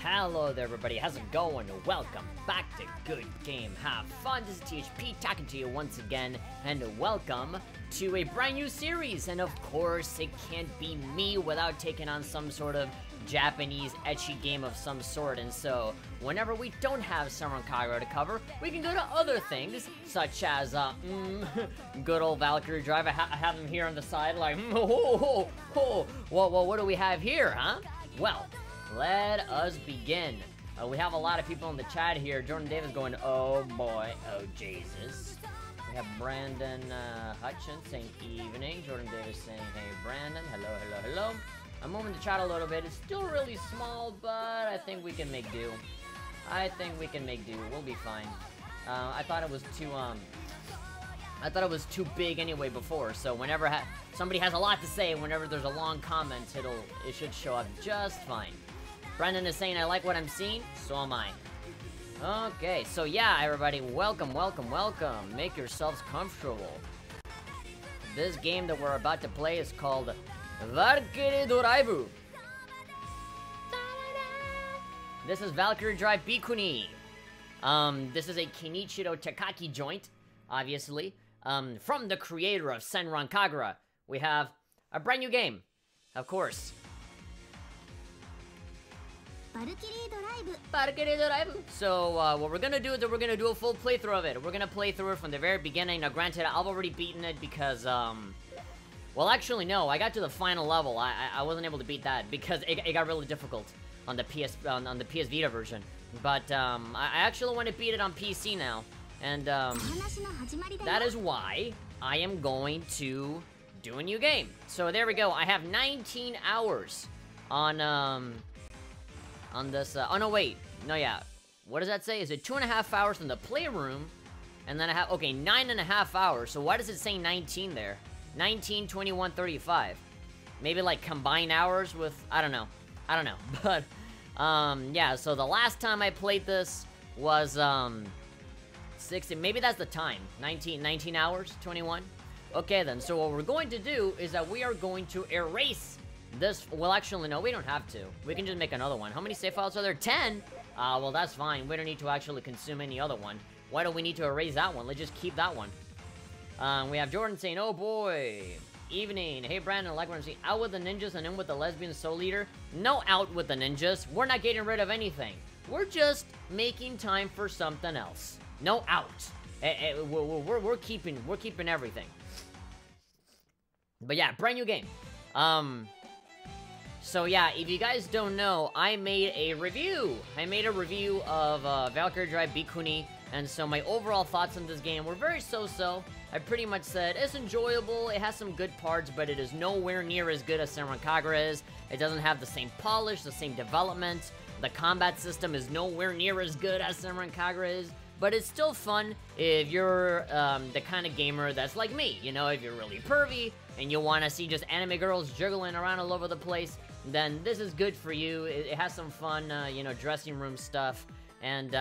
Hello there everybody, how's it going? Welcome back to Good Game Have Fun. This is THP talking to you once again, and welcome to a brand new series. And of course, it can't be me without taking on some sort of Japanese ecchi game of some sort. And so, whenever we don't have Senran Kagura to cover, we can go to other things, such as, good old Valkyrie Drive. I have him here on the side, like, what do we have here, huh? Well, let us begin. We have a lot of people in the chat here. Jordan Davis going, oh boy, oh Jesus. We have Brandon Hutchins saying evening. Jordan Davis saying, hey Brandon, hello. I'm moving the chat a little bit. It's still really small, but I think we can make do. We'll be fine. I thought it was too big anyway before, so whenever somebody has a lot to say, whenever there's a long comment, it should show up just fine. Brendan is saying, I like what I'm seeing, so am I. Okay, so yeah, everybody, welcome. Make yourselves comfortable. This game that we're about to play is called Valkyrie Drive. This is Valkyrie Drive Bhikkhuni. This is a Kenichiro Takaki joint, obviously. From the creator of Senran Kagura. We have a brand new game, of course. Valkyrie Drive. So, what we're gonna do is that we're gonna do a full playthrough of it. We're gonna play through it from the very beginning. Now, granted, I've already beaten it because, well, actually, no. I got to the final level. I wasn't able to beat that because it got really difficult on the on the PS Vita version. But, I actually want to beat it on PC now. And, that is why I am going to do a new game. So, there we go. I have 19 hours on this, oh no, wait. No, yeah. What does that say? Is it 2.5 hours in the playroom? And then I have, okay, 9.5 hours. So why does it say 19 there? 19, 21, 35. Maybe like combined hours with, I don't know. But, yeah, so the last time I played this was, 60, maybe that's the time. 19 hours, 21. Okay then, so what we're going to do is that we are going to erase this. Well, actually, no, we don't have to. We can just make another one. How many save files are there? 10? Well, that's fine. We don't need to actually consume any other one. Why do we need to erase that one? Let's just keep that one. We have Jordan saying, oh boy. Evening. Hey, Brandon, like what I'm saying. Out with the ninjas and in with the lesbian soul leader. No out with the ninjas. We're not getting rid of anything. We're just making time for something else. No out. We're keeping everything. But yeah, brand new game. So yeah, if you guys don't know, I made a review. Of Valkyrie Drive Bhikkhuni, and so my overall thoughts on this game were very so-so. I pretty much said, it's enjoyable, it has some good parts, but it is nowhere near as good as Senran Kagura is. It doesn't have the same polish, the same development. The combat system is nowhere near as good as Senran Kagura is. But it's still fun if you're the kind of gamer that's like me. You know, if you're really pervy and you want to see just anime girls jiggling around all over the place, then this is good for you. It has some fun, you know, dressing room stuff. And,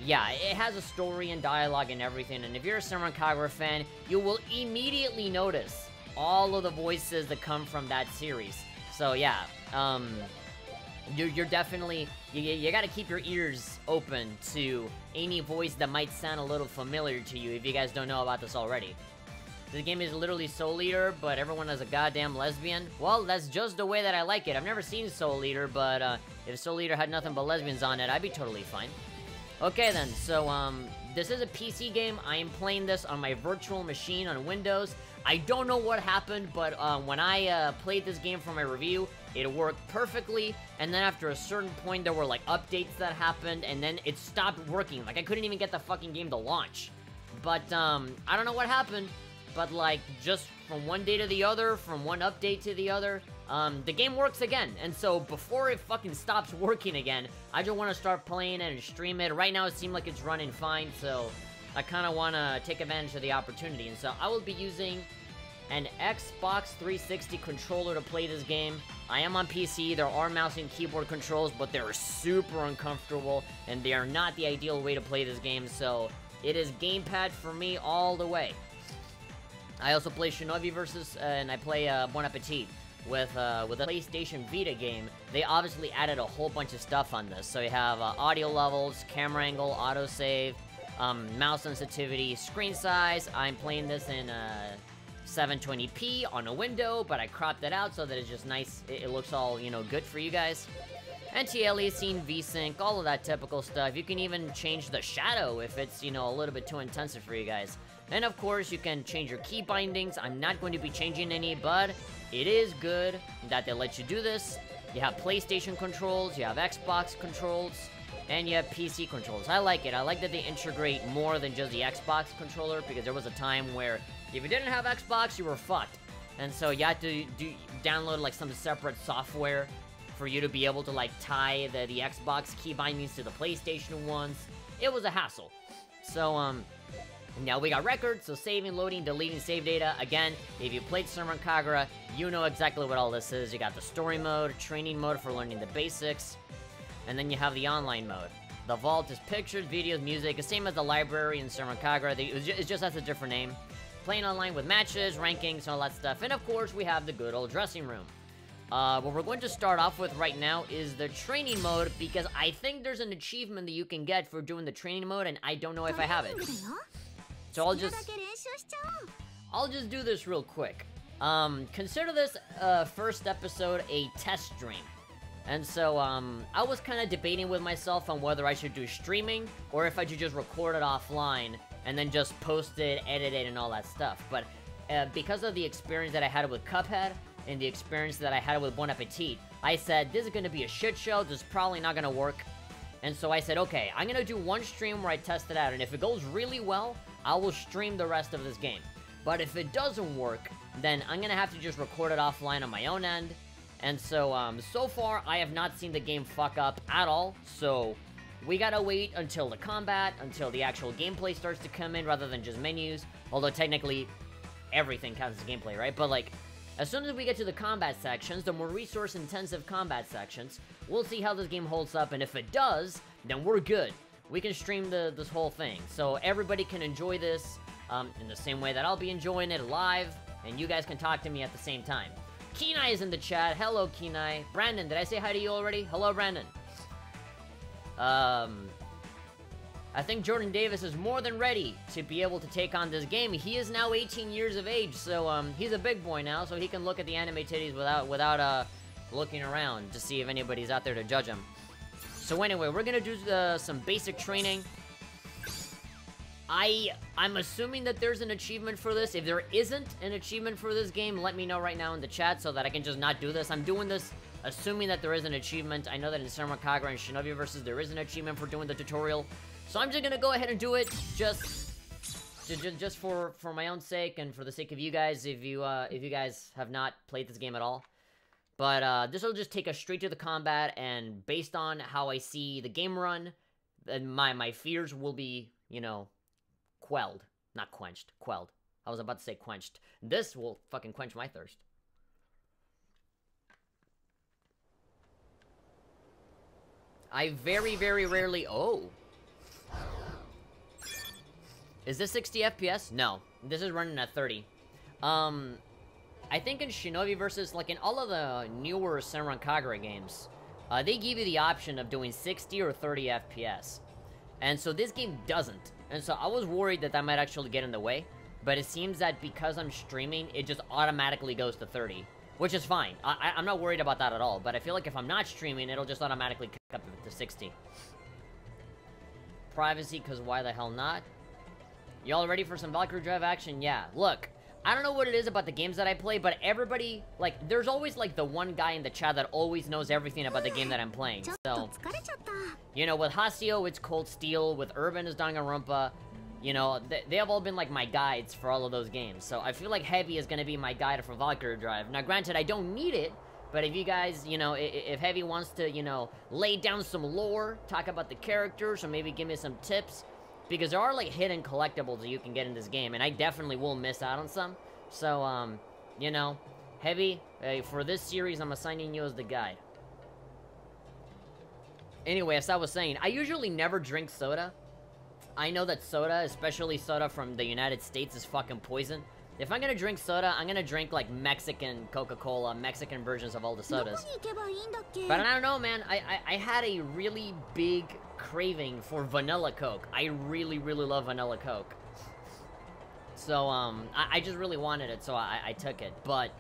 yeah, it has a story and dialogue and everything. And if you're a Senran Kagura fan, you will immediately notice all of the voices that come from that series. So, yeah, you're definitely, you gotta keep your ears open to any voice that might sound a little familiar to you if you guys don't know about this already. This game is literally Soul Eater, but everyone is a goddamn lesbian. Well, that's just the way that I like it. I've never seen Soul Eater, but if Soul Eater had nothing but lesbians on it, I'd be totally fine. Okay then, so this is a PC game. I am playing this on my virtual machine on Windows. I don't know what happened, but when I played this game for my review, it worked perfectly, and then after a certain point, there were, like, updates that happened, and then it stopped working. Like, I couldn't even get the fucking game to launch. But, I don't know what happened, but, like, just from one day to the other, from one update to the other, the game works again. And so, before it fucking stops working again, I just want to start playing it and stream it. Right now, it seems like it's running fine, so I kind of want to take advantage of the opportunity. And so, I will be using an Xbox 360 controller to play this game. I am on PC, there are mouse and keyboard controls, but they're super uncomfortable, and they are not the ideal way to play this game, so it is gamepad for me all the way. I also play Shinobi versus, and I play Bon Appetit. with a PlayStation Vita game, they obviously added a whole bunch of stuff on this. So you have audio levels, camera angle, autosave, mouse sensitivity, screen size. I'm playing this in 720p on a window, but I cropped it out so that it's just nice. It looks all, you know, good for you guys. Anti-aliasing, VSync, all of that typical stuff. You can even change the shadow if it's, you know, a little bit too intensive for you guys. And of course, you can change your key bindings. I'm not going to be changing any, but it is good that they let you do this. You have PlayStation controls, you have Xbox controls, and you have PC controls. I like it. I like that they integrate more than just the Xbox controller, because there was a time where if you didn't have Xbox, you were fucked. And so you had to download like some separate software for you to be able to like tie the Xbox key bindings to the PlayStation ones. It was a hassle. So now we got records, so saving, loading, deleting save data. Again, if you played Senran Kagura, you know exactly what all this is. You got the story mode, training mode for learning the basics, and then you have the online mode. The vault is pictures, videos, music, the same as the library in Senran Kagura. It just has a different name. Playing online with matches, rankings, all that stuff. And of course, we have the good old dressing room. What we're going to start off with right now is the training mode, because I think there's an achievement that you can get for doing the training mode, and I don't know if I have it. So I'll just do this real quick. Consider this first episode a test stream. And so, I was kind of debating with myself on whether I should do streaming, or if I should just record it offline, and then just post it, edit it, and all that stuff. But, because of the experience that I had with Cuphead, and the experience that I had with Bon Appetit, I said, this is gonna be a shit show, this is probably not gonna work. And so I said, okay, I'm gonna do one stream where I test it out, and if it goes really well, I will stream the rest of this game. But if it doesn't work, then I'm gonna have to just record it offline on my own end. And so, so far, I have not seen the game fuck up at all, so we gotta wait until the combat, until the actual gameplay starts to come in, rather than just menus. Although, technically, everything counts as gameplay, right? But, like, as soon as we get to the combat sections, the more resource-intensive combat sections, we'll see how this game holds up, and if it does, then we're good. We can stream this whole thing, so everybody can enjoy this in the same way that I'll be enjoying it live, and you guys can talk to me at the same time. Kenai is in the chat. Hello, Kenai. Brandon, did I say hi to you already? Hello, Brandon. I think Jordan Davis is more than ready to be able to take on this game. He is now 18 years of age, so he's a big boy now, so he can look at the anime titties without looking around to see if anybody's out there to judge him. So anyway, we're gonna do some basic training. I'm assuming that there's an achievement for this. If there isn't an achievement for this game, let me know right now in the chat so that I can just not do this. I'm doing this assuming that there is an achievement. I know that in Senran Kagura and Shinobi Versus there is an achievement for doing the tutorial. So I'm just gonna go ahead and do it, just for my own sake and for the sake of you guys, if you guys have not played this game at all. But this will just take us straight to the combat, and based on how I see the game run, then my fears will be, you know, quelled. Not quenched, quelled. I was about to say quenched. This will fucking quench my thirst. I very, very rarely... Oh. Is this 60 FPS? No. This is running at 30. I think in Shinobi Versus, like in all of the newer Senran Kagura games, they give you the option of doing 60 or 30 FPS. And so this game doesn't. And so I was worried that that might actually get in the way. But it seems that because I'm streaming, it just automatically goes to 30. Which is fine. I'm not worried about that at all. But I feel like if I'm not streaming, it'll just automatically kick up to 60. Privacy, because why the hell not? Y'all ready for some Valkyrie Drive action? Yeah. Look, I don't know what it is about the games that I play, but everybody, like, there's always, like, the one guy in the chat that always knows everything about the game that I'm playing. So, you know, with Hasio, it's Cold Steel. With Urban, it's Danganronpa. You know, they have all been, like, my guides for all of those games. So I feel like Heavy is gonna be my guide for Valkyrie Drive. Now, granted, I don't need it, but if you guys, you know, if Heavy wants to, you know, lay down some lore, talk about the characters, or maybe give me some tips, because there are, like, hidden collectibles that you can get in this game, and I definitely will miss out on some. So, you know, Heavy, for this series, I'm assigning you as the guide. Anyway, as I was saying, I usually never drink soda. I know that soda, especially soda from the United States, is fucking poison. If I'm gonna drink soda, I'm gonna drink, like, Mexican Coca-Cola, Mexican versions of all the sodas. But I don't know, man. I had a really big craving for vanilla Coke. I really, really love vanilla Coke. So, I just really wanted it, so I took it. But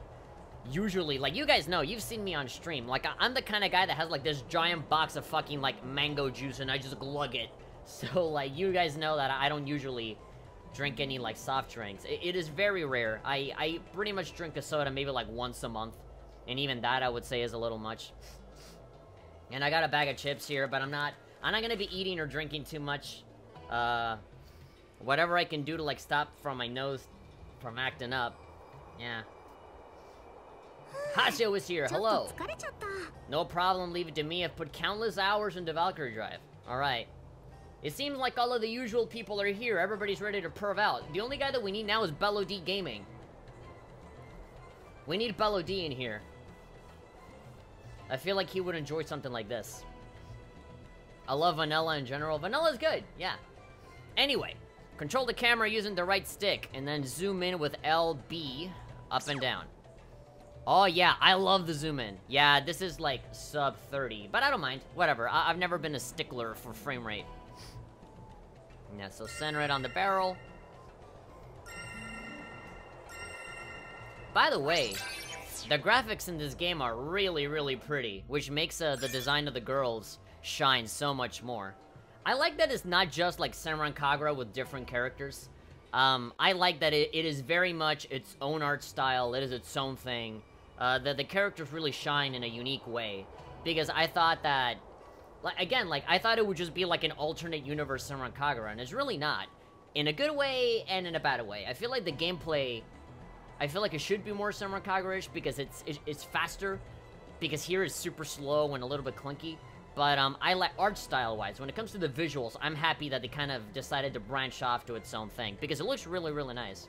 usually, like, you guys know, you've seen me on stream. Like, I'm the kind of guy that has, like, this giant box of fucking, like, mango juice, and I just glug it. So, like, you guys know that I don't usually drink any, like, soft drinks. It is very rare. I pretty much drink a soda maybe, like, once a month. And even that, I would say, is a little much. And I got a bag of chips here, but I'm not gonna be eating or drinking too much. Whatever I can do to, like, stop from my nose from acting up. Yeah. Hasio is here. Hello. No problem. Leave it to me. I've put countless hours into Valkyrie Drive. Alright. It seems like all of the usual people are here. Everybody's ready to perv out. The only guy that we need now is Bello D Gaming. We need Bello D in here. I feel like he would enjoy something like this. I love vanilla in general. Vanilla's good, yeah. Anyway, control the camera using the right stick, and then zoom in with LB, up and down. Oh yeah, I love the zoom in. Yeah, this is like sub 30, but I don't mind. Whatever, I've never been a stickler for frame rate. Yeah, so center it on the barrel. By the way, the graphics in this game are really, really pretty, which makes the design of the girls shine so much more. I like that it's not just like Senran Kagura with different characters. I like that it is very much its own art style, it is its own thing. That the characters really shine in a unique way. Because I thought that, like, again, like, I thought it would just be like an alternate universe Senran Kagura, and it's really not. In a good way and in a bad way. I feel like the gameplay, I feel like it should be more Senran Kagura-ish because it's faster. Because here it's super slow and a little bit clunky. But I like art style-wise. When it comes to the visuals, I'm happy that they kind of decided to branch off to its own thing. Because it looks really, really nice.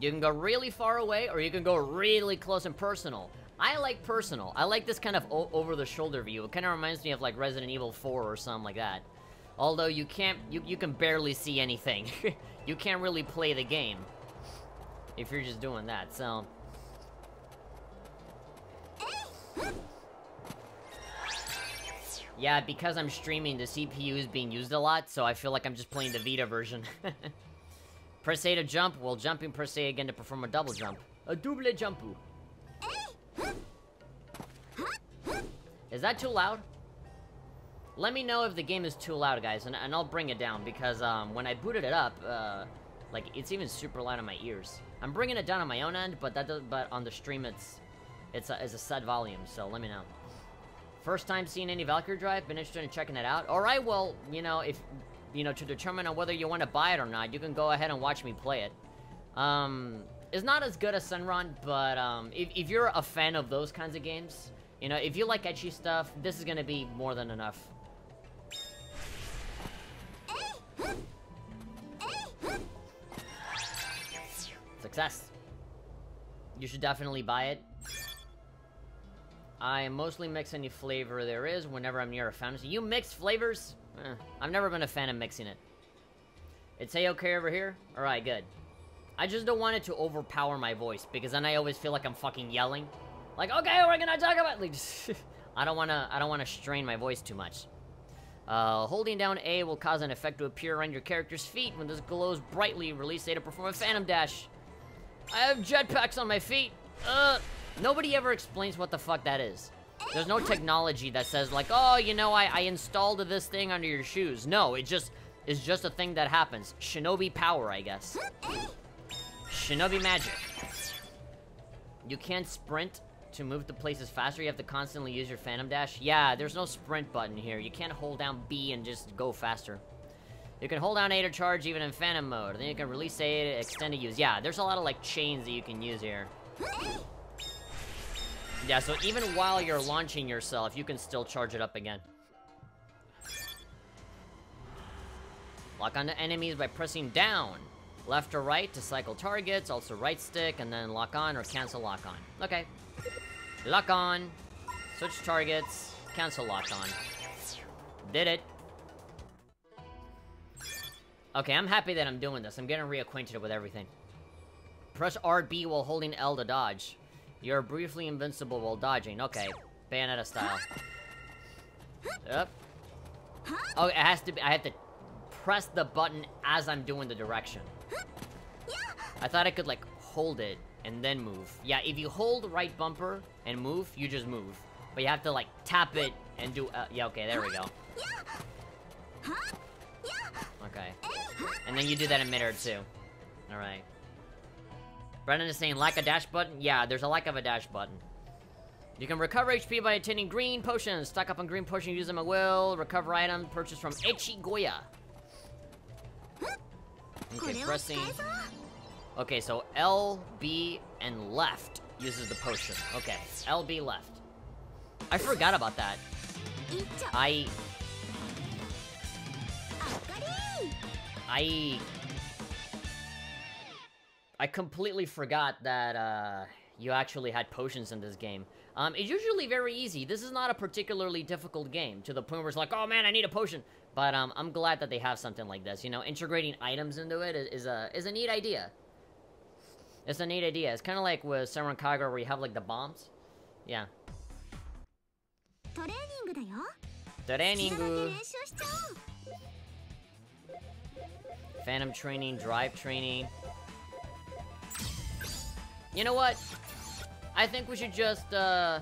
You can go really far away, or you can go really close and personal. I like personal. I like this kind of over-the-shoulder view. It kind of reminds me of, like, Resident Evil 4 or something like that. Although you can't, you can barely see anything. You can't really play the game if you're just doing that, so... Yeah, because I'm streaming, the CPU is being used a lot, so I feel like I'm just playing the Vita version. Press A to jump, while jumping, press A again to perform a double jump. A double jumpu. Is that too loud? Let me know if the game is too loud, guys, and I'll bring it down, because when I booted it up, like, it's even super loud in my ears. I'm bringing it down on my own end, but on the stream it's a set volume, so let me know. First time seeing any Valkyrie Drive, been interested in checking it out? Alright, well, you know, if, you know, to determine on whether you want to buy it or not, you can go ahead and watch me play it. It's not as good as Senran, but, if you're a fan of those kinds of games, you know, if you like ecchi stuff, this is gonna be more than enough. Success. You should definitely buy it. I mostly mix any flavor there is whenever I'm near a fountain. You mix flavors? I've never been a fan of mixing it. It's A-okay over here? Alright, good. I just don't want it to overpower my voice, because then I always feel like I'm fucking yelling. Like, okay, we're gonna talk about... Like, I don't wanna strain my voice too much. Holding down A will cause an effect to appear around your character's feet. When this glows brightly, release A to perform a phantom dash. I have jetpacks on my feet. Nobody ever explains what the fuck that is. There's no technology that says, like, oh, you know, I installed this thing under your shoes. No, it's just a thing that happens. Shinobi power, I guess. Shinobi magic. You can't sprint to move to places faster. You have to constantly use your phantom dash. Yeah, there's no sprint button here. You can't hold down B and just go faster. You can hold down A to charge even in phantom mode. Then you can release A to extend to use. Yeah, there's a lot of, like, chains that you can use here. Yeah, so even while you're launching yourself, you can still charge it up again. Lock onto enemies by pressing down. Left or right to cycle targets, also right stick, and then lock on or cancel lock on. Okay. Lock on. Switch targets. Cancel lock on. Did it. Okay, I'm happy that I'm doing this. I'm getting reacquainted with everything. Press RB while holding L to dodge. You're briefly invincible while dodging. Okay, Bayonetta style. Yep. Oh, it has to be. I have to press the button as I'm doing the direction. I thought I could, like, hold it and then move. Yeah, if you hold right bumper and move, you just move. But you have to, like, tap it and do... yeah, okay, there we go. Okay. And then you do that in midair, too. Alright. Brennan is saying, lack a dash button? Yeah, there's a lack of a dash button. You can recover HP by attaining green potions. Stock up on green potions, use them at will. Recover item, purchase from Echigoya. Okay, pressing... Okay, so L, B, and left uses the potion. Okay, L, B, left. I forgot about that. I completely forgot that, you actually had potions in this game. It's usually very easy. This is not a particularly difficult game, to the point where it's like, oh man, I need a potion. But, I'm glad that they have something like this. You know, integrating items into it is a neat idea. It's a neat idea. It's kind of like with Senran Kagura where you have, like, the bombs. Yeah. Trainingu. Phantom training, drive training. You know what? I think we should just go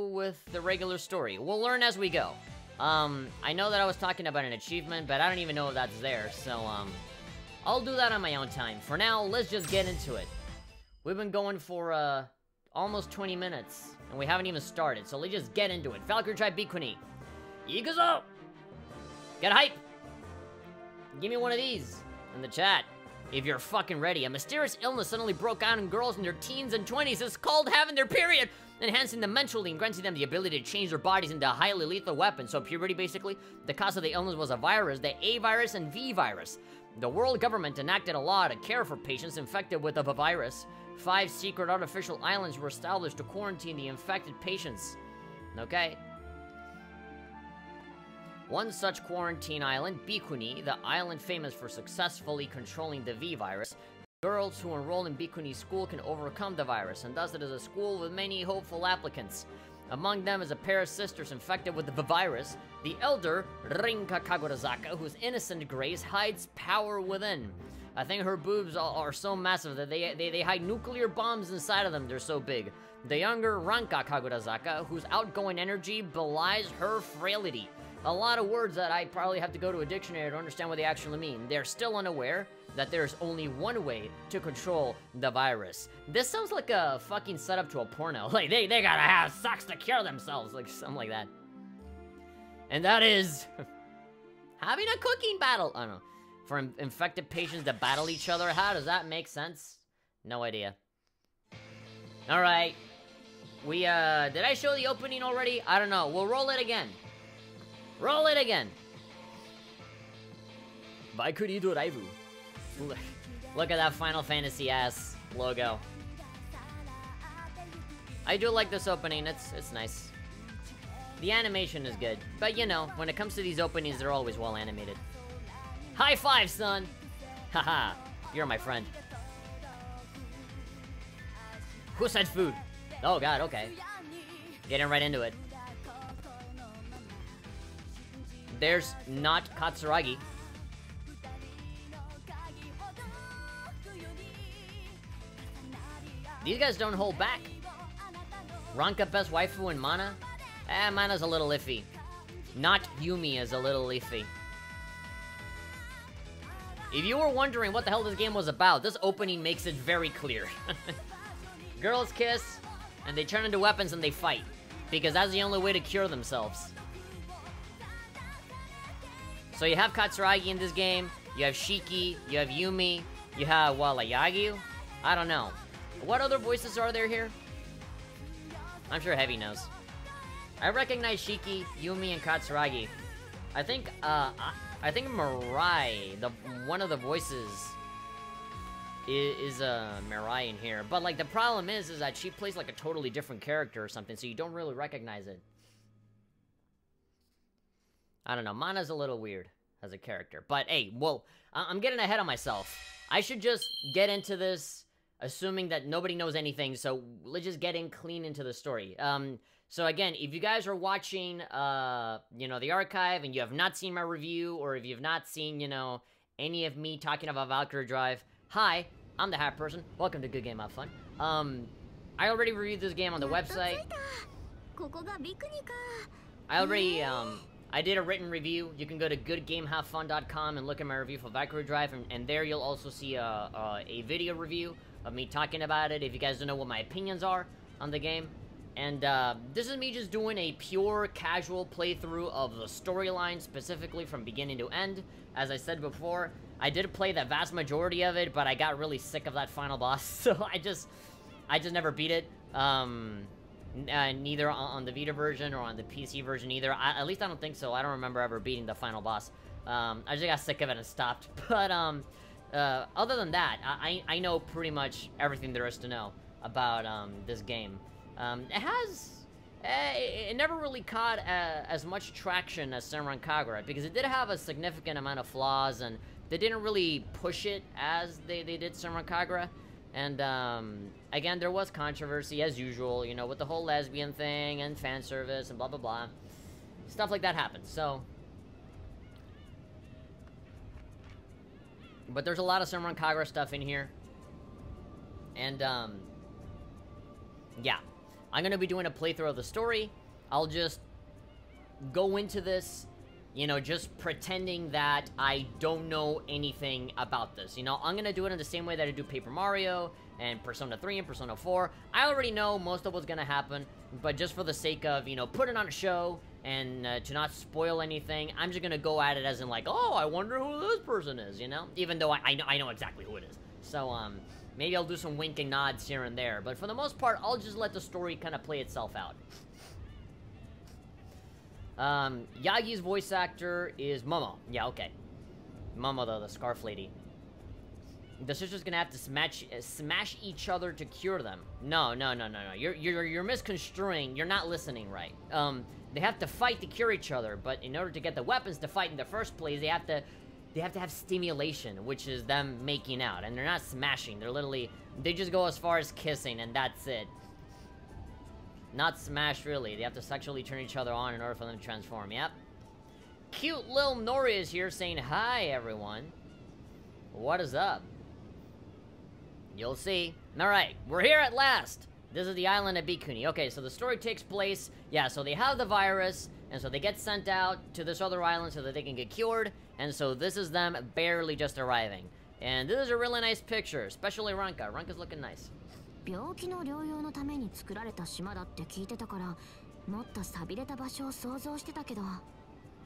with the regular story. We'll learn as we go. I know that I was talking about an achievement, but I don't even know if that's there, so, I'll do that on my own time. For now, let's just get into it. We've been going for, almost 20 minutes, and we haven't even started, so let's just get into it. Valkyrie tribe Bhikkhuni. Ikuzo! Get hype! Give me one of these in the chat. If you're fucking ready. A mysterious illness suddenly broke out in girls in their teens and 20s. It's called having their period, enhancing them mentally and granting them the ability to change their bodies into highly lethal weapons. So puberty, basically. The cause of the illness was a virus, the A virus and V virus. The world government enacted a law to care for patients infected with the virus. 5 secret artificial islands were established to quarantine the infected patients. Okay. One such quarantine island, Bhikkhuni, the island famous for successfully controlling the V virus. Girls who enroll in Bhikkhuni school can overcome the virus, and thus it is a school with many hopeful applicants. Among them is a pair of sisters infected with the virus. The elder, Rinka Kagurazaka, whose innocent grace hides power within. I think her boobs are so massive that they hide nuclear bombs inside of them, they're so big. The younger, Ranka Kagurazaka, whose outgoing energy belies her frailty. A lot of words that I probably have to go to a dictionary to understand what they actually mean. They're still unaware that there's only one way to control the virus. This sounds like a fucking setup to a porno. Like, they gotta have sex to cure themselves. Like, something like that. And that is... having a cooking battle. I don't know. For infected patients to battle each other. How does that make sense? No idea. Alright. Did I show the opening already? I don't know. We'll roll it again. Roll it again! Valkyrie Doraivu. Look at that Final Fantasy ass logo. I do like this opening, it's nice. The animation is good, but you know, when it comes to these openings, they're always well animated. High five, son! Haha, you're my friend. Who said food? Oh god, okay. Getting right into it. There's not Katsuragi. These guys don't hold back. Ranka best waifu and Mana? Mana's a little iffy. Not Yumi is a little iffy. If you were wondering what the hell this game was about, this opening makes it very clear. Girls kiss, and they turn into weapons and they fight. Because that's the only way to cure themselves. So you have Katsuragi in this game, you have Shiki, you have Yumi, you have, well, Yagyu? I don't know. What other voices are there here? I'm sure Heavy knows. I recognize Shiki, Yumi, and Katsuragi. I think Mirai, one of the voices, is Mirai in here. But, like, the problem is that she plays, like, a totally different character or something, so you don't really recognize it. I don't know, Mana's a little weird. as a character. But hey, well, I'm getting ahead of myself. I should just get into this, assuming that nobody knows anything, so let's just get in clean into the story. So again, if you guys are watching, you know, the archive, and you have not seen my review, or if you've not seen, you know, any of me talking about Valkyrie Drive, hi, I'm the Hat Person. Welcome to Good Game Have Fun. I already reviewed this game on the website. I did a written review. You can go to goodgamehavefun.com and look at my review for Valkyrie Drive, and there you'll also see a video review of me talking about it, if you guys don't know what my opinions are on the game. And this is me just doing a pure casual playthrough of the storyline, specifically from beginning to end. As I said before, I did play the vast majority of it, but I got really sick of that final boss, so I just never beat it. Neither on the Vita version or on the PC version either. At least I don't think so. I don't remember ever beating the final boss. I just got sick of it and stopped. But other than that, I know pretty much everything there is to know about this game. It never really caught as much traction as Senran Kagura, because it did have a significant amount of flaws, and they didn't really push it as they did Senran Kagura. And again, there was controversy as usual, you know, with the whole lesbian thing and fan service and blah blah blah. Stuff like that happens. So, but there's a lot of Senran Kagura stuff in here. And yeah, I'm gonna be doing a playthrough of the story. I'll just go into this, you know, just pretending that I don't know anything about this. You know, I'm gonna do it in the same way that I do Paper Mario and Persona 3 and Persona 4. I already know most of what's gonna happen, but just for the sake of, you know, putting on a show and to not spoil anything, I'm just gonna go at it as in like, oh, I wonder who this person is, you know? Even though I know exactly who it is. So, maybe I'll do some winking nods here and there, but for the most part, I'll just let the story kind of play itself out. Yagi's voice actor is Momo. Yeah, okay. Momo, the scarf lady. The sister's gonna have to smash each other to cure them. No. You're misconstruing. You're not listening right. They have to fight to cure each other, but in order to get the weapons to fight in the first place, they have to have stimulation, which is them making out, and they're not smashing. They just go as far as kissing, and that's it. Not smash, really. They have to sexually turn each other on in order for them to transform. Yep. Cute little Nori is here saying, hi, everyone. What is up? You'll see. Alright, we're here at last. This is the island of Bhikkhuni. Okay, so the story takes place... Yeah, so they have the virus, and so they get sent out to this other island so that they can get cured. And so this is them barely just arriving. And this is a really nice picture, especially Ranka. Ranka's looking nice.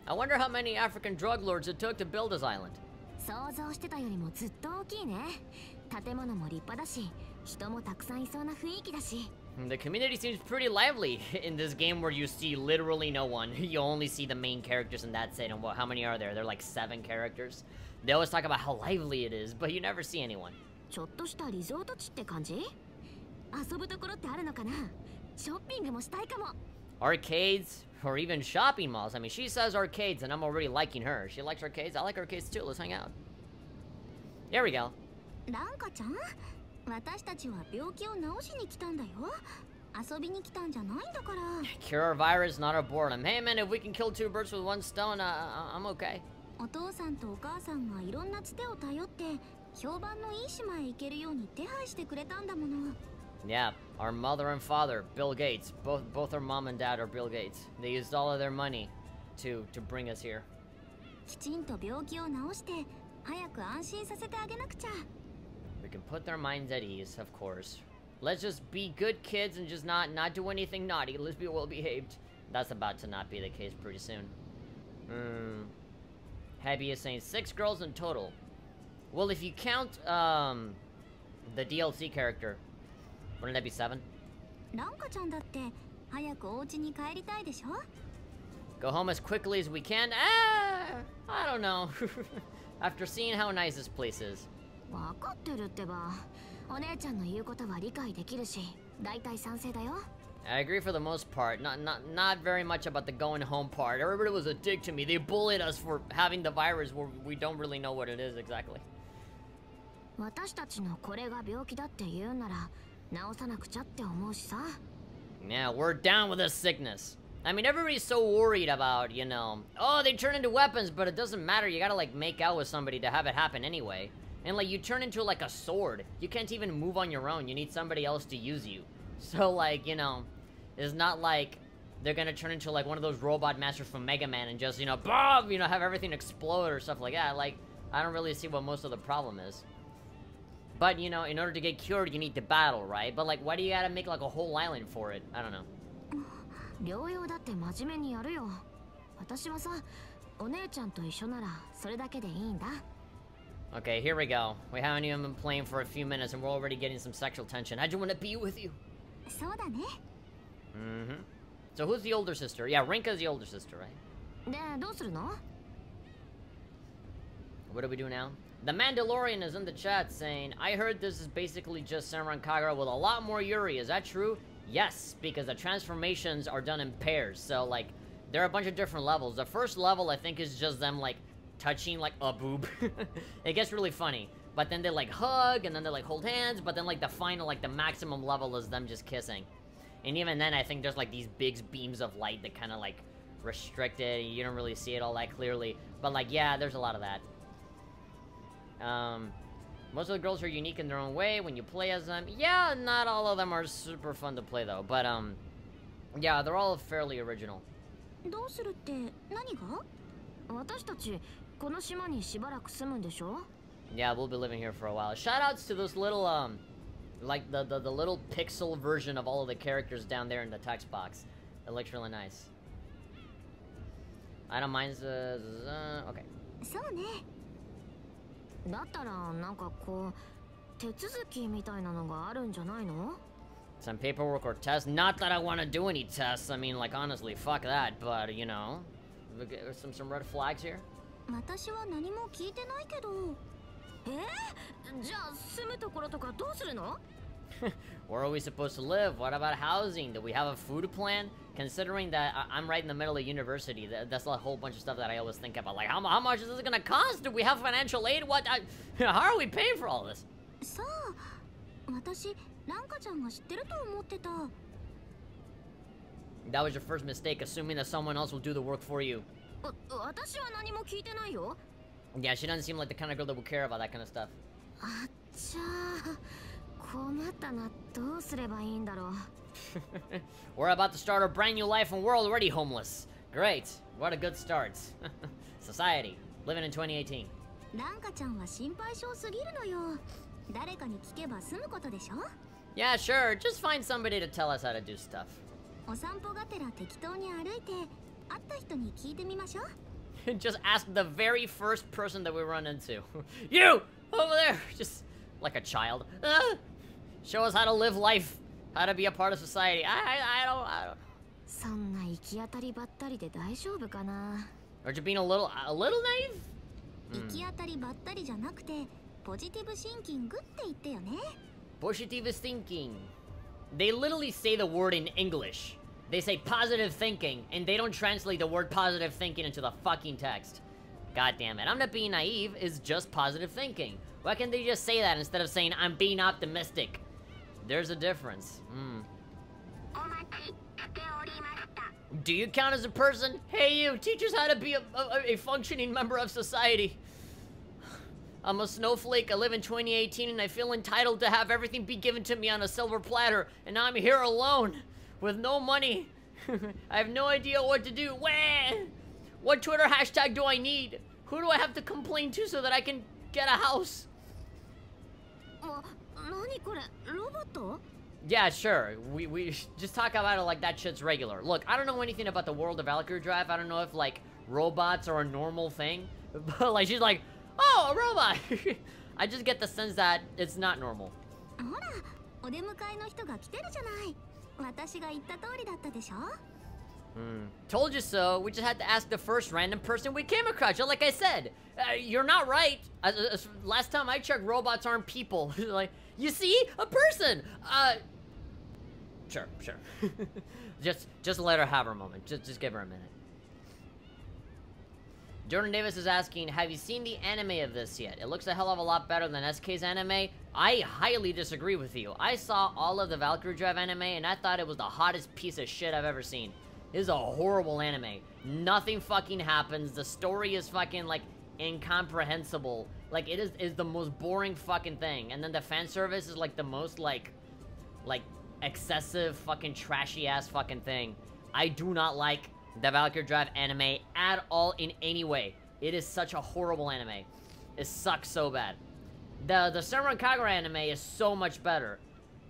I wonder how many African drug lords it took to build this island. The community seems pretty lively in this game where you see literally no one. You only see the main characters and that's it. And how many are there? There are like 7 characters. They always talk about how lively it is, but you never see anyone. Arcades, or even shopping malls. I mean, she says arcades, and I'm already liking her. She likes arcades. I like arcades too. Let's hang out. There we go. Cure our virus, not our boredom. Hey man, if we can kill 2 birds with 1 stone, I'm okay. Yeah, our mother and father, Bill Gates. Both our mom and dad are Bill Gates. They used all of their money to bring us here. We can put their minds at ease, of course. Let's just be good kids and just not do anything naughty. Let's be well behaved. That's about to not be the case pretty soon. Happy is saying 6 girls in total. Well, if you count the DLC character, wouldn't that be 7? Go home as quickly as we can. I don't know. After seeing how nice this place is. I agree for the most part. Not very much about the going home part. Everybody was a dick to me. They bullied us for having the virus where we don't really know what it is exactly. Yeah, we're down with this sickness. I mean, everybody's so worried about, you know, oh, they turn into weapons, but it doesn't matter. You gotta, like, make out with somebody to have it happen anyway. And, like, you turn into, like, a sword. You can't even move on your own. You need somebody else to use you. So, like, you know, it's not like they're gonna turn into, like, one of those robot masters from Mega Man and just, you know, boom, you know, have everything explode or stuff like that. Like, I don't really see what most of the problem is. But, you know, in order to get cured, you need to battle, right? But, like, why do you gotta make, like, a whole island for it? I don't know. Okay, here we go. We haven't even been playing for a few minutes and we're already getting some sexual tension. I just want to be with you. Mm-hmm. So who's the older sister? Yeah, Rinka's the older sister, right? What do we do now? The Mandalorian is in the chat saying, I heard this is basically just Senran Kagura with a lot more Yuri. Is that true? Yes, because the transformations are done in pairs. So, like, there are a bunch of different levels. The first level, I think, is just them, like, touching, like, a boob. It gets really funny. But then they, like, hug, and then they, like, hold hands. But then, like, the final, like, the maximum level is them just kissing. And even then, I think there's, like, these big beams of light that kind of, like, restrict it. And you don't really see it all that clearly. But, like, yeah, there's a lot of that. Most of the girls are unique in their own way when you play as them. Yeah, not all of them are super fun to play, though. But, yeah, they're all fairly original. Yeah, we'll be living here for a while. Shoutouts to those little, like, the little pixel version of all of the characters down there in the text box. It looks really nice. I don't mind okay. Some paperwork or tests? Not that I want to do any tests. I mean, like, honestly, fuck that. But, you know, some red flags here. Where are we supposed to live? What about housing? Do we have a food plan? Considering that I'm right in the middle of university, that's a whole bunch of stuff that I always think about. Like, how much is this gonna cost? Do we have financial aid? What? How are we paying for all this? That was your first mistake, assuming that someone else will do the work for you. Yeah, she doesn't seem like the kind of girl that would care about that kind of stuff. We're about to start a brand new life and we're already homeless. Great. What a good start. Society. Living in 2018. Yeah, sure. Just find somebody to tell us how to do stuff. Just ask the very first person that we run into. You! Over there! Just like a child. Show us how to live life. How to be a part of society. I don't. Or just being a little naive? Positive thinking. They literally say the word in English. They say positive thinking, and they don't translate the word positive thinking into the fucking text. God damn it. I'm not being naive, it's just positive thinking. Why can't they just say that instead of saying, I'm being optimistic? There's a difference. Do you count as a person? Hey you, teach us how to be a functioning member of society. I'm a snowflake, I live in 2018, and I feel entitled to have everything be given to me on a silver platter, and now I'm here alone, with no money. I have no idea what to do. What Twitter hashtag do I need? Who do I have to complain to so that I can get a house? Yeah, sure. We just talk about it like that shit's regular. Look, I don't know anything about the world of Valkyrie Drive. I don't know if, like, robots are a normal thing. But, like, she's like, oh, a robot! I just get the sense that it's not normal. Told you so. We just had to ask the first random person we came across. Like I said, you're not right. Last time I checked, robots aren't people. Like, you see? A person! Sure. just let her have her moment. Just give her a minute. Jordan Davis is asking, have you seen the anime of this yet? It looks a hell of a lot better than SK's anime. I highly disagree with you. I saw all of the Valkyrie Drive anime, and I thought it was the hottest piece of shit I've ever seen. It is a horrible anime. Nothing fucking happens. The story is fucking, like, incomprehensible. Like, it is the most boring fucking thing. And then the fan service is, like, the most, like, excessive fucking trashy-ass fucking thing. I do not like the Valkyrie Drive anime at all in any way. It is such a horrible anime. It sucks so bad. The Senran Kagura anime is so much better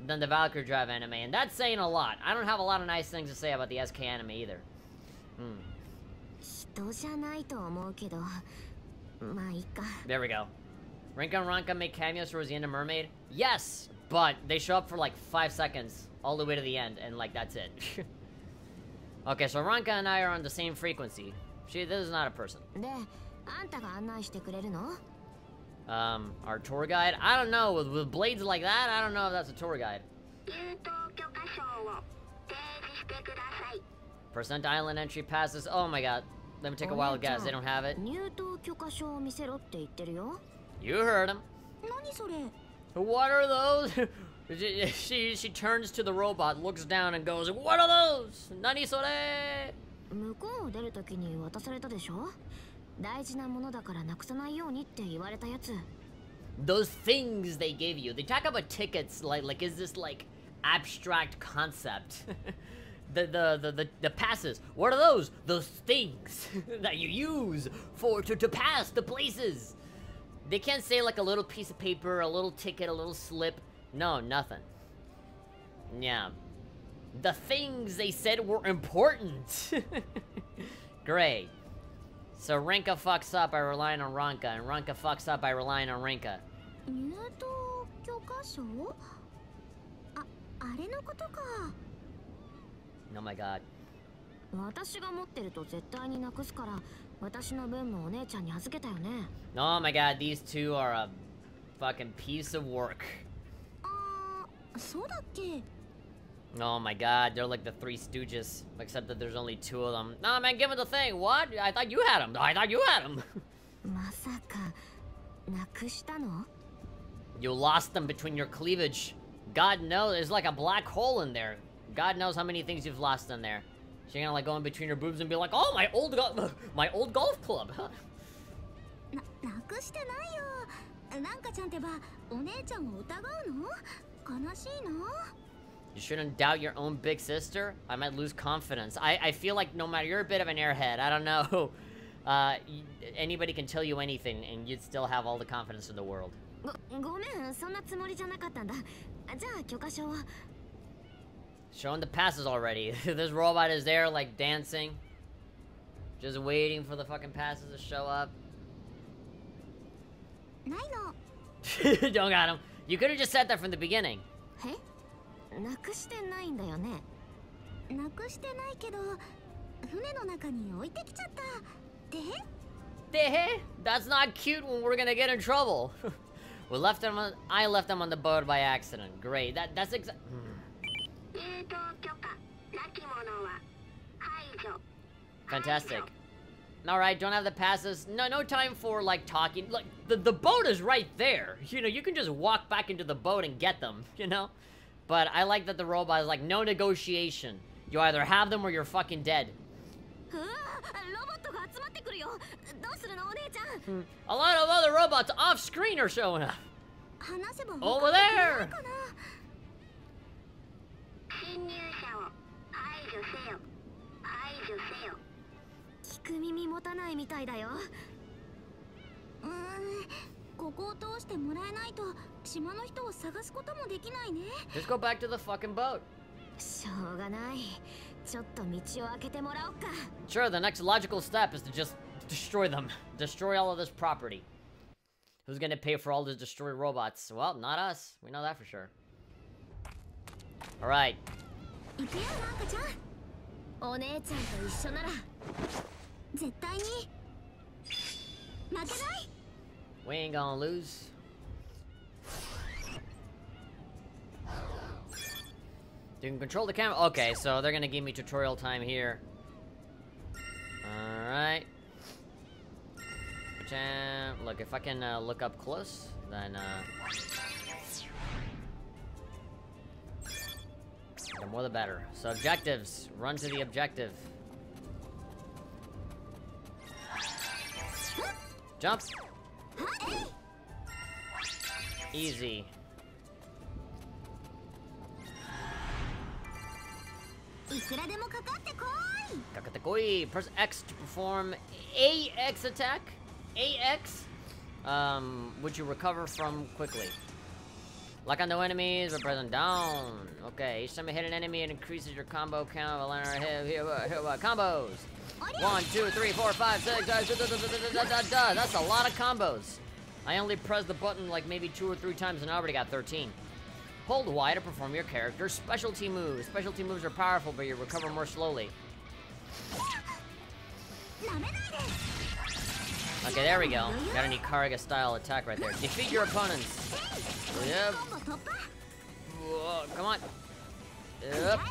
than the Valkyrie Drive anime, and that's saying a lot. I don't have a lot of nice things to say about the SK anime either. There we go. Rinka and Ranka make cameos towards the end of Mermaid? Yes, but they show up for like 5 seconds all the way to the end, and like that's it. Okay, so Ranka and I are on the same frequency. This is not a person. Our tour guide? I don't know, with blades like that, I don't know if that's a tour guide. Percent island entry passes. Oh my god. Let me take a wild guess. They don't have it. You heard him. What are those? She turns to the robot, looks down, and goes, "What are those? Nani sore?" Those things they gave you. They talk about tickets like is this like abstract concept? the passes. What are those? Those things that you use to pass the places. They can't say like a little piece of paper, a little ticket, a little slip. No, nothing. Yeah. The things they said were important. Great. So Rinka fucks up by relying on Ranka, and Ranka fucks up by relying on Rinka. Oh my god. Oh my god, these two are a fucking piece of work. Oh my god, they're like the Three Stooges, except that there's only 2 of them. Nah, man, give me the thing. What? I thought you had them. I thought you had them. You lost them between your cleavage. God knows, there's like a black hole in there. God knows how many things you've lost in there. So you're gonna like go in between your boobs and be like, oh, my old golf club, huh? You shouldn't doubt your own big sister. I might lose confidence. I feel like no matter, you're a bit of an airhead. I don't know. Anybody can tell you anything and you'd still have all the confidence in the world. Showing the passes already. This robot is there like dancing. Just waiting for the fucking passes to show up. Don't got him. You could have just said that from the beginning. That's not cute when we're gonna get in trouble. We left them on, I left them on the boat by accident. Great. That's fantastic. Alright, don't have the passes. No time for, like, talking. Like, the boat is right there. You know, you can just walk back into the boat and get them, you know? But I like that the robot is like, no negotiation. You either have them or you're fucking dead. A lot of other robots off screen are showing up. Over there! Just go back to the fucking boat. Sure, the next logical step is to just destroy them. Destroy all of this property. Who's gonna pay for all the destroyed robots? Well, not us. We know that for sure. Alright. We ain't gonna lose. You can control the camera. Okay, so they're gonna give me tutorial time here. Alright. Look, if I can look up close, then the more the better. So objectives. Run to the objective. Jump. Easy. Kakatekoi. Press X to perform AX attack. AX, which you recover from quickly. Lock on the enemies or press them down. Okay, each time you hit an enemy, it increases your combo count of combos. 1, 2, 3, 4, 5, 6. That's a lot of combos. I only pressed the button like maybe 2 or 3 times and I already got 13. Hold Y to perform your character's specialty moves. Specialty moves are powerful, but you recover more slowly. Okay, there we go. Got an Ikariga style attack right there. Defeat your opponents. Yep. Whoa, come on. Yep.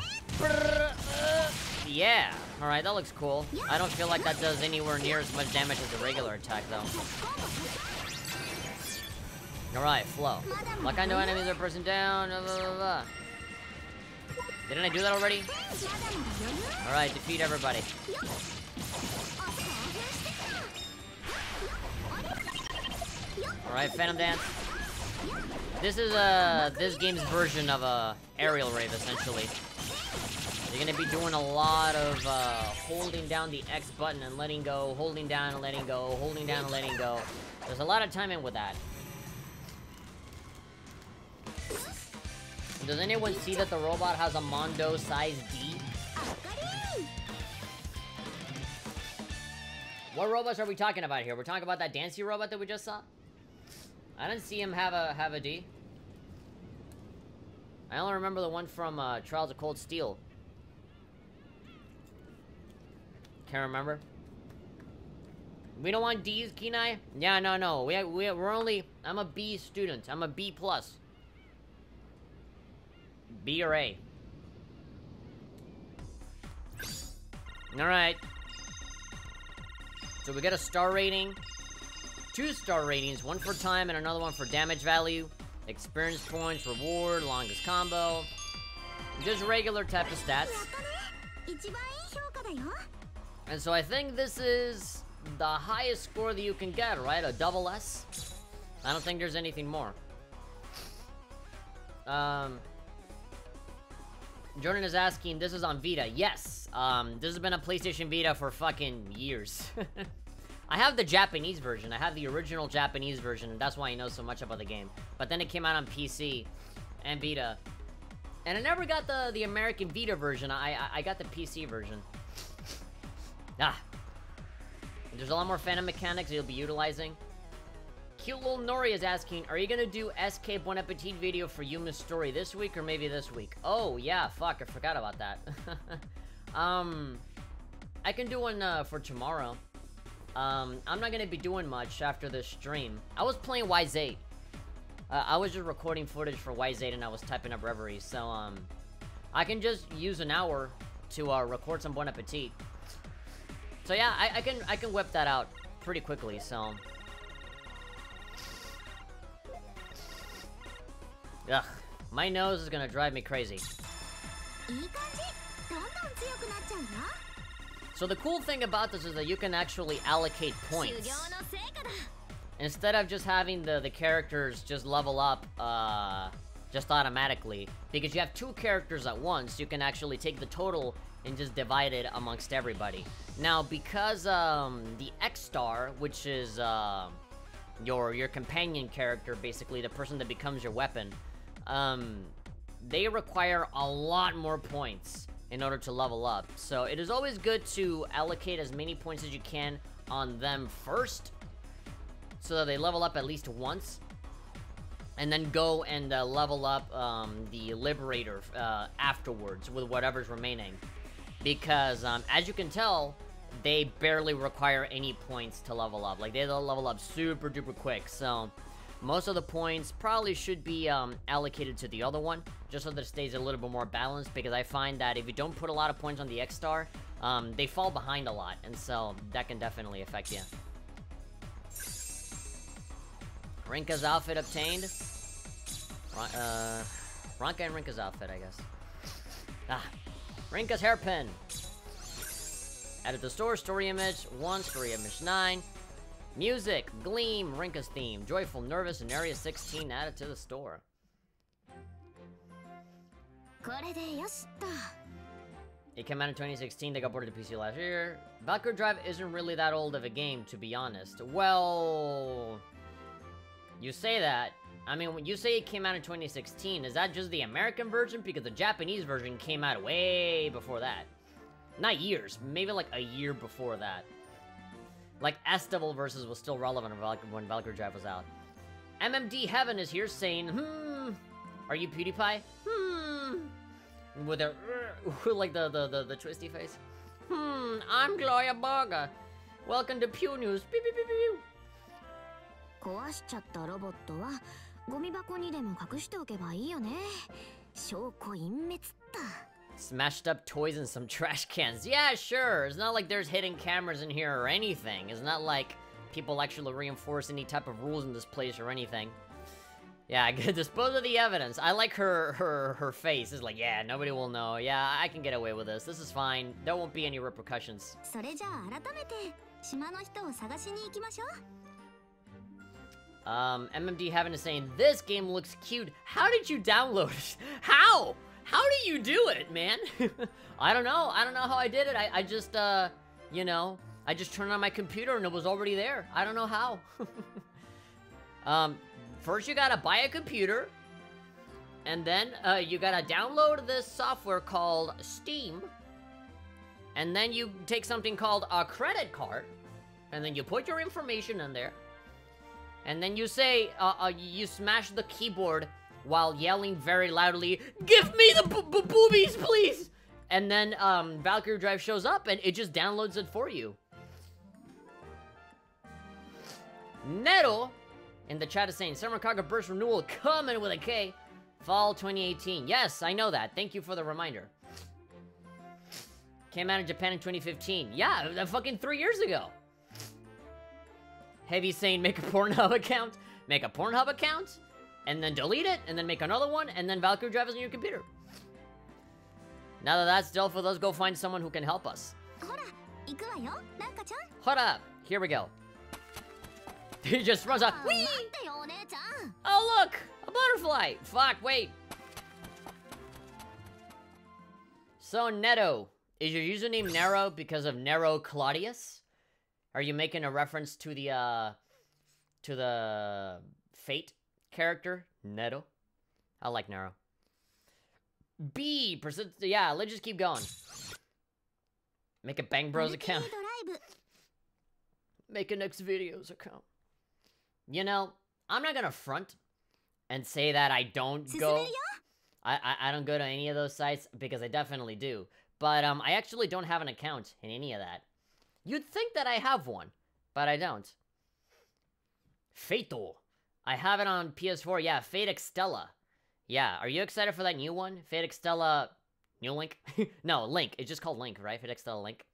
Yeah. Alright, that looks cool. I don't feel like that does anywhere near as much damage as a regular attack, though. Alright, flow. Lock onto enemies or person down. Didn't I do that already? Alright, defeat everybody. Alright, Phantom Dance. This is this game's version of a aerial rave, essentially. You're gonna be doing a lot of holding down the X button and letting go, holding down and letting go, holding down and letting go. There's a lot of timing with that. Does anyone see that the robot has a Mondo-sized D? What robots are we talking about here? We're talking about that Dancy robot that we just saw? I didn't see him have a D. I only remember the one from Trials of Cold Steel. Can't remember. We don't want D's, Kenai? Yeah, no. We're only... I'm a B student. I'm a B+. B or A. Alright. So we get a star rating. 2 star ratings. One for time and another one for damage value. Experience points, reward, longest combo. Just regular type of stats. And so I think this is the highest score that you can get, right? A double S? I don't think there's anything more. Jordan is asking, this is on Vita. Yes, this has been a PlayStation Vita for fucking years. I have the Japanese version. I have the original Japanese version, and that's why I know so much about the game. But then it came out on PC and Vita. And I never got the American Vita version. I got the PC version. There's a lot more Phantom mechanics you'll be utilizing. Cute little Nori is asking, are you gonna do SK Bon Appetit video for Yuma's story this week or maybe this week? Oh, yeah, fuck, I forgot about that. I can do one for tomorrow. I'm not gonna be doing much after this stream. I was playing Wise8. I was just recording footage for Wise8 and I was typing up reveries, so, I can just use an hour to, record some Bon Appetit. So yeah, I can whip that out pretty quickly, so... Ugh, my nose is gonna drive me crazy. So the cool thing about this is that you can actually allocate points. Instead of just having the characters just level up, just automatically. Because you have 2 characters at once, you can actually take the total and just divide it amongst everybody. Now, because, the X-Star, which is, your companion character, basically, the person that becomes your weapon, they require a lot more points in order to level up. So it is always good to allocate as many points as you can on them first, so that they level up at least once, and then go and level up the Liberator afterwards with whatever's remaining. Because, as you can tell, they barely require any points to level up. Like, they'll level up super duper quick, so... most of the points probably should be allocated to the other one, just so that it stays a little bit more balanced, because I find that if you don't put a lot of points on the X-Star, they fall behind a lot, and so that can definitely affect you. Rinka's outfit obtained. Ranka and Rinka's outfit, I guess. Rinka's hairpin. Added to store, story image 1, story image 9. Music, Gleam, Rinka's theme. Joyful, nervous, and Area 16 added to the store. It came out in 2016, they got ported to PC last year. Valkyrie Drive isn't really that old of a game, to be honest. Well... You say that. I mean, when you say it came out in 2016, is that just the American version? Because the Japanese version came out way before that. Not years, maybe like a year before that. Like, S-Devil Versus was still relevant when Valkyrie Drive was out. MMD Heaven is here saying, are you PewDiePie? With their, like the twisty face. I'm Gloria Barga. Welcome to Pew News. Pew, pew, pew, pew. Smashed up toys and some trash cans. Yeah, sure. It's not like there's hidden cameras in here or anything. It's not like people actually reinforce any type of rules in this place or anything. Yeah, dispose of the evidence. I like her face. It's like, yeah, nobody will know. Yeah, I can get away with this. This is fine. There won't be any repercussions. MMD Heaven is saying, this game looks cute. How did you download it? How? How do you do it, man? I don't know. I don't know how I did it. I just, you know, I just turned on my computer and it was already there. I don't know how. First you gotta buy a computer. And then, you gotta download this software called Steam. And then you take something called a credit card. And then you put your information in there. And then you say, you smash the keyboard while yelling very loudly, "Give me the boobies, please!" And then, Valkyrie Drive shows up and it just downloads it for you. Nero in the chat is saying, Senran Kagura Burst Renewal coming with a K. Fall 2018. Yes, I know that. Thank you for the reminder. Came out in Japan in 2015. Yeah, fucking 3 years ago. Heavy saying, make a Pornhub account. Make a Pornhub account, and then delete it, and then make another one, and then Valkyrie Drive is on your computer. Now that that's dealt with, let's go find someone who can help us. Hold up. Here we go. He just runs out. Whee! Oh, look! A butterfly! Fuck, wait. So, Neto. Is your username Nero because of Nero Claudius? Are you making a reference to the Fate character? Neto? I like Nero. B, yeah, let's just keep going. Make a Bang Bros account. Make a Next Videos account. You know, I'm not gonna front and say that I don't go. I don't go to any of those sites because I definitely do. But I actually don't have an account in any of that. You'd think that I have one, but I don't. Fatal. I have it on PS4. Yeah, Fate Extella. Yeah, are you excited for that new one? Fate Extella... New Link? No, Link. It's just called Link, right? Fate Extella Link.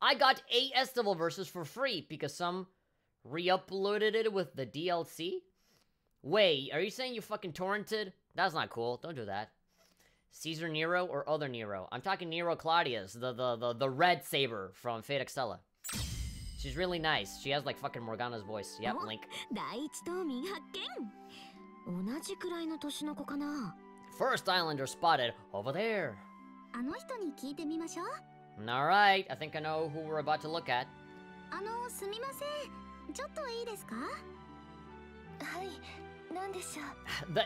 I got a S-Devil Versus for free because some re-uploaded it with the DLC? Wait, are you saying you fucking torrented? That's not cool. Don't do that. Caesar Nero or other Nero? I'm talking Nero Claudius, the red saber from Fate Extella. She's really nice. She has like fucking Morgana's voice. Yep, Link. First Islander spotted over there. Alright, I think I know who we're about to look at.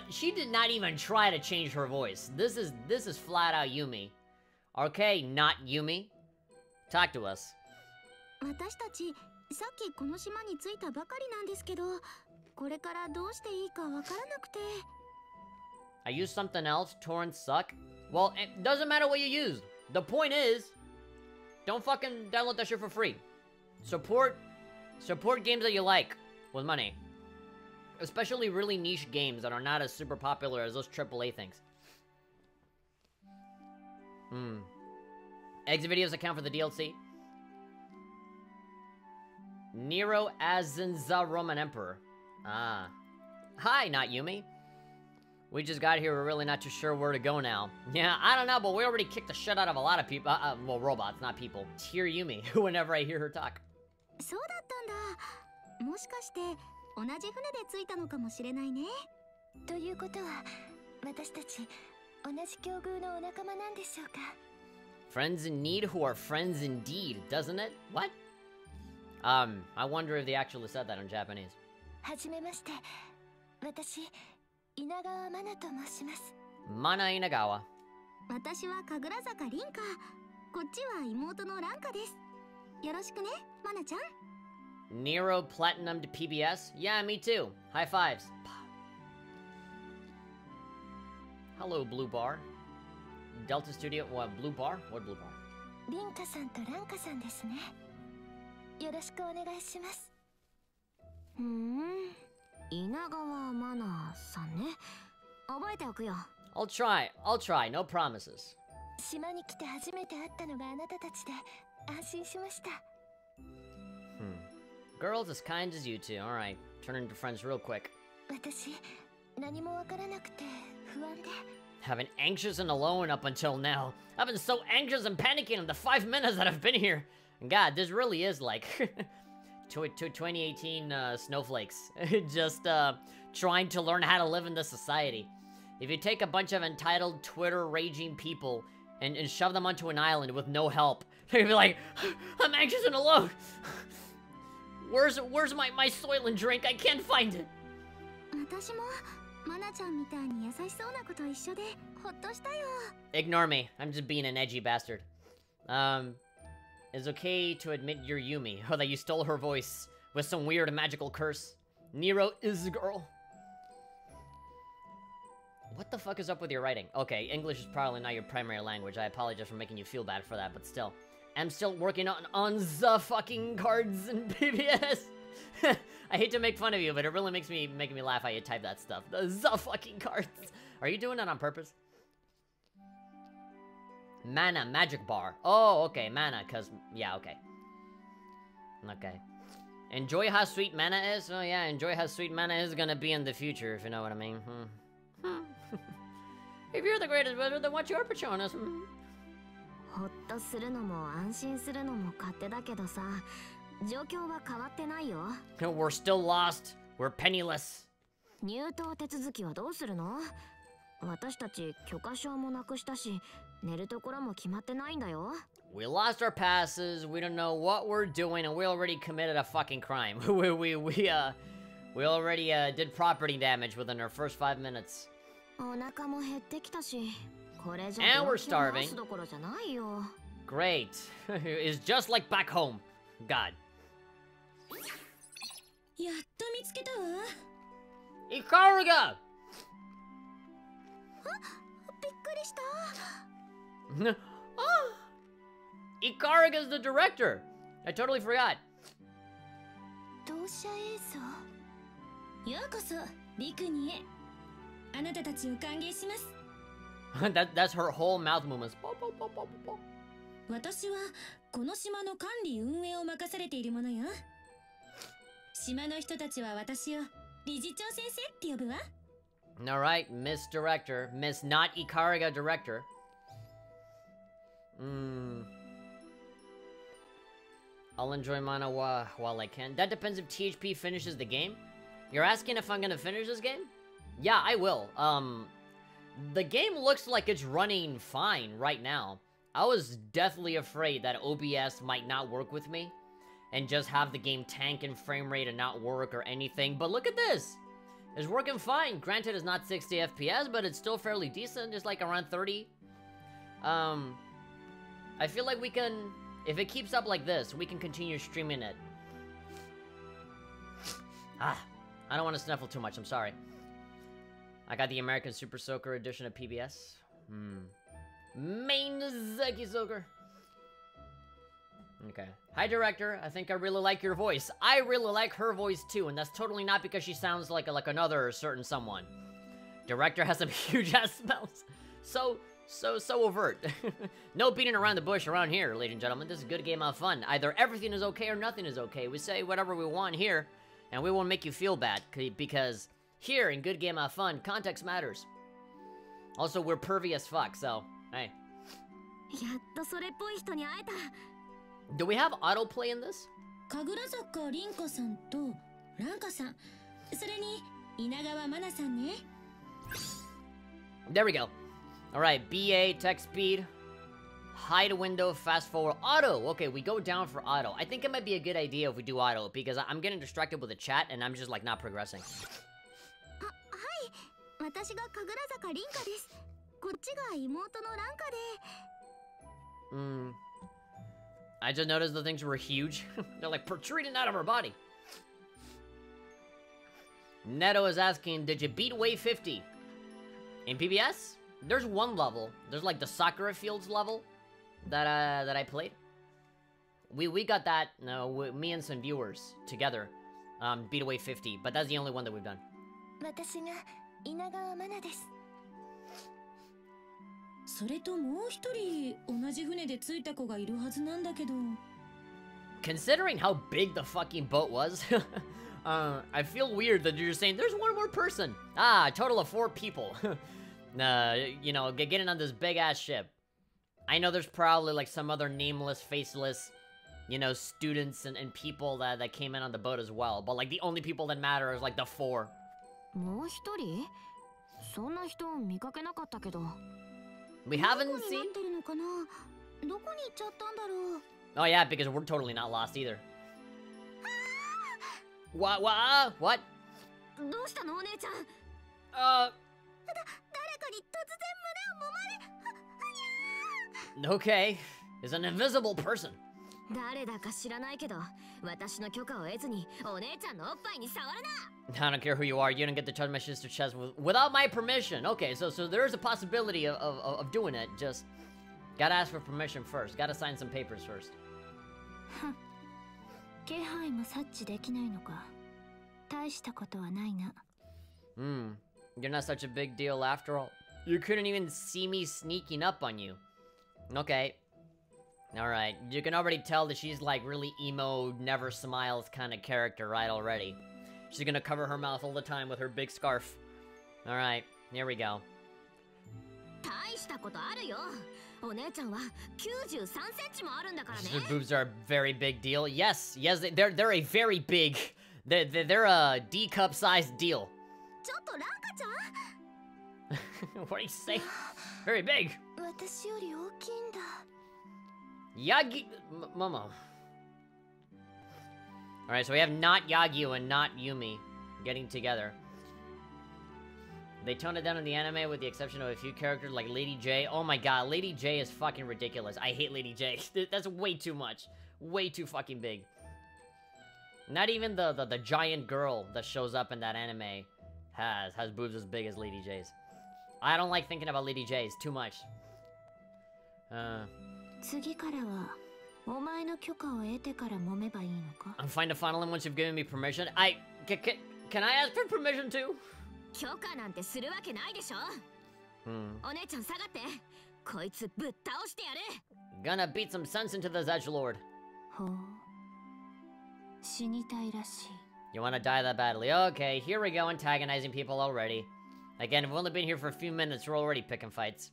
She did not even try to change her voice. This is flat out Yumi. Okay, not Yumi. Talk to us. I used something else. Torrents suck. Well, it doesn't matter what you used. The point is, don't fucking download that shit for free. Support games that you like with money. Especially really niche games that are not as super popular as those AAA things. Exit videos account for the DLC. Nero Azinza Roman Emperor. Ah. Hi, not Yumi. We just got here, we're really not too sure where to go now. Yeah, I don't know, but we already kicked the shit out of a lot of people. Well, robots, not people. Tear Yumi, whenever I hear her talk. そうだったんだ。もしかして同じ船で着いたのかもしれないね。ということは、私たち同じ境遇のお仲間なんでしょうか。Friends in need who are friends indeed, doesn't it? What? I wonder if they actually said that in Japanese. はじめまして。私、稲川マナと申します。Mana Inagawa. 私は神楽坂凛香。こっちは妹の蘭香です。よろしくね、マナちゃん。Nero Platinum to PBS? Yeah, me too. High fives. Hello, Blue Bar. Delta Studio, what, Blue Bar? What Blue Bar? 凛香さんと蘭香さんですね。よろしくお願いします。稲川マナさんね。覚えておくよ。I'll try, no promises. 島に来て初めて会ったのがあなたたちで安心しました。Girls as kind as you two. Alright, turn into friends real quick. 私、何もわからなくて不安で。Have been anxious and alone up until now. I've been so anxious and panicking in the 5 minutes that I've been here. God, this really is like 2018 snowflakes. Just trying to learn how to live in this society. If you take a bunch of entitled Twitter raging people and shove them onto an island with no help, they'd be like, I'm anxious and alone. Where's my Soylent drink? I can't find it. 私もマナちゃんみたいに優しそうな子と一緒でほっとしたよ。Ignore me. I'm just being an edgy bastard. It's okay to admit you're Yumi, or that you stole her voice with some weird magical curse. Nero is a girl. What the fuck is up with your writing? Okay, English is probably not your primary language. I apologize for making you feel bad for that, but still. I'm still working on the fucking cards and PBS. I hate to make fun of you, but it really makes me laugh how you type that stuff. The fucking cards. Are you doing that on purpose? Mana, magic bar. Oh, okay, mana, cause, yeah, okay. Okay. Enjoy how sweet mana is? Oh yeah, enjoy how sweet mana is gonna be in the future, if you know what I mean. If you're the greatest wizard, then what's your Patronus? ほっとするのも安心するのも勝手だけどさ、状況は変わってないよ。We're still lost. We're penniless. 入島手続きはどうするの？私たち許可証もなくしたし、寝るところも決まってないんだよ。We lost our passes. We don't know what we're doing, and we already committed a fucking crime. we already did property damage within our first 5 minutes. お腹も減ってきたし、これじゃ And we're starving. どころじゃないよ。Great. It's just like back home. God. やっと見つけたわ。Ikariga! びっくりした。Ikariga's the director. I totally forgot. 同社映像。ようこそビクニへ。あなたたちを歓迎します。That's her whole mouth movements. 私はこの島の管理運営を任されているものよ。島の人たちは私を理事長先生って呼ぶわ。Alright, Miss Director. Miss not Ikariga Director. I'll enjoy mana while I can. That depends if THP finishes the game. You're asking if I'm gonna finish this game? Yeah, I will. The game looks like it's running fine right now. I was deathly afraid that OBS might not work with me and just have the game tank in frame rate and not work or anything, but look at this! It's working fine. Granted, it's not 60 FPS, but it's still fairly decent. It's like around 30. I feel like we can... If it keeps up like this, we can continue streaming it. I don't want to sniffle too much, I'm sorry. I got the American Super Soaker edition of PBS. Main Zeki Soaker. Okay. Hi, director. I think I really like your voice. I really like her voice too, and that's totally not because she sounds like another certain someone. Director has some huge ass smells. So overt. No beating around the bush around here, ladies and gentlemen. This is a good game of fun. Either everything is okay or nothing is okay. We say whatever we want here, and we won't make you feel bad, because here in Good Game of Fun, context matters. Also, we're pervy as fuck, so, hey. Do we have autoplay in this? There we go. Alright, BA, text speed, hide window, fast forward, auto. Okay, we go down for auto. I think it might be a good idea if we do auto, because I'm getting distracted with the chat and I'm just like not progressing. I just noticed the things were huge. They're like protruding out of her body. Neto is asking, did you beat Wave 50? In PBS? There's one level. There's like the soccer fields level that I played. We got that, no, me and some viewers together beat Wave 50, but that's the only one that we've done. Considering how big the fucking boat was, I feel weird that you're just saying there's one more person. Ah, a total of 4 people. You know, getting on this big-ass ship. I know there's probably, like, some other nameless, faceless, you know, students and people that came in on the boat as well. But, like, the only people that matter is, like, the 4. We haven't seen... Oh, yeah, because we're totally not lost either. What? What? Okay, it's an invisible person. I don't care who you are, you don't get to touch my sister's chest without my permission. Okay, so there is a possibility of doing it, just gotta ask for permission first, gotta sign some papers first. You're not such a big deal after all. You couldn't even see me sneaking up on you. Okay. Alright, you can already tell that she's like really emo, never smiles kind of character, right, already. She's gonna cover her mouth all the time with her big scarf. Alright, here we go. Her boobs are a very big deal. Yes, they're a very big... They're a D-cup sized deal. What are you saying? Very big. Yagi... Momo. Alright, so we have not Yagyu and not Yumi getting together. They toned it down in the anime with the exception of a few characters like Lady J. Oh my god, Lady J is fucking ridiculous. I hate Lady J. That's way too much. Way too fucking big. Not even the giant girl that shows up in that anime has boobs as big as Lady J's. I don't like thinking about Lady J's too much. I'm fine to funnel him once you've given me permission. Can I ask for permission too? Gonna beat some sense into this edgelord. You wanna die that badly? Okay, here we go, antagonizing people already. Again, we've only been here for a few minutes, we're already picking fights.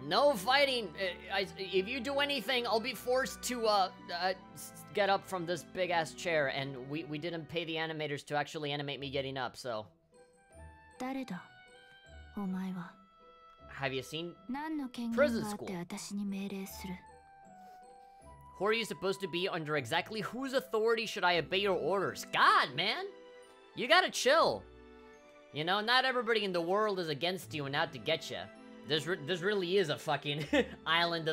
No fighting! If you do anything, I'll be forced to, get up from this big-ass chair, and we didn't pay the animators to actually animate me getting up, so... Have you seen Prison School? Who are you supposed to be under exactly whose authority should I obey your orders? God, man! You gotta chill. You know, not everybody in the world is against you and out to get you. This really is a fucking island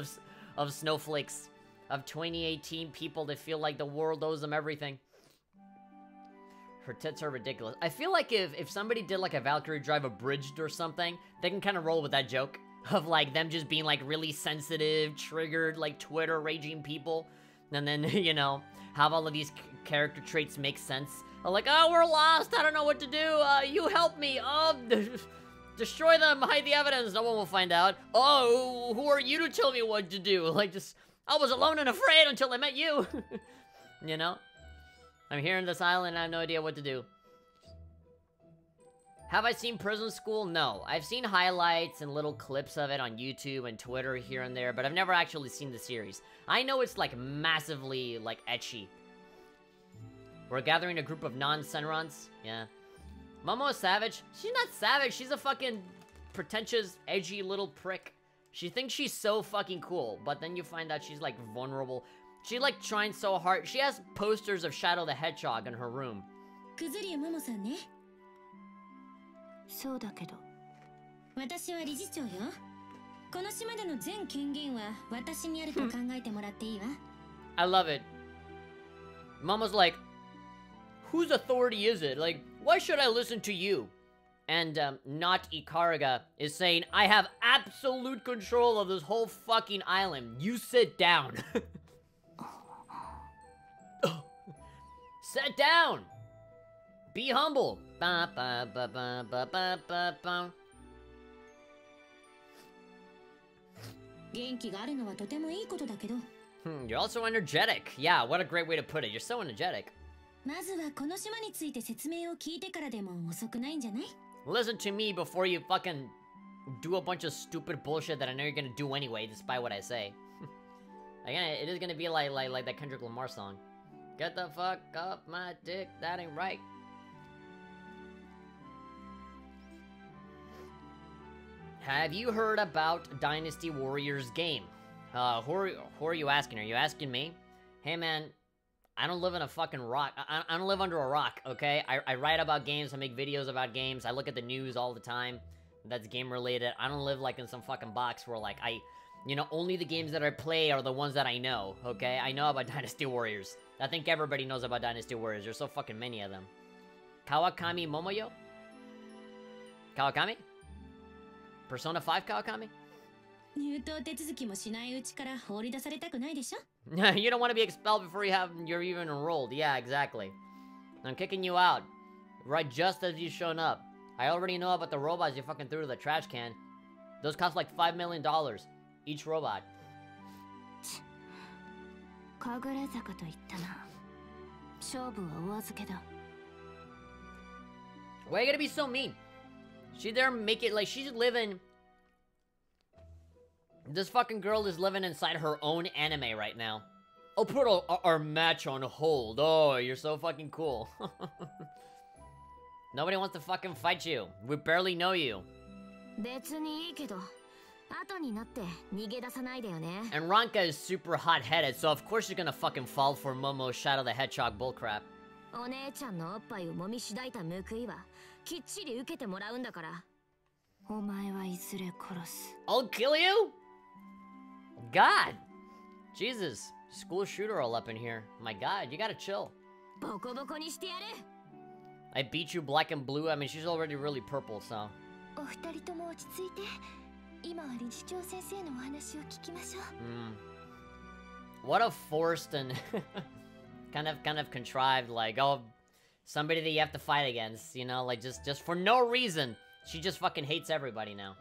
of snowflakes. Of 2018 people that feel like the world owes them everything. Her tits are ridiculous. I feel like if somebody did like a Valkyrie drive abridged or something, they can kind of roll with that joke. of like them just being like really sensitive, triggered, like Twitter raging people, and then you know have all of these character traits make sense. Like, oh, we're lost, I don't know what to do. You help me. Destroy them, hide the evidence. No one will find out. Oh, who are you to tell me what to do? Like, just I was alone and afraid until I met you. You know, I'm here in this island and I have no idea what to do. Have I seen Prison School? No. I've seen highlights and little clips of it on YouTube and Twitter here and there, but I've never actually seen the series. I know it's, like, massively, like, ecchi. We're gathering a group of non-Senrans? Yeah. Momo is savage? She's not savage, she's a fucking pretentious, edgy little prick. She thinks she's so fucking cool, but then you find out she's, like, vulnerable. She, like, trying so hard. She has posters of Shadow the Hedgehog in her room. そうだけど私は理事長よこの島での全権限は私にあると考えてもらっていいわ I love it. Mama's like, whose authority is it? Like, why should I listen to you? And, not Ikaraga is saying, I have absolute control of this whole fucking island. You sit down. Sit down! Be humble. Ba, ba, ba, ba, ba, ba, ba, ba. 元気があるのはとてもいいことだけど You're also energetic. Yeah, what a great way to put it. You're so energetic. まずはこの島について説明を聞いてからでも遅くないんじゃない Listen to me before you fucking do a bunch of stupid bullshit that I know you're gonna do anyway, despite what I say. Again, it is gonna be like that Kendrick Lamar song. Get the fuck off my dick, that ain't right. Have you heard about Dynasty Warriors game? Who are you asking? Are you asking me? Hey man, I don't live in a fucking rock. I don't live under a rock, okay? I write about games, I make videos about games, I look at the news all the time. That's game related. I don't live like in some fucking box where like you know, only the games that I play are the ones that I know, okay? I know about Dynasty Warriors. I think everybody knows about Dynasty Warriors. There's so fucking many of them. Kawakami Momoyo? Kawakami? Persona 5 Kawakami? 入党手続きもしないうちから放り出されたくないでしょ You don't want to be expelled before you're even enrolled. Yeah, exactly. I'm kicking you out. Right just as you've shown up. I already know about the robots you fucking threw to the trash can. Those cost like $5 million. Each robot. 神楽坂と言ったな勝負はお預けだ Why you gotta be so mean? She there make it like she's living... This fucking girl is living inside her own anime right now. Oh, put our match on hold. Oh, you're so fucking cool. Nobody wants to fucking fight you. We barely know you. 別にいいけど後になって逃げ出さないでよね And Ranka is super hot-headed, so of course she's gonna fucking fall for Momo's Shadow the Hedgehog bullcrap. お姉ちゃんのおっぱいを揉みしだいた報いはきっちり受けてもらうんだからお前はいずれ殺す I'll kill you? God! Jesus. School shooter all up in here. My God, you gotta chill. ボコボコにしてやる I beat you black and blue. I mean, she's already really purple, so... お二人とも落ち着いて今は理事長先生のお話を聞きましょう What a forced and kind of contrived, like, oh, somebody that you have to fight against, you know, like just for no reason. She just fucking hates everybody now.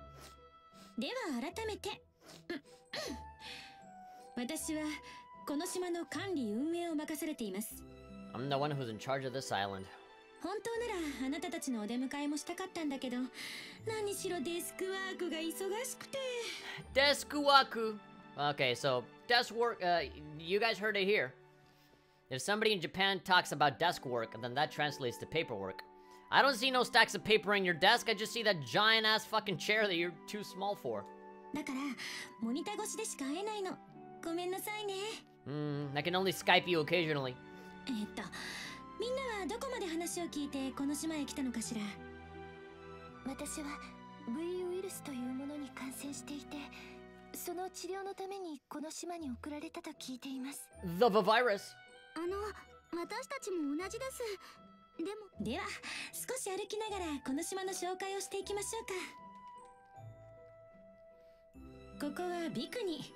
では改めて私はこの島の管理運営を任されています I'm the one who's in charge of this island. 本当ならあなたたちのお出迎えもしたかったんだけど何しろデスクワークが忙しくて Deskuwaku. Okay, so desk work, you guys heard it here. If somebody in Japan talks about desk work, then that translates to paperwork. I don't see no stacks of paper in your desk, I just see that giant-ass fucking chair that you're too small for. だからモニター越しでしか会えないのごめんなさいね I can only Skype you occasionally. みんなはどこまで話を聞いてこの島へ来たのかしら私は V ウイルスというものに感染していてその治療のためにこの島に送られたと聞いています The virus. 私たちも同じですでは少し歩きながらこの島の紹介をしていきましょうかここはビクニ。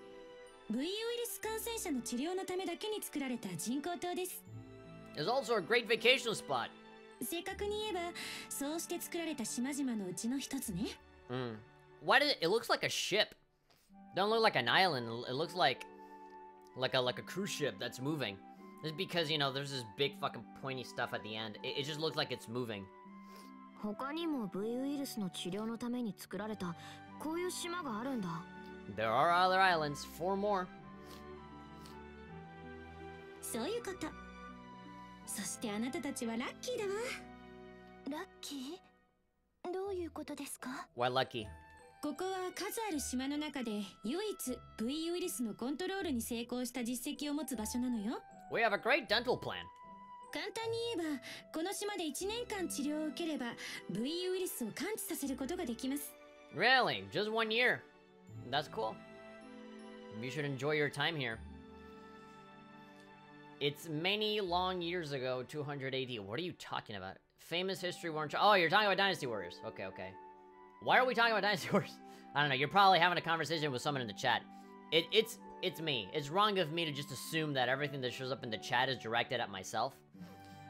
V ウイルス感染者の治療のためだけに作られた人工島です。It's also a great vacation spot. 正確に言えば、そうして作られた島々のうちの一つね。Why did it looks like a ship? Don't look like an island. It looks like a cruise ship that's moving. It's because, you know, there's this big fucking pointy stuff at the end. It just looks like it's moving. 他にも V ウイルスの治療のために作られたこういう島があるんだ。There are other islands, 4 more. そういうこと。そしてあなたたちはラッキーだわ。ラッキー？どういうことですか？ Why lucky? ここは数ある島の中で唯一 V ウイルスのコントロールに成功した実績を持つ場所なのよ。We have a great dental plan. 簡単に言えば、この島で1年間治療を受ければ V ウイルスを感知させることができます。Really? Just 1 year? That's cool. You should enjoy your time here. It's many long years ago, 200 AD. What are you talking about? Famous history war. Oh, you're talking about Dynasty Warriors. Okay, okay. Why are we talking about Dynasty Warriors? I don't know. You're probably having a conversation with someone in the chat. It's me. It's wrong of me to just assume that everything that shows up in the chat is directed at myself.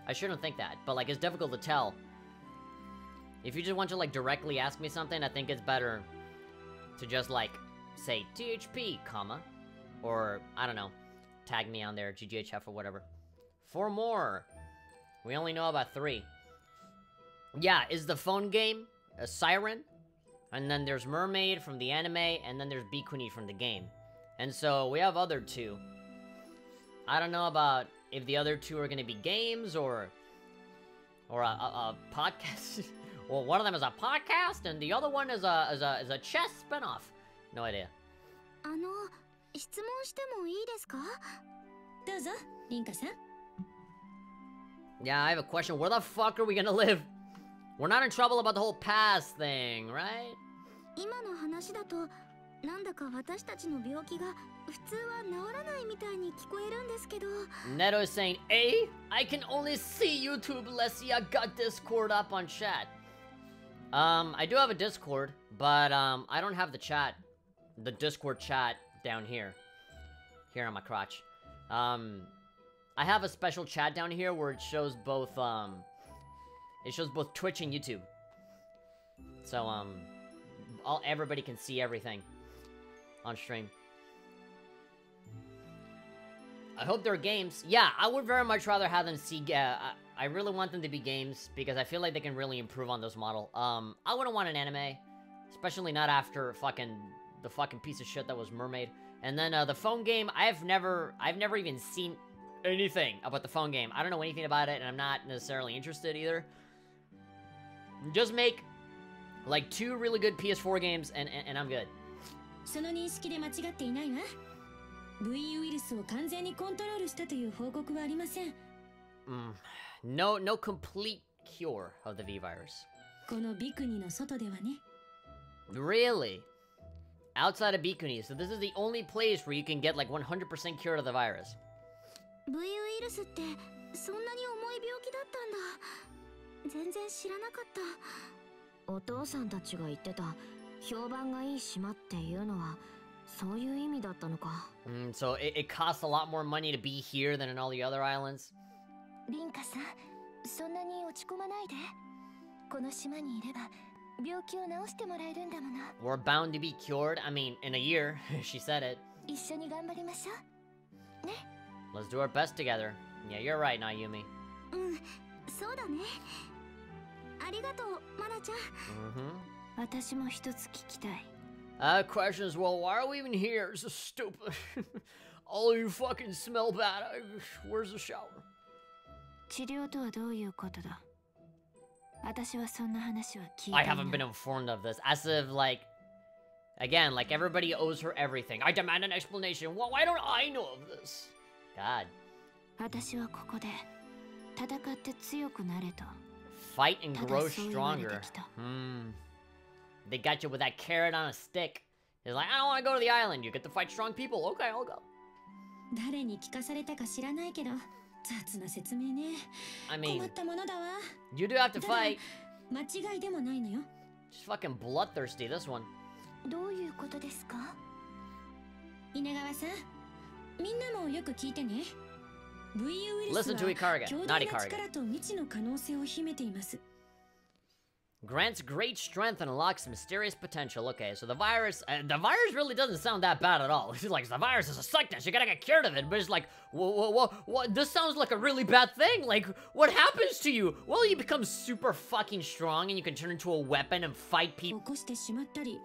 I shouldn't think that, but like it's difficult to tell. If you just want to like directly ask me something, I think it's better to just like say THP, comma, or I don't know, tag me on there, GGHF or whatever. 4 more. We only know about 3. Yeah, is the phone game a Siren? And then there's Mermaid from the anime, and then there's Bhikkhuni from the game. And so we have other 2. I don't know about if the other 2 are gonna be games or a podcast. Well, one of them is a podcast, and the other one is a chess spinoff. No idea. 質問してもいいですか？どうぞ、リンカさん。Yeah, I have a question. Where the fuck are we gonna live? We're not in trouble about the whole pass thing, right? 今の話だと、なんだか私たちの病気が普通は治らないみたいに聞こえるんですけど。Neto is saying, I can only see YouTube. Lesia got Discord up on chat. I do have a Discord, but I don't have the chat, the Discord chat down here on my crotch. I have a special chat down here where it shows both Twitch and YouTube. So everybody can see everything on stream. I hope they're games. Yeah, I would very much rather have them see. I really want them to be games because I feel like they can really improve on this model. I wouldn't want an anime, especially not after the fucking piece of shit that was Mermaid. And then the phone game, I've never even seen anything about the phone game. I don't know anything about it, and I'm not necessarily interested either. Just make like 2 really good PS4 games, and I'm good. その認識で間違っていないわ。V ウイルスを完全にコントロールしたという報告はありません。No complete cure of the V virus. このビクニの外ではね。Really? Outside of Bhikkhuni, so this is the only place where you can get like 100% cure of the virus. V ウイルスってそんなに重い病気だったんだ。全然知らなかった。お父さんたちが言ってた評判がいい島っていうのはそういう意味だったのか。So it costs a lot more money to be here than in all the other islands. リンカさん、そんなに落ち込まないで。この島にいれば病気を治してもらえるんだもの。We're bound to be cured. I mean, in a year. She said it. 一緒に頑張りましょう。ね。Let's do our best together. Yeah, you're right, Nayumi. そうだね。ありがとう、マナちゃん。私も一つ聞きたい。Question is, well, why are we even here? This is stupid. All you fucking smell bad. Where's the shower? 治療とはどういうことだ？私はそんな話は聞いていない。 I haven't been informed of this. As if, like, again, like everybody owes her everything. I demand an explanation. Well, why don't I know of this? God. 私はここで戦って強くなれと。Fight and grow stronger. They got you with that carrot on a stick. It's like, I don't want to go to the island. You get to fight strong people. Okay, I'll go. 誰に聞かされたか知らないけど、雑な説明ね。I mean, 困ったものだわ。you do have to fight. 間違いでもないのよ。She's fucking bloodthirsty, this one. どういうことですか？稲川さん、みんなもよく聞いてね。VU ウイルス Listen to は Ikariga, 強 not 大な Ikariga. 力と未知の可能性を秘めています。 Grants great strength and unlocks mysterious potential. Okay, so the virus really doesn't sound that bad at all. It's like, the virus is a sickness, you gotta get cured of it. But it's like, what? This sounds like a really bad thing. Like, what happens to you? Well, you become super fucking strong and you can turn into a weapon and fight people. 起こしてしまったり、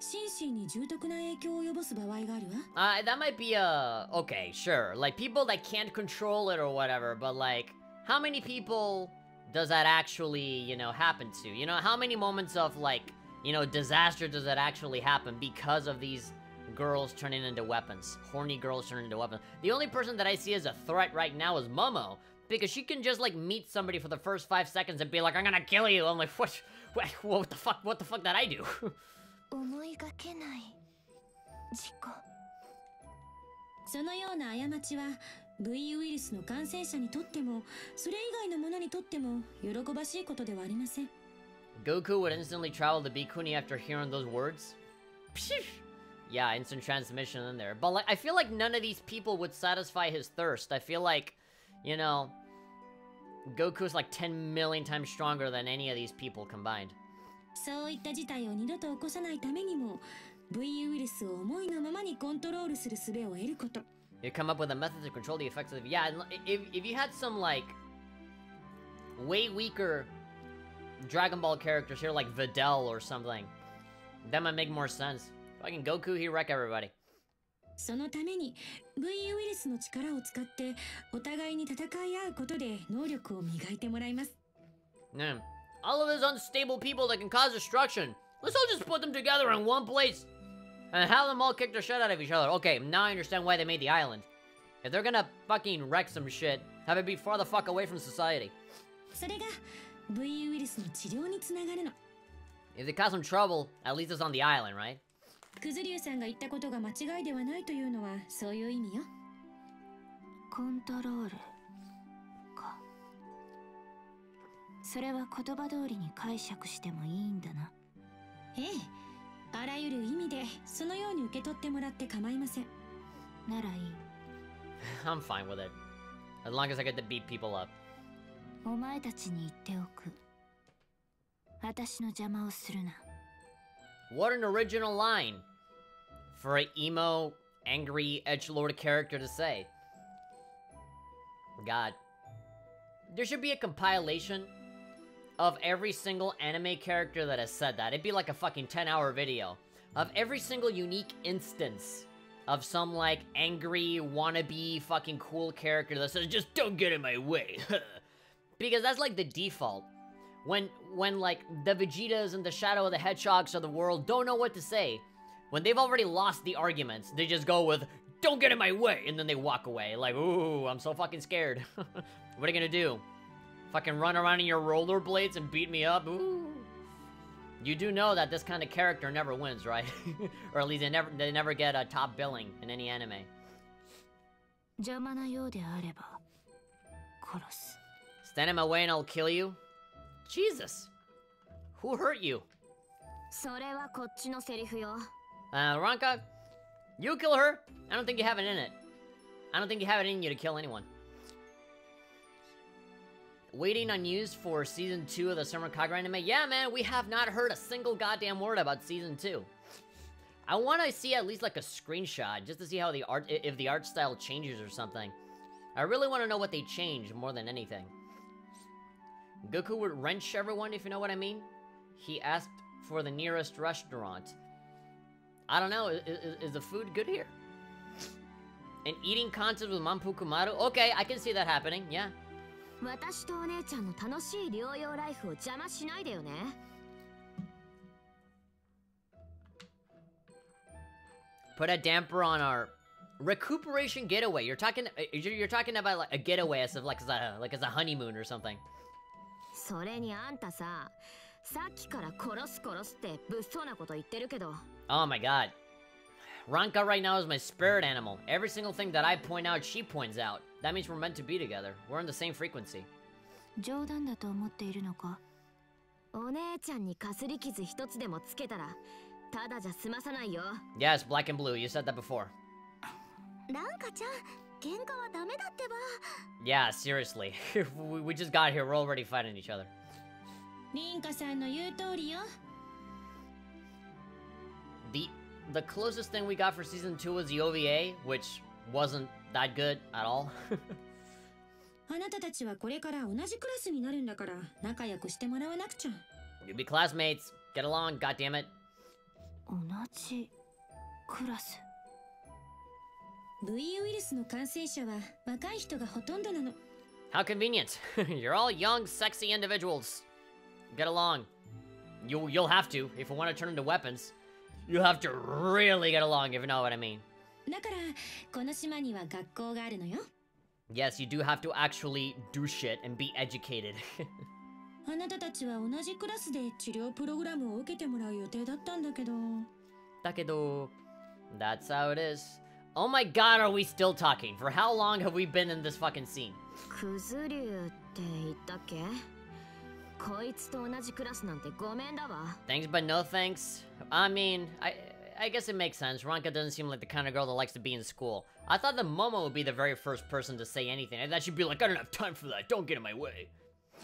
心身に重篤な影響を及ぼす場合があるわ。That might be okay, sure. Like, people that can't control it or whatever, but like, how many people does that actually, you know, happen to? You know, how many moments of, like, you know, disaster does that actually happen because of these girls turning into weapons? Horny girls turning into weapons. The only person that I see as a threat right now is Momo, because she can just, like, meet somebody for the first 5 seconds and be like, I'm gonna kill you. I'm like, what the fuck did I do? 思いがけない事故。そのような過ちは V ウイルスの感染者にとってもそれ以外の者にとっても喜ばしいことではありません。 Goku would instantly travel to Bhikkhuni after hearing those words. Psh! Yeah, instant transmission in there. But like, I feel like none of these people would satisfy his thirst. I feel like, you know, Goku's like 10 million times stronger than any of these people combined. そういった事態を二度と起こさないためにも V ウイルスを思いのままにコントロールする術を得ること。 You come up with a method to control the effects of... Yeah, if you had some, like, way weaker Dragon Ball characters here, like Videl or something, that might make more sense. Fucking Goku, he wreck everybody. そのために V ウイルスの力を使ってお互いに戦い合うことで能力を磨いてもらいます。 Man, all of those unstable people that can cause destruction, let's all just put them together in one place and have them all kick the shit out of each other. Okay, now I understand why they made the island. If they're gonna fucking wreck some shit, have it be far the fuck away from society. それが V ウイルスの治療につながるの。 If they cause some trouble, at least it's on the island, right? クズリュウさんが言ったことが間違いではないというのはそういう意味よ。コントロールか。それは言葉通りに解釈してもいいんだな。ええ、あらゆる意味でそのように受け取ってもらって構いません。ならいい。I'm fine with it. As long as I get to beat people up. お前たちに言っておく。私の邪魔をするな。 What an original line for an emo, angry, edgelord character to say. God. There should be a compilation of every single anime character that has said that. It'd be like a fucking 10-hour video of every single unique instance of some, like, angry, wannabe, fucking cool character that says, just don't get in my way. Because that's, like, the default. When, like, the Vegetas and the Shadow of the Hedgehogs of the world don't know what to say, when they've already lost the arguments, they just go with, don't get in my way, and then they walk away. Like, ooh, I'm so fucking scared. What are you gonna do? Fucking run around in your rollerblades and beat me up? Ooh. You do know that this kind of character never wins, right? Or at least they never get a top billing in any anime. 邪魔なようであれば殺す。 Stand in my way and I'll kill you? Jesus! Who hurt you? それはこっちのセリフよ。Ranka, you kill her? I don't think you have it in it. I don't think you have it in you to kill anyone. Waiting on news for Season 2 of the Senran Kagura anime? Yeah, man, we have not heard a single goddamn word about Season 2. I want to see at least, like, a screenshot, just to see how the art, if the art style changes or something. I really want to know what they changed more than anything. Goku would wrench everyone, if you know what I mean. He asked for the nearest restaurant. I don't know, is the food good here? An eating contest with Manpu Kumaru? Okay, I can see that happening, yeah. 私とお姉ちゃんの楽しい療養ライフを邪魔しないでよね。Put a damper on our recuperation getaway. You're talking about like a getaway as of like as a honeymoon or something. それにあんたさ、さっきから殺すって物騒なこと言ってるけど。Oh my god. Ranka right now is my spirit animal. Every single thing that I point out, she points out. That means we're meant to be together. We're in the same frequency. 冗談だと思っているのか？お姉ちゃんにかすり傷一つでもつけたら、ただじゃ済まさないよ。Yes, black and blue. You said that before. Yeah, seriously. we just got here, we're already fighting each other. リンカさんの言う通りよ。 The closest thing we got for season 2 was the OVA, which wasn't that good at all. あなたたちはこれから同じクラスになるんだから仲良くしてもらわなくちゃ。 You'd be classmates. Get along, goddammit. 同じクラス。V ウイルスの感染者は若い人がほとんどなの。 How convenient. You're all young, sexy individuals. Get along. You'll have to, if you want to turn into weapons. You'll have to really get along, if you know what I mean. だからこの島には学校があるのよ。 Yes, you do have to actually do shit and be educated. あなたたちは同じクラスで治療プログラムを受けてもらう予定だったんだけど。That's how it is. Oh my god, are we still talking? For how long have we been in this fucking scene? クズリュウって言ったっけ？こいつと同じクラスなんてごめんだわ。 Thanks but no thanks. I mean, I guess it makes sense. Ranka doesn't seem like the kind of girl that likes to be in school. I thought that Momo would be the very first person to say anything. And that she'd be like, I don't have time for that. Don't get in my way.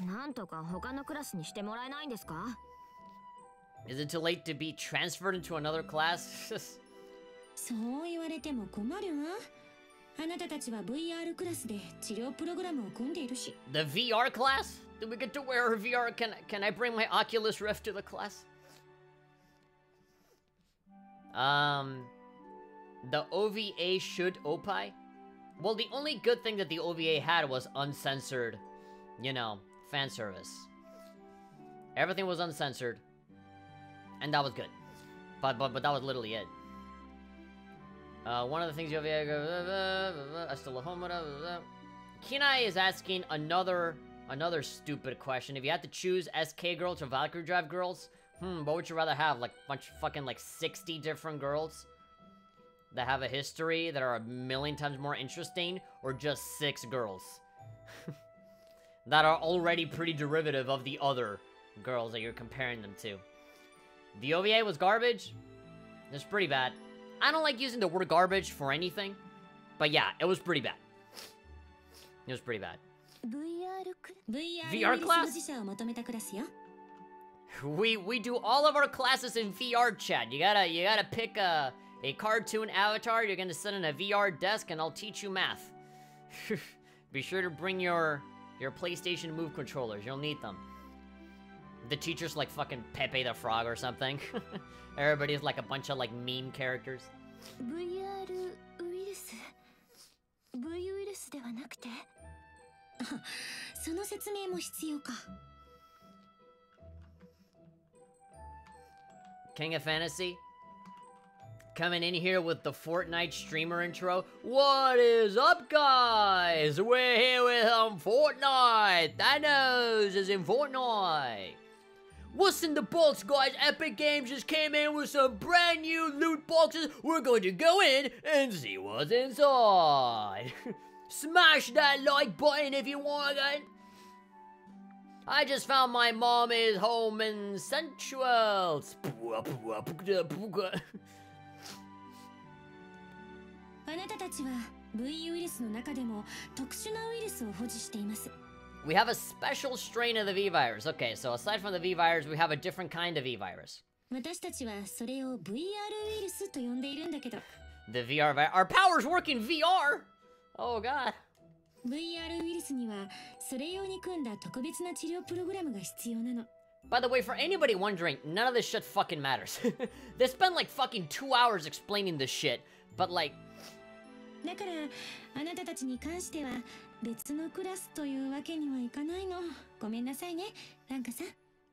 なんとか他のクラスにしてもらえないんですか？ Is it too late to be transferred into another class? そう言われても困るわ。あなたたちは VR クラスで治療プログラムを組んでいるし。 The VR class? Do we get to wear our VR? Can I bring my Oculus Rift to the class? The OVA should opie? Well, the only good thing that the OVA had was uncensored, you know, fan service. Everything was uncensored. And that was good. But that was literally it. One of the things the OVA... I still home. Kinai is asking another stupid question. If you had to choose SK girls or Valkyrie Drive girls, what would you rather have? Like bunch of fucking like 60 different girls that have a history that are a million times more interesting, or just 6 girls that are already pretty derivative of the other girls that you're comparing them to? The OVA was garbage. It's pretty bad. I don't like using the word garbage for anything, but yeah, it was pretty bad. It was pretty bad. VR class? We do all of our classes in VR, chat. You gotta pick a cartoon avatar. You're gonna sit in a VR desk, and I'll teach you math. Be sure to bring your PlayStation Move controllers. You'll need them. The teacher's like fucking Pepe the Frog or something. Everybody's like a bunch of like meme characters. VR ウイルス V ウイルスではなくてその説明も必要か King of Fantasy coming in here with the Fortnite streamer intro. What is up, guys? We're here with Fortnite. Thanos is in Fortnite. What's in the box, guys? Epic Games just came in with some brand new loot boxes. We're going to go in and see what's inside. Smash that like button if you want it. I just found my mom is home and sensual. We have a special strain of the V virus. Okay, so aside from the V virus, we have a different kind of V virus. The VR virus. Our powers work in VR. Oh god. By the way, for anybody wondering, none of this shit fucking matters. They spend like fucking 2 hours explaining this shit, but like...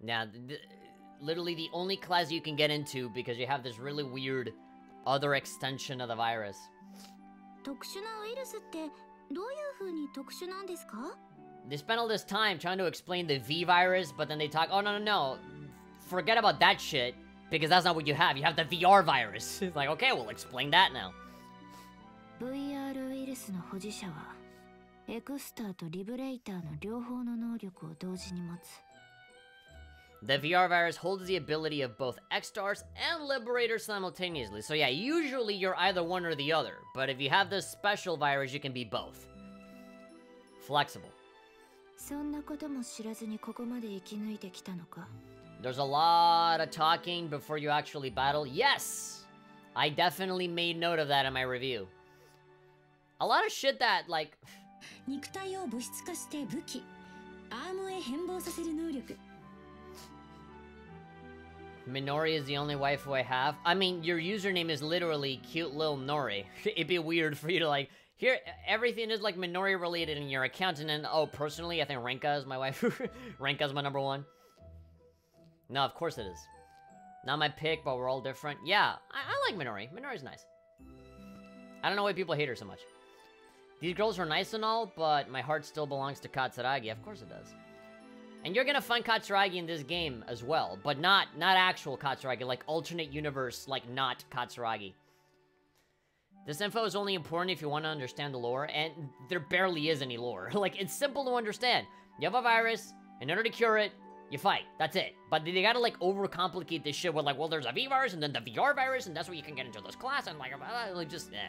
Yeah, literally the only class you can get into because you have this really weird other extension of the virus. They spend all this time trying to explain the V virus, but then they talk, oh no, forget about that shit, because that's not what you have the VR virus. It's like, okay, we'll explain that now. VR ウイルスの保持者はエクスターとリブレイターの両方の能力を同時に持つ。The VR virus holds the ability of both X-Stars and Liberators simultaneously. So yeah, usually you're either one or the other. But if you have this special virus, you can be both. Flexible. There's a lot of talking before you actually battle. Yes! I definitely made note of that in my review. A lot of shit that, like... Minori is the only waifu I have. I mean, your username is literally cute little Nori. It'd be weird for you to like, here, everything is like Minori related in your account, and then, oh, personally, I think Renka is my waifu. Renka's my #1. No, of course it is. Not my pick, but we're all different. Yeah, I like Minori. Minori's nice. I don't know why people hate her so much. These girls are nice and all, but my heart still belongs to Katsuragi. Of course it does. And you're gonna find Katsuragi in this game as well, but not actual Katsuragi, like alternate universe, like not Katsuragi. This info is only important if you want to understand the lore, and there barely is any lore. Like, it's simple to understand. You have a virus, in order to cure it, you fight. That's it. But they gotta, like, overcomplicate this shit with, like, well, there's a V virus, and then the VR virus, and that's where you can get into this class, and, like just, eh.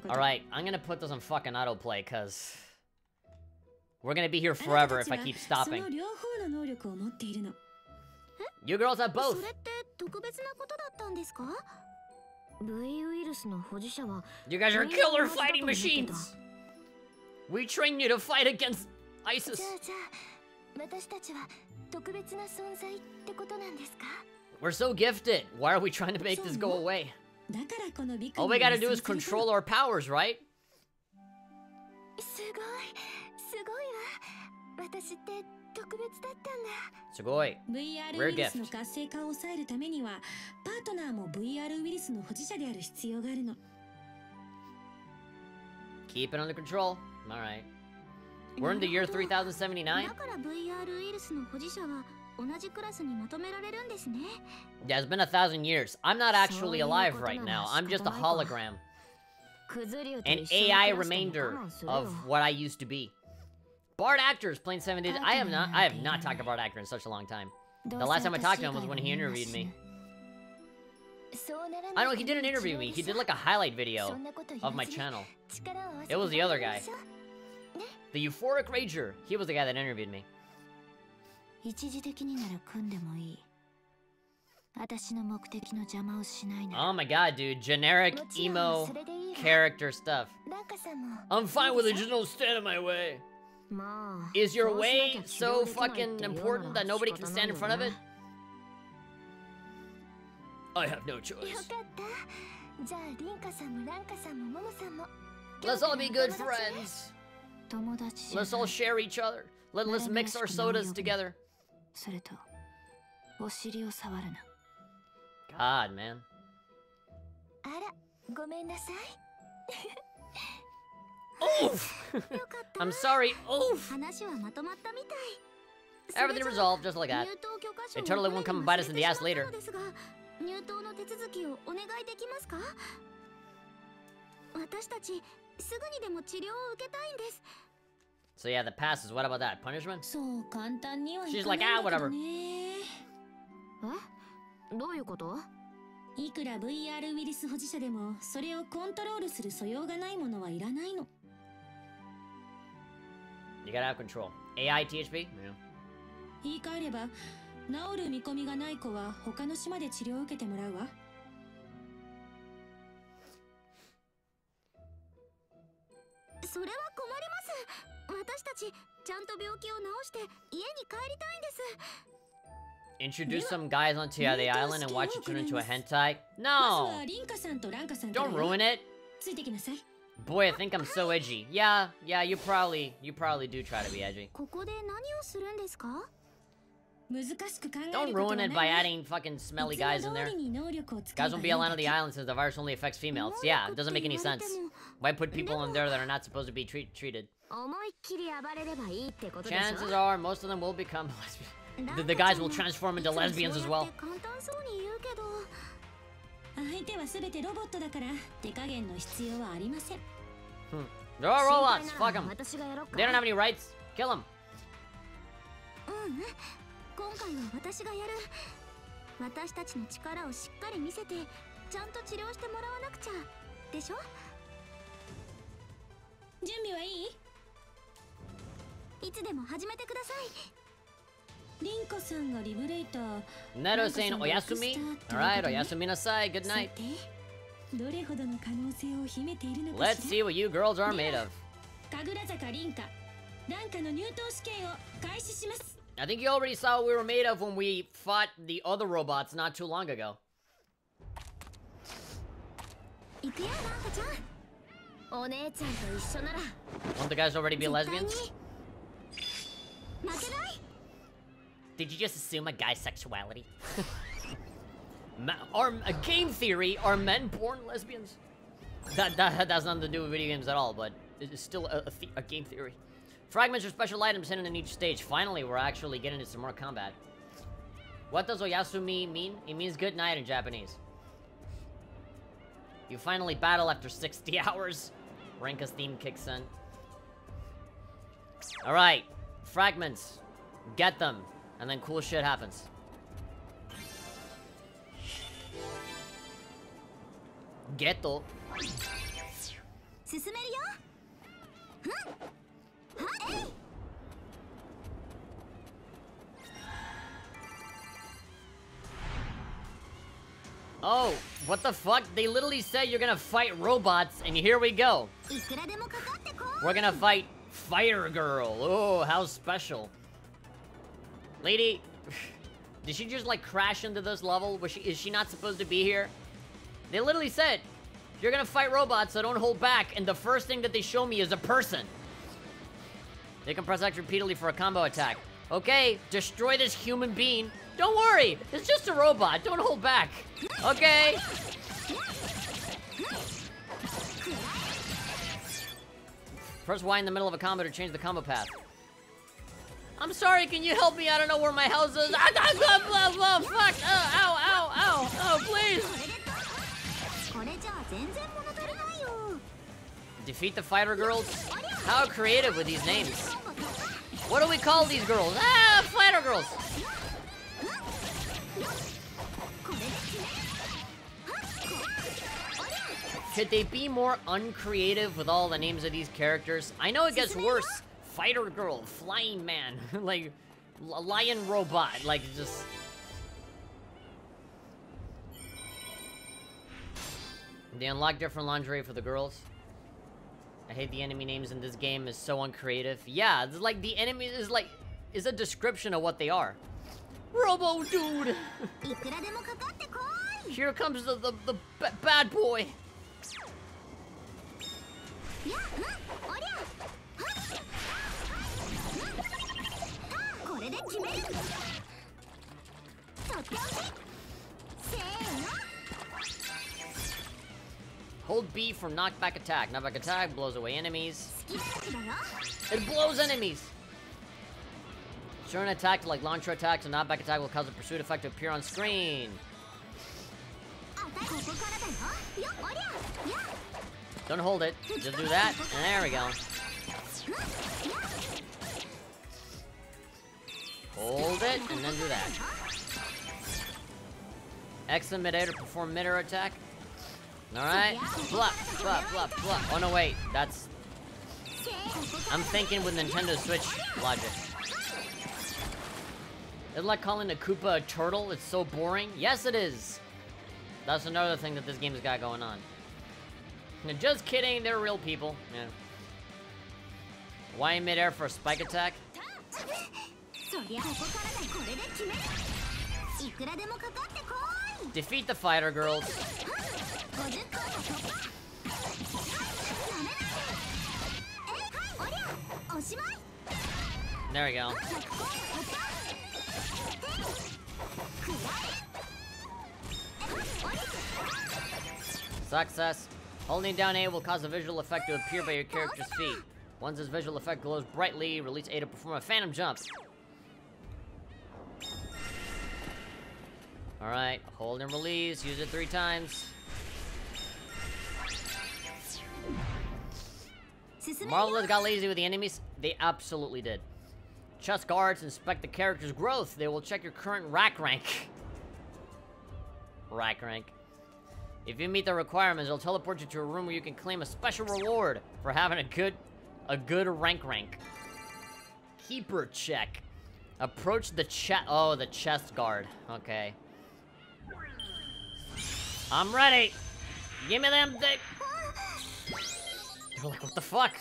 Alright, I'm gonna put this on fucking autoplay, cause... we're gonna be here forever if I keep stopping. You girls have both! You guys are killer fighting machines! We train you to fight against ISIS! We're so gifted. Why are we trying to make this go away? All we gotta do is control our powers, right? Sugoi. Rare gift. Keep it under control. Alright. We're in the year 3079? Yeah, it's been 1,000 years. I'm not actually alive right now. I'm just a hologram. An AI remainder of what I used to be. Bard actors playing 7 days. I have not talked to Bard actor in such a long time. The last time I talked to him was when he interviewed me. I know, he didn't interview me. He did like a highlight video of my channel. It was the other guy. The Euphoric Rager. He was the guy that interviewed me. Oh my god, dude. Generic emo character stuff. I'm fine with it, just don't stand in my way. Is your way so fucking important that nobody can stand in front of it? I have no choice. Let's all be good friends. Let's all share each other. Let's mix our sodas together. God, man. Oof! I'm sorry, oof! Everything resolved, just like that. It totally won't come and bite us in the ass later. So yeah, the passes, what about that? Punishment? She's like, ah, whatever. You gotta have control. AI THP? Yeah. Introduce some guys onto the island and watch it turn into a hentai? No! Don't ruin it! Boy, I think I'm so edgy. Yeah, you probably do try to be edgy. Don't ruin it by adding fucking smelly guys in there. Guys won't be allowed on the island since the virus only affects females. Yeah, it doesn't make any sense. Why put people in there that are not supposed to be treated? Chances are most of them will become lesbians. The guys will transform into lesbians as well. They're all robots. Fuck them. They don't have any rights. Kill them. 今回は私がやる。私たちの力をしっかり見せて、ちゃんと治療してもらわなくちゃ。でしょ？準備はいい？いつでも始めてください。リンコさんがリブレーター。Neto saying Oyasumi. Alright, Oyasumi nasai. Good night. どれほどの可能性を秘めているのかしら。 Let's see what you girls are made of. 神楽坂リンカ。ランカの入党試験を開始します。 I think you already saw what we were made of when we fought the other robots not too long ago. 行くよ、ランカちゃん。お姉ちゃんと一緒なら。 Won't the guys already be lesbians? 負けない。 Did you just assume a guy's sexuality? A game theory, are men born lesbians? That has nothing to do with video games at all, but it's still a game theory. Fragments are special items hidden in each stage. Finally, we're actually getting into some more combat. What does Oyasumi mean? It means good night in Japanese. You finally battle after 60 hours. Ranka's theme kicks in. Alright, fragments. Get them, and then cool shit happens. Geto. 進めるよ。Oh, what the fuck? They literally said you're gonna fight robots, and here we go. We're gonna fight Fighter Girl. Oh, how special. Lady, did she just like crash into this level? Is she not supposed to be here? They literally said, you're gonna fight robots, so don't hold back, and the first thing that they show me is a person. They can press X repeatedly for a combo attack. Okay, destroy this human being. Don't worry, it's just a robot, don't hold back. Okay. Press Y in the middle of a combo to change the combo path. I'm sorry, can you help me? I don't know where my house is. Fuck! Ow, ow, ow! Oh, please! Defeat the fighter girls? How creative with these names. What do we call these girls? Ah, fighter girls! Could they be more uncreative with all the names of these characters? I know it gets worse. Fighter girl, flying man, like lion robot, like just. They unlock different lingerie for the girls. I hate the enemy names in this game is so uncreative. Yeah, it's like the enemy is a description of what they are. Robo dude. Here comes the bad boy. Hold B for knockback attack. Knockback attack blows away enemies. It blows enemies! During an attack, like launcher attacks, a knockback attack will cause a pursuit effect to appear on screen. Don't hold it. Just do that, and there we go. Hold it, and then do that. X in midair to perform midair attack. Alright. Blup, blup, blup, blup. Oh no, wait. That's... I'm thinking with Nintendo Switch logic. It's like calling a Koopa a turtle. It's so boring. Yes, it is. That's another thing that this game's got going on. Just kidding. They're real people. Yeah. Why in midair for a spike attack? Defeat the fighter girls. There we go. Success. Holding down A will cause a visual effect to appear by your character's feet. Once this visual effect glows brightly, release A to perform a phantom jump. Alright, hold and release, use it 3 times. Marvelous got lazy with the enemies? They absolutely did. Chest guards inspect the character's growth. They will check your current rack rank. Rack rank. If you meet the requirements, they'll teleport you to a room where you can claim a special reward for having a good rank. Keeper check. Approach the the chest guard. Okay. I'm ready. Give me them dick. They're like, what the fuck?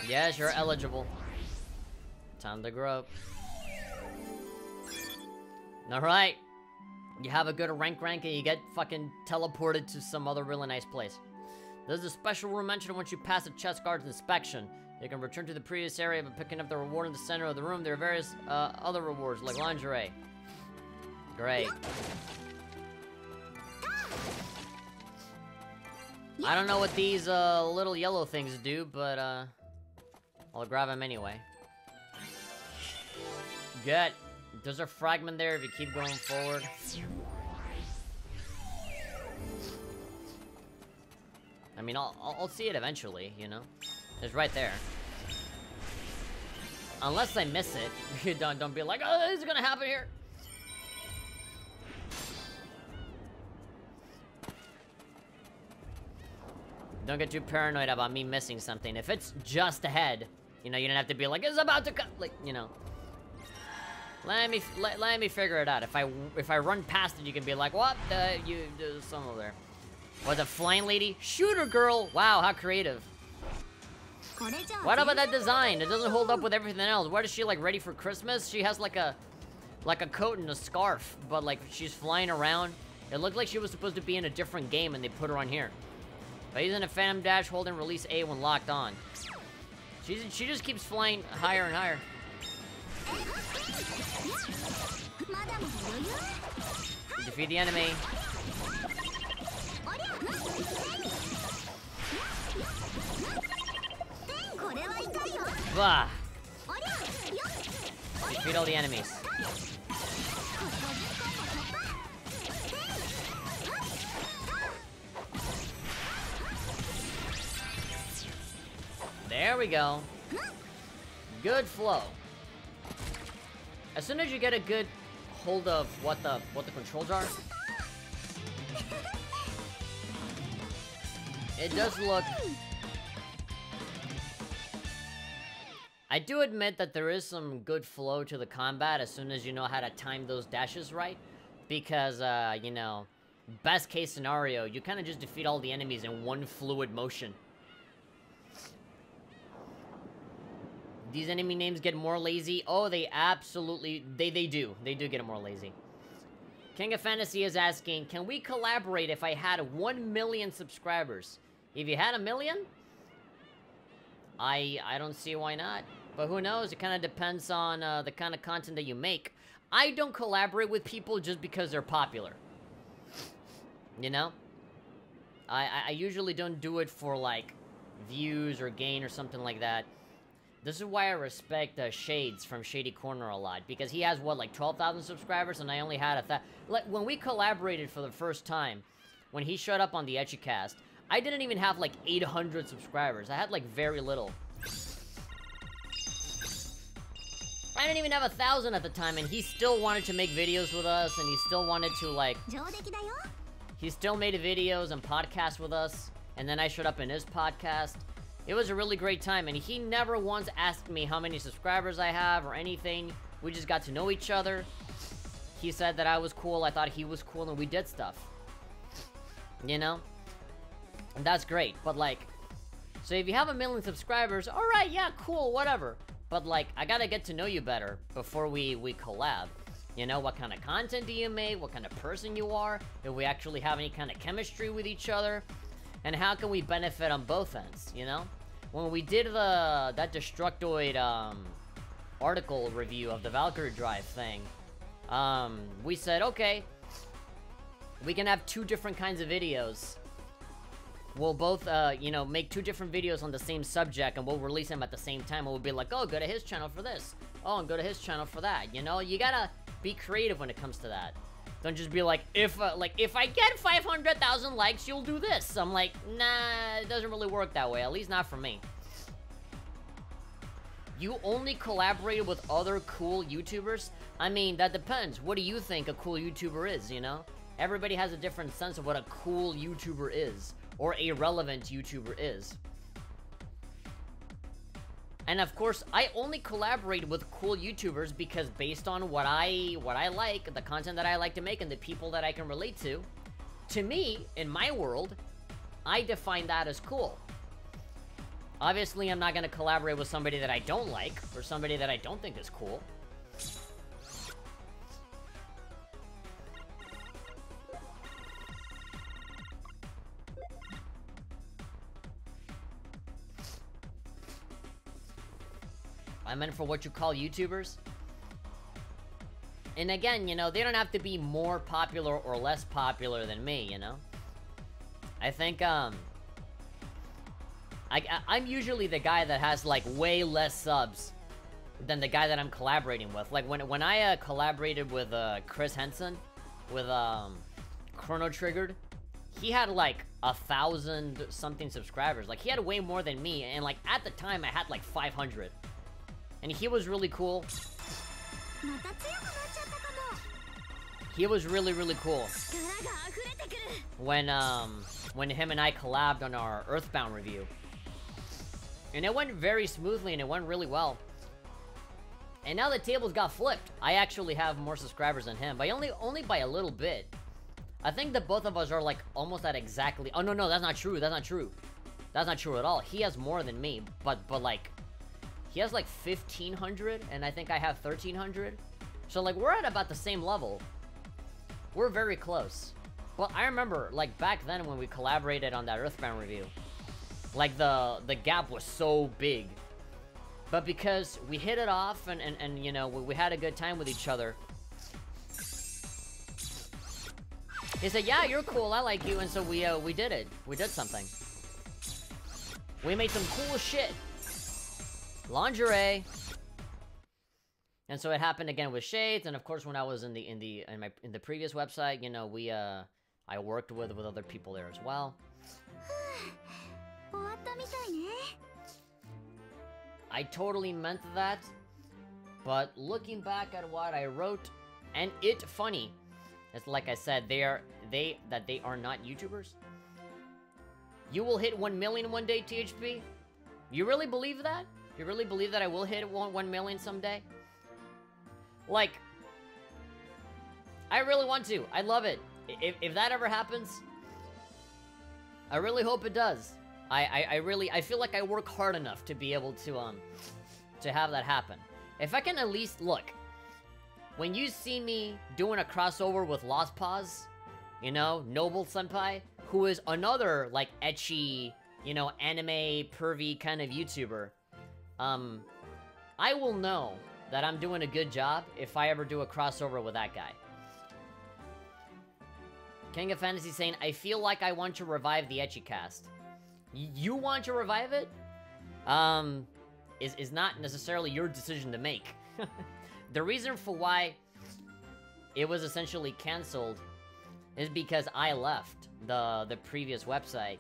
Yes, you're eligible. Time to grow. Alright. You have a good rank and you get fucking teleported to some other really nice place. There's a special room mentioned once you pass the chest guard's inspection. You can return to the previous area by picking up the reward in the center of the room. There are various other rewards, like lingerie. Great. I don't know what these little yellow things do, but I'll grab them anyway. Good. There's a fragment there if you keep going forward. I mean, I'll see it eventually, you know? It's right there. Unless I miss it. Don't be like, oh, this is gonna happen here. Don't get too paranoid about me missing something. If it's just ahead, you know, you don't have to be like, it's about to cut, like, you know. Let me figure it out. If I run past it, you can be like, what? There's some over there. What, the flying lady? Shooter girl! Wow, how creative. What about that design? It doesn't hold up with everything else. What is she, like, ready for Christmas? She has like a coat and a scarf, but like she's flying around. It looked like she was supposed to be in a different game and they put her on here. By using a Phantom Dash, hold and release A when locked on. She just keeps flying higher and higher. Defeat the enemy. Bah. Defeat all the enemies. There we go. Good flow. As soon as you get a good hold of what the controls are, it does look. I do admit that there is some good flow to the combat as soon as you know how to time those dashes right, because you know, best case scenario, you kind of just defeat all the enemies in one fluid motion. These enemy names get more lazy. Oh, they absolutely... They do. They do get more lazy. King of Fantasy is asking, can we collaborate if I had 1 million subscribers? If you had 1 million? I don't see why not. But who knows? It kind of depends on the kind of content that you make. I don't collaborate with people just because they're popular. You know? I usually don't do it for, like, views or gain or something like that. This is why I respect Shades from Shady Corner a lot, because he has, what, like 12,000 subscribers, and I only had like, when we collaborated for the first time, when he showed up on the Etchicast, I didn't even have, like, 800 subscribers. I had, like, very little. I didn't even have 1,000 at the time, and he still wanted to make videos with us, and he still wanted to, like... He still made videos and podcasts with us, and then I showed up in his podcast. It was a really great time, and he never once asked me how many subscribers I have or anything. We just got to know each other. He said that I was cool, I thought he was cool, and we did stuff. You know? And that's great, but like... So if you have 1 million subscribers, alright, yeah, cool, whatever. But like, I gotta get to know you better before we collab. You know, what kind of content do you make? What kind of person you are? If we actually have any kind of chemistry with each other? And how can we benefit on both ends, you know? When we did that Destructoid article review of the Valkyrie drive thing, we said, okay, we can have 2 different kinds of videos. We'll both, you know, make 2 different videos on the same subject, and we'll release them at the same time, and we'll be like, oh, go to his channel for this. Oh, and go to his channel for that. You know, you gotta be creative when it comes to that. Don't just be like, if I get 500,000 likes, you'll do this. I'm like, nah, it doesn't really work that way. At least not for me. You only collaborated with other cool YouTubers? I mean, that depends. What do you think a cool YouTuber is, you know? Everybody has a different sense of what a cool YouTuber is, or a relevant YouTuber is. And of course, I only collaborate with cool YouTubers because based on what I like, the content that I like to make, and the people that I can relate to me, in my world, I define that as cool. Obviously, I'm not gonna collaborate with somebody that I don't like, or somebody that I don't think is cool. I meant for what you call YouTubers. And again, you know, they don't have to be more popular or less popular than me, you know? I think, I'm usually the guy that has, like, way less subs than the guy that I'm collaborating with. Like, when I collaborated with Chris Henson, with Chrono Triggered, he had, like, 1,000-something subscribers. Like, he had way more than me, and, like, at the time, I had, like, 500. And he was really cool. He was really, really cool. When him and I collabed on our Earthbound review. And it went very smoothly, and it went really well. And now the tables got flipped. I actually have more subscribers than him, but only by a little bit. I think that both of us are, like, almost at exactly... Oh, no, that's not true. That's not true. That's not true at all. He has more than me, but like... He has, like, 1,500, and I think I have 1,300. So, like, we're at about the same level. We're very close. Well, I remember, like, back then when we collaborated on that Earthbound review, like, the gap was so big. But because we hit it off and you know, we had a good time with each other. He said, yeah, you're cool, I like you, and so we did it. We did something. We made some cool shit. Lingerie. And so it happened again with Shades, and of course when I was in the previous website, you know, I worked with other people there as well. I totally meant that, but looking back at what I wrote, and it funny, it's like I said, they are not YouTubers. You will hit 1 million one day, THP? You really believe that? You really believe that I will hit 1 million someday? Like, I really want to. I love it. If that ever happens, I really hope it does. I feel like I work hard enough to be able to have that happen. If I can at least, look, when you see me doing a crossover with Lost Paws, you know, Noble Senpai, who is another, like, ecchi, you know, anime, pervy kind of YouTuber, I will know that I'm doing a good job if I ever do a crossover with that guy. King of Fantasy saying, I feel like I want to revive the ecchi cast. You want to revive it? Is not necessarily your decision to make. The reason for why it was essentially canceled is because I left the previous website.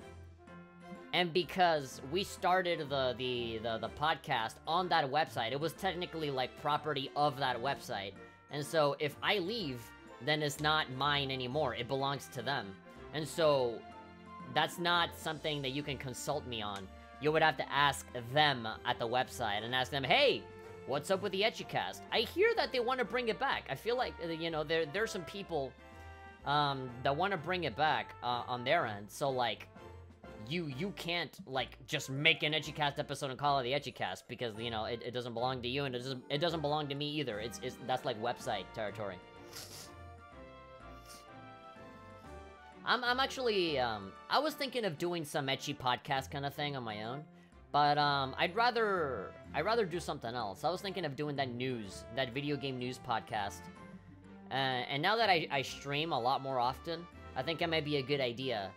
And because we started the podcast on that website, it was technically like property of that website. And so if I leave, then it's not mine anymore. It belongs to them. And so that's not something that you can consult me on. You would have to ask them at the website and ask them, hey, what's up with the ecchicast? I hear that they want to bring it back. I feel like, you know, there's some people that want to bring it back on their end. So, like, you can't, like, just make an ecchicast episode and call it the ecchicast because, you know, it doesn't belong to you and it doesn't belong to me either. That's like website territory. I'm actually, I was thinking of doing some ecchi podcast kind of thing on my own, but, I'd rather do something else. I was thinking of doing that video game news podcast, and now that I stream a lot more often, I think it might be a good idea,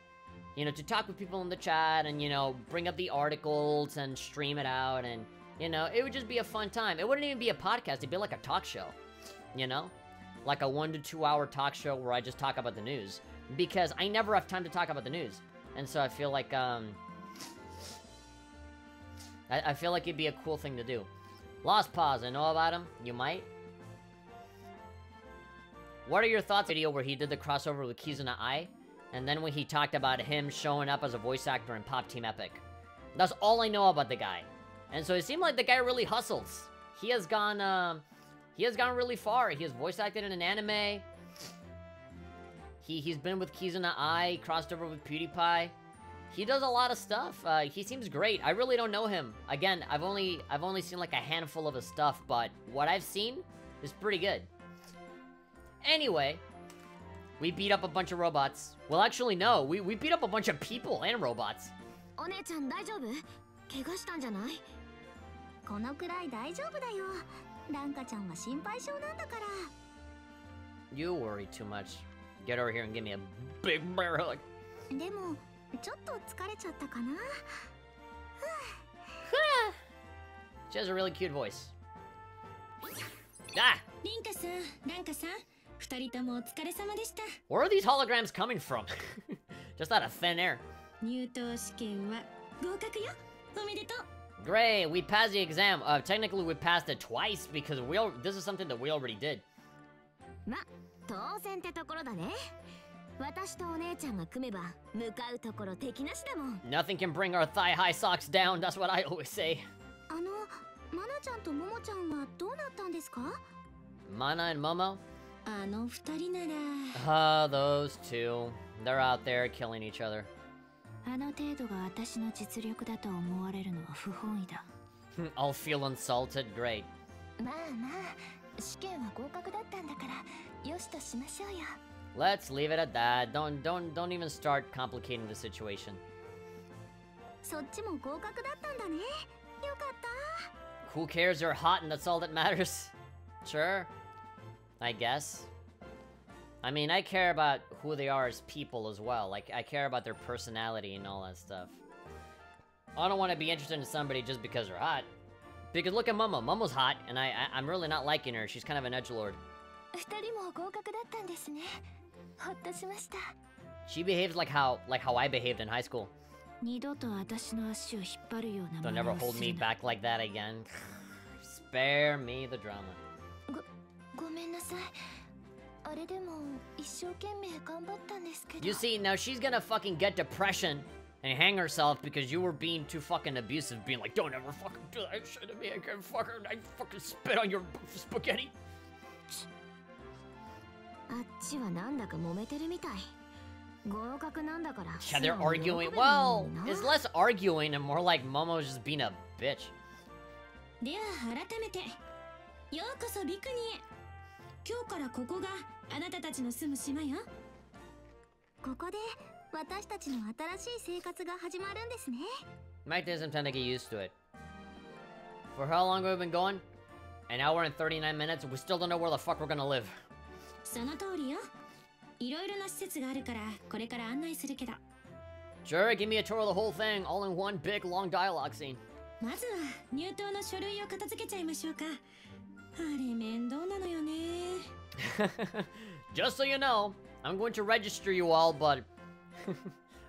you know, to talk with people in the chat and, you know, bring up the articles and stream it out, and, you know, it would just be a fun time. It wouldn't even be a podcast, it'd be like a talk show, you know? like a 1 to 2 hour talk show where I just talk about the news, because I never have time to talk about the news. And so I feel like I feel like it'd be a cool thing to do. Lost Pause, I know about him. You might. What are your thoughts on the video where he did the crossover with Kizuna Ai? And then when he talked about him showing up as a voice actor in Pop Team Epic. That's all I know about the guy. And so it seemed like the guy really hustles. He has gone really far. He has voice acted in an anime. He's been with Kizuna Ai, crossed over with PewDiePie. He does a lot of stuff. He seems great. I really don't know him. Again, I've only seen like a handful of his stuff, but what I've seen is pretty good. Anyway, we beat up a bunch of robots. Well, actually, no. We beat up a bunch of people and robots. You worry too much. Get over here and give me a big bear hug. She has a really cute voice. Ah! Where are these holograms coming from? Just out of thin air. Great, we passed the exam. Technically we passed it twice because this is something that we already did. Nothing can bring our thigh-high socks down, that's what I always say. Mana and Momo? Those two. They're out there killing each other. I'll feel insulted, great. Let's leave it at that. Don't even start complicating the situation. Who cares? You're hot and that's all that matters. Sure. I guess. I mean, I care about who they are as people as well. Like, I care about their personality and all that stuff. I don't want to be interested in somebody just because they're hot. Because look at Momo. Momo's hot, and I'm really not liking her. She's kind of an edgelord. She behaves like how I behaved in high school. Don't ever hold me back like that again. Spare me the drama. You see, now she's gonna fucking get depression and hang herself because you were being too fucking abusive, being like, don't ever fucking do that shit to me, I fucking spit on your spaghetti. Yeah, they're arguing. Well, it's less arguing and more like Momo's just being a bitch. Mike doesn't tend to get used to it. For how long have we been going? An hour and 39 minutes, and we still don't know where the fuck we're gonna live. Sure, give me a tour of the whole thing, all in one big long dialogue scene. Just so you know, I'm going to register you all, but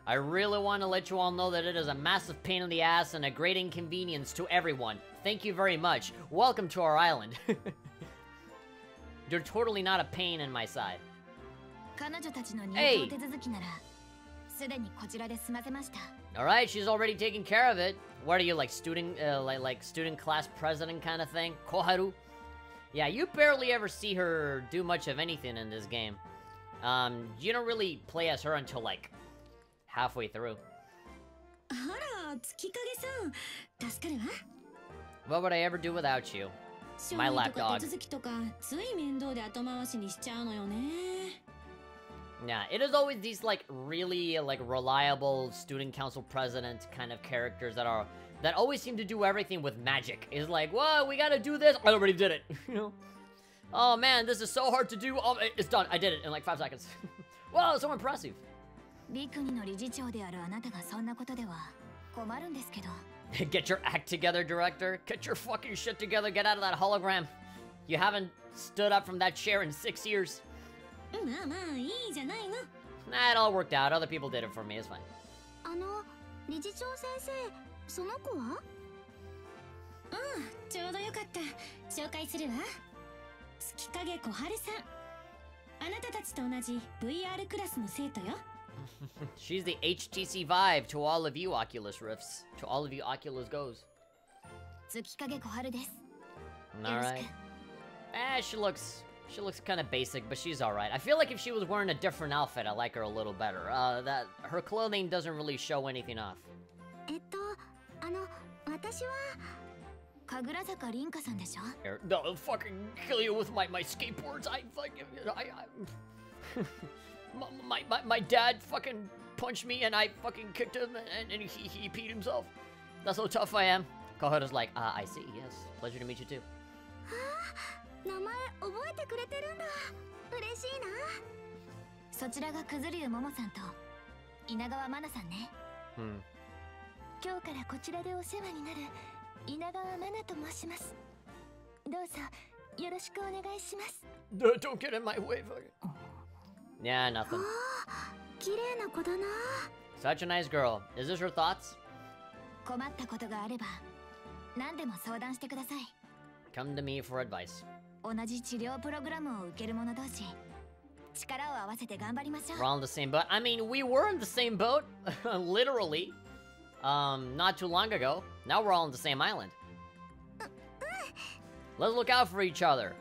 I really want to let you all know that it is a massive pain in the ass and a great inconvenience to everyone. Thank you very much. Welcome to our island. You're totally not a pain in my side. Hey! Alright, she's already taken care of it. What are you, like student class president kind of thing? Koharu? Yeah, you barely ever see her do much of anything in this game. You don't really play as her until, like, halfway through. What would I ever do without you? My lapdog. Yeah, it is always these, like, really, like, reliable student council president kind of characters that always seem to do everything with magic. It's like, whoa, we gotta do this. I already did it, you know? Oh, man, this is so hard to do. Oh, it's done. I did it in, like, 5 seconds. Wow, so impressive. Get your act together, director. Get your fucking shit together. Get out of that hologram. You haven't stood up from that chair in 6 years. まあまあいいじゃないの。 Nah, it all worked out. Other people did it for me. It's fine. 理事長先生、その子は？ちょうどよかった。紹介するわ。月影小春さん。あなたたちと同じ VR クラスの生徒よ。She's the HTC Vive to all of you Oculus Rifts. To all of you Oculus Goes. 月影小春です。 Alright. She looks kind of basic, but she's alright. I feel like if she was wearing a different outfit, I like her a little better. That her clothing doesn't really show anything off. 私は神楽坂凛香さんでしょ？ No, I'll fucking kill you with my skateboards. My dad fucking punched me and I fucking kicked him and he peed himself. That's how tough I am. Koharu's like, I see, yes. Pleasure to meet you too. 名前覚えてくれてるんだ。嬉しいな。そちらがくずりゅうももさんと稲川真奈さんね。今日からこちらでお世話になる稲川真奈と申します。どうぞよろしくお願いします。Don't get in my way, fucking. Yeah, nothing. 綺麗な子だな。Such a nice girl. Is this her thoughts? 困ったことがあれば何でも相談してください。Come to me for advice. 同じ治療プログラムを受ける者同士、力を合わせて頑張りましょう。 We're all in the same boat. I mean, we were in the same boat, literally. Not too long ago. Now we're all on the same island. Let's look out for each other.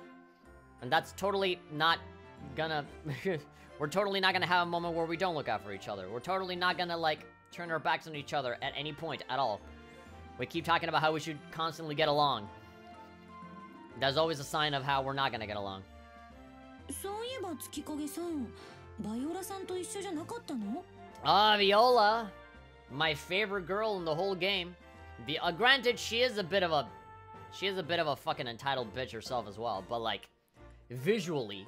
And that's totally not gonna... We're totally not gonna have a moment where we don't look out for each other. We're totally not gonna, like, turn our backs on each other at any point at all. We keep talking about how we should constantly get along. That's always a sign of how we're not gonna get along. そういえば月影さん、バイオラさんと一緒じゃなかったの？ Viola! My favorite girl in the whole game. Granted, she is a bit of a fucking entitled bitch herself as well, but like, visually,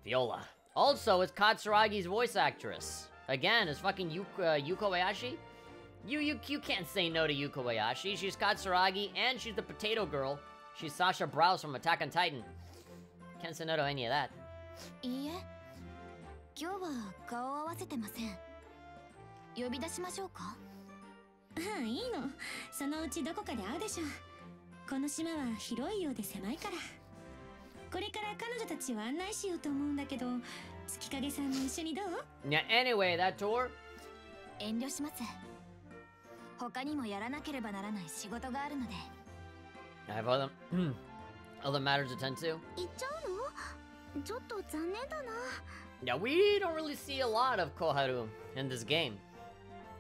Viola. Also, it's Katsuragi's voice actress. Again, it's fucking Yuko Hayashi. You can't say no to Yuko Hayashi. She's Katsuragi, and she's the potato girl. She's Sasha Browse from Attack on Titan. Can't say no to any of that. いいえ、今日は顔を合わせてません。呼び出しましょうか？いいの。そのうちどこかで会うでしょう。この島は広いようで狭いから。これから彼女たちを案内しようと思うんだけど、月影さんも一緒にどう？ Yeah, anyway, that tour? 遠慮します。他にもやらなければならない仕事があるので。I have other matters to tend to. 行っちゃうの？ちょっと残念だな。Yeah, we don't really see a lot of Koharu in this game.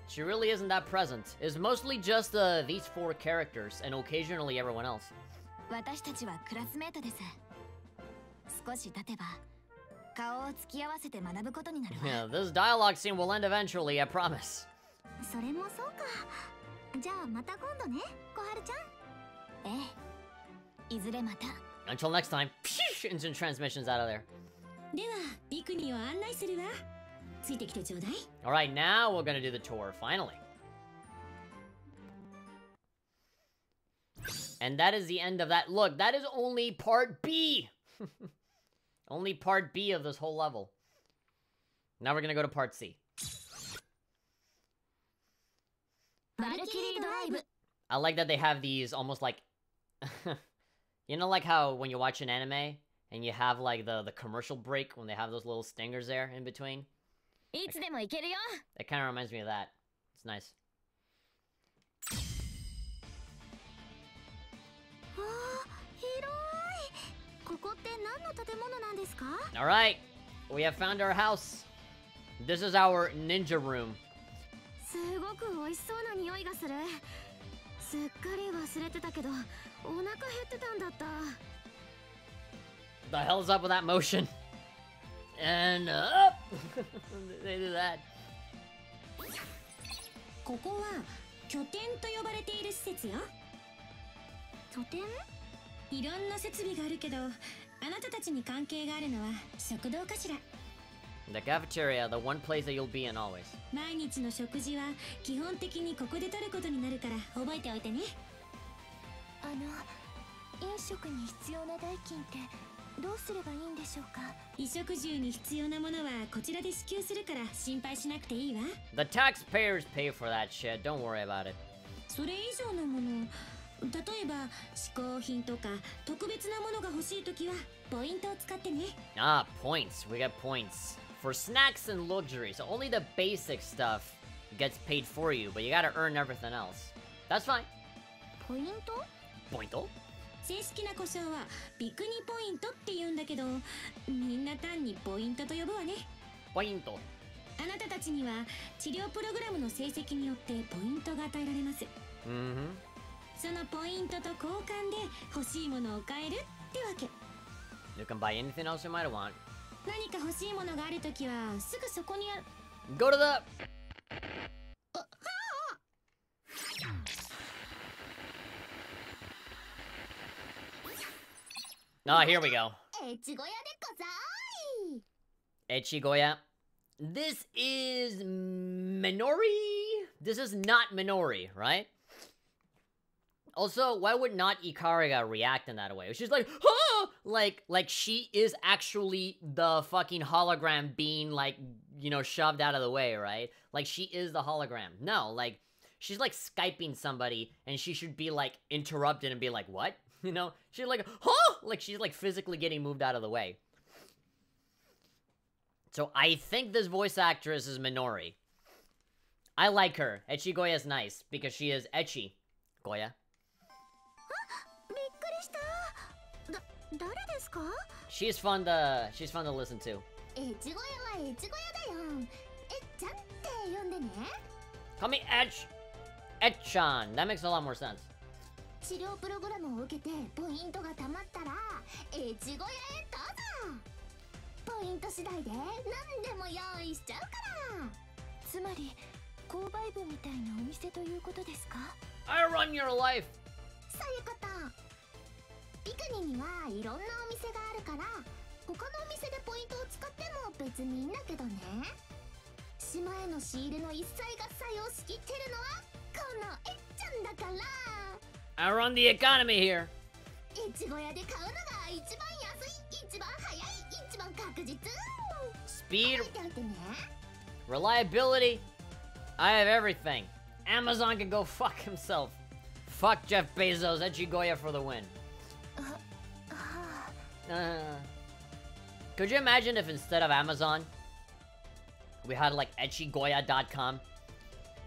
She really isn't that present. It's mostly just these four characters and occasionally everyone else. 私たちはクラスメートです。少し経てば顔を突き合わせて学ぶことになるわ。Yeah, this dialogue scene will end eventually, I promise. それもそうか。じゃあまた今度ね、小春ちゃん。いずれまた。 Until next time. Psh, instant transmissions out of there. では、ビクニを案内するわ。ついてきてちょうだい。Alright, now we're gonna do the tour, finally. And that is the end of that. Look, that is only part B! Only part B of this whole level. Now we're gonna go to part C. Valkyrie Drive. I like that they have these almost like... You know, like how when you watch an anime and you have like the commercial break when they have those little stingers there in between? It kind of reminds me of that. It's nice. Alright, we have found our house. This is our ninja room. すごく美味しそうな匂いがする。すっかり忘れてたけど、お腹減ってたんだった。The hell's up with that motion? And up! They do that. ここは拠点と呼ばれている施設よ。拠点？いろんな設備があるけど、あなたたちに関係があるのは食堂かしら。The cafeteria, the one place that you'll be in always. 毎日の食事は基本的にここで取ることになるから覚えておいてね。飲食に必要な代金ってどうすればいいんでしょうか。衣食住に必要なものはこちらで支給するから心配しなくていいわ。 The taxpayers pay for that shit. Don't worry about it. それ以上のもの、例えば嗜好品とか特別なものが欲しいときはポイントを使ってね。Ah, points. We got points. For snacks and luxury, so only the basic stuff gets paid for you, but you gotta earn everything else. That's fine. ポイント？ Pointo? 正式な呼称はビクニポイントって言うんだけど、みんな単にポイントと呼ぶわね。Pointo. あなたたちには治療プログラムの成績によってポイントが与えられます。そのポイントと交換で欲しいものを買えるってわけ。 You can buy anything else you might want. 何か欲しいものがあるときはすぐそこにある。 Go to the... Oh, here we go. エチゴヤでござい。 Echigoya. This is Minori? This is not Minori, right? Also, why would not Ikariga react in that way? She's like, huh! Like she is actually the fucking hologram being, like, you know, shoved out of the way, right? Like, she is the hologram. No, like, she's, like, Skyping somebody, and she should be, like, interrupted and be like, what? You know? She's like, huh! Like, she's, like, physically getting moved out of the way. So, I think this voice actress is Minori. I like her. Echigoya is nice, because she is Echi Goya. びっくりした。誰ですか？ She's fun to listen to. エチゴヤはエチゴヤだよ。えっちゃんって呼んでね。 Call me Etchan. That makes a lot more sense. 治療プログラムを受けてポイントがたまったらエチゴヤへどうぞ。ポイント次第で何でも用意しちゃうから。つまり購買部みたいなお店ということですか？ I run your life. そういうこと。ビクニにはいろんなお店があるから他のお店でポイントを使っても別にいいんだけどね。島への仕入れの一切合切を仕切ってるのはこのえっちゃんだから。 I run the economy here. エチゴヤで買うのが一番安い、一番早い、一番確実。 Speed, 書いておいてね。 reliability. I have everything. Amazon can go fuck himself. Fuck Jeff Bezos. Echigoya for the win. Could you imagine if instead of Amazon, we had like Echigoya.com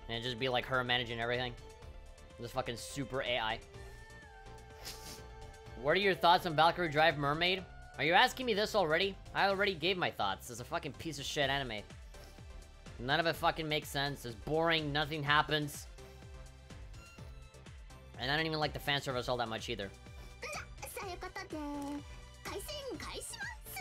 and it'd just be like her managing everything? This fucking super AI. What are your thoughts on Valkyrie Drive Mermaid? Are you asking me this already? I already gave my thoughts. It's a fucking piece of shit anime. None of it fucking makes sense. It's boring. Nothing happens. And I don't even like the fan service all that much either. そういうことで回線開始ます。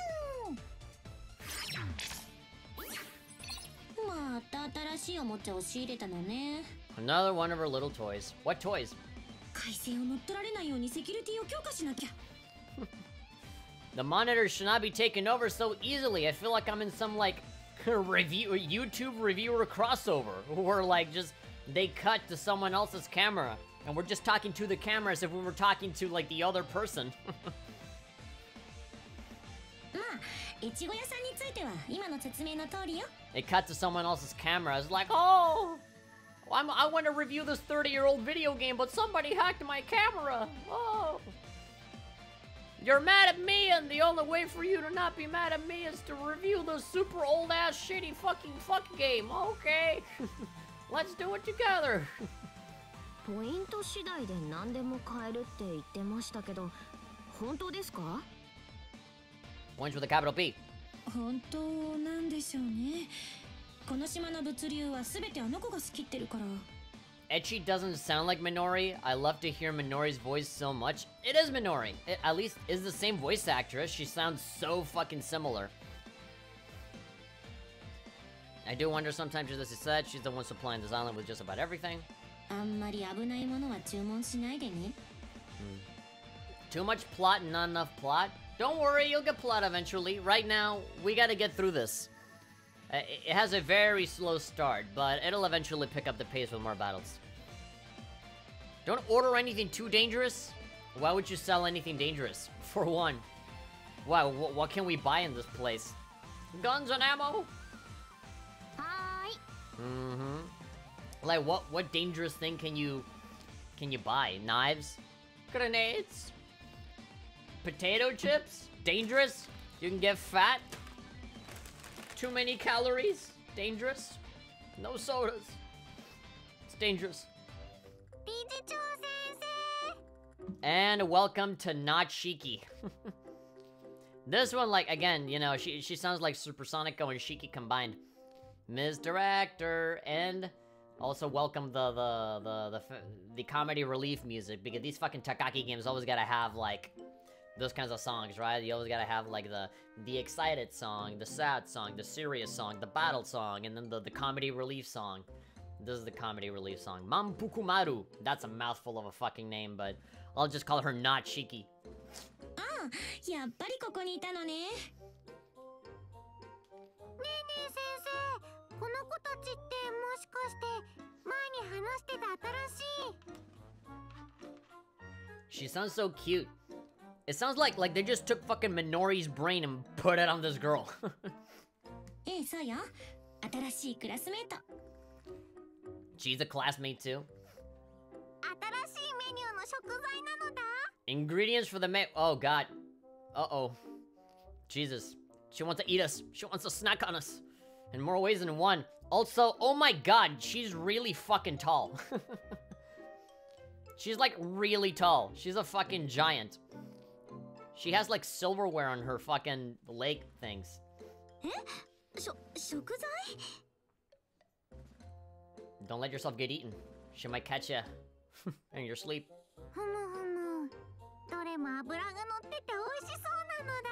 また新しいおもちゃを仕入れたのね。 Another one of her little toys. What toys? 回線を乗っ取られないようにセキュリティを強化しなきゃ。 The monitors should not be taken over so easily. I feel like I'm in some like YouTube reviewer crossover where like just they cut to someone else's camera and we're just talking to the camera as if we were talking to like the other person. まあ、エチゴヤさんについては今の説明の通りよ。 They cut to someone else's camera. I was like, oh, I want to review this 30-year-old video game, but somebody hacked my camera. Oh. You're mad at me, and the only way for you to not be mad at me is to review the super old-ass shitty fucking fuck game. Okay. Let's do it together. ポイント次第で何でも買えるって言ってましたけど、本当ですか？ Points with a capital P. 本当なんでしょうね。この島の物流は全てあの子が仕切ってるから。 Echi doesn't sound like Minori. I love to hear Minori's voice so much. It is Minori. It at least is the same voice actress. She sounds so fucking similar. I do wonder sometimes, as I said, she's the one supplying this island with just about everything. あんまり危ないものは注文しないでね。 Too much plot and not enough plot? Don't worry, you'll get plot eventually. Right now, we gotta get through this. It has a very slow start, but it'll eventually pick up the pace with more battles. Don't order anything too dangerous. Why would you sell anything dangerous? For one. Why? What can we buy in this place? Guns and ammo? Hi. Mm-hmm. Like, what dangerous thing can you buy? Knives? Grenades? Potato chips? Dangerous? You can get fat? Too many calories? Dangerous? No sodas. It's dangerous. And welcome to Not Shiki. This one, like, again, you know, she sounds like Supersonico and Shiki combined. Ms. Director, and also welcome the comedy relief music, because these fucking Takaki games always gotta have, like, those kinds of songs, right? You always gotta have, like, the excited song, the sad song, the serious song, the battle song, and then the comedy relief song. This is the comedy relief song. Mampukumaru. That's a mouthful of a fucking name, but I'll just call her Not Shiki. Ah, やっぱりここにいたのね。ねえねえ先生、この子たちってもしかして前に話してた新しい。 She sounds so cute. It sounds like they just took fucking Minori's brain and put it on this girl. そうよ。新しいクラスメート。 She's a classmate too. 新しいメニューの食材なのだ。 Ingredients for the oh god. Uh-oh. Jesus. She wants to eat us. She wants to snack on us. In more ways than one. Also, oh my god, she's really fucking tall. She's like really tall. She's a fucking giant. She has like silverware on her fucking leg things. 食材? Don't let yourself get eaten. She might catch you in your sleep. ふむふむ。どれも脂が乗ってて美味しそうなのだ。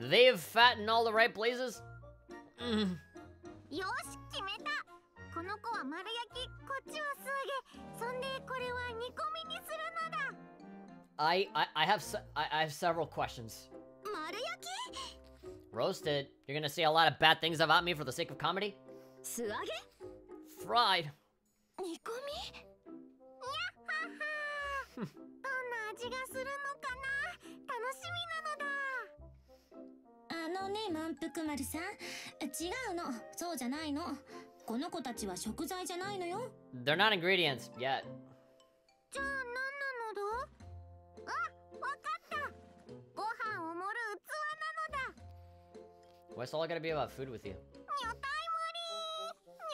They have fat in all the right places? よし、決めた。この子は丸焼き、こっちは素揚げ。そんでこれは煮込みにするのだ。 I have several questions. 丸焼き? Roasted. You're gonna say a lot of bad things about me for the sake of comedy? 素揚げ? Fried. 煮込み? やっはは。どんな味がするのかな。楽しみなのだ。ね、満腹丸さん。違うの。そうじゃないの。この子たちは食材じゃないのよ。 They're not ingredients yet. じゃあ何なのだ。あ、わかった。ご飯を盛る器なのだ。 What's all gotta be about food with you? にょたい無理。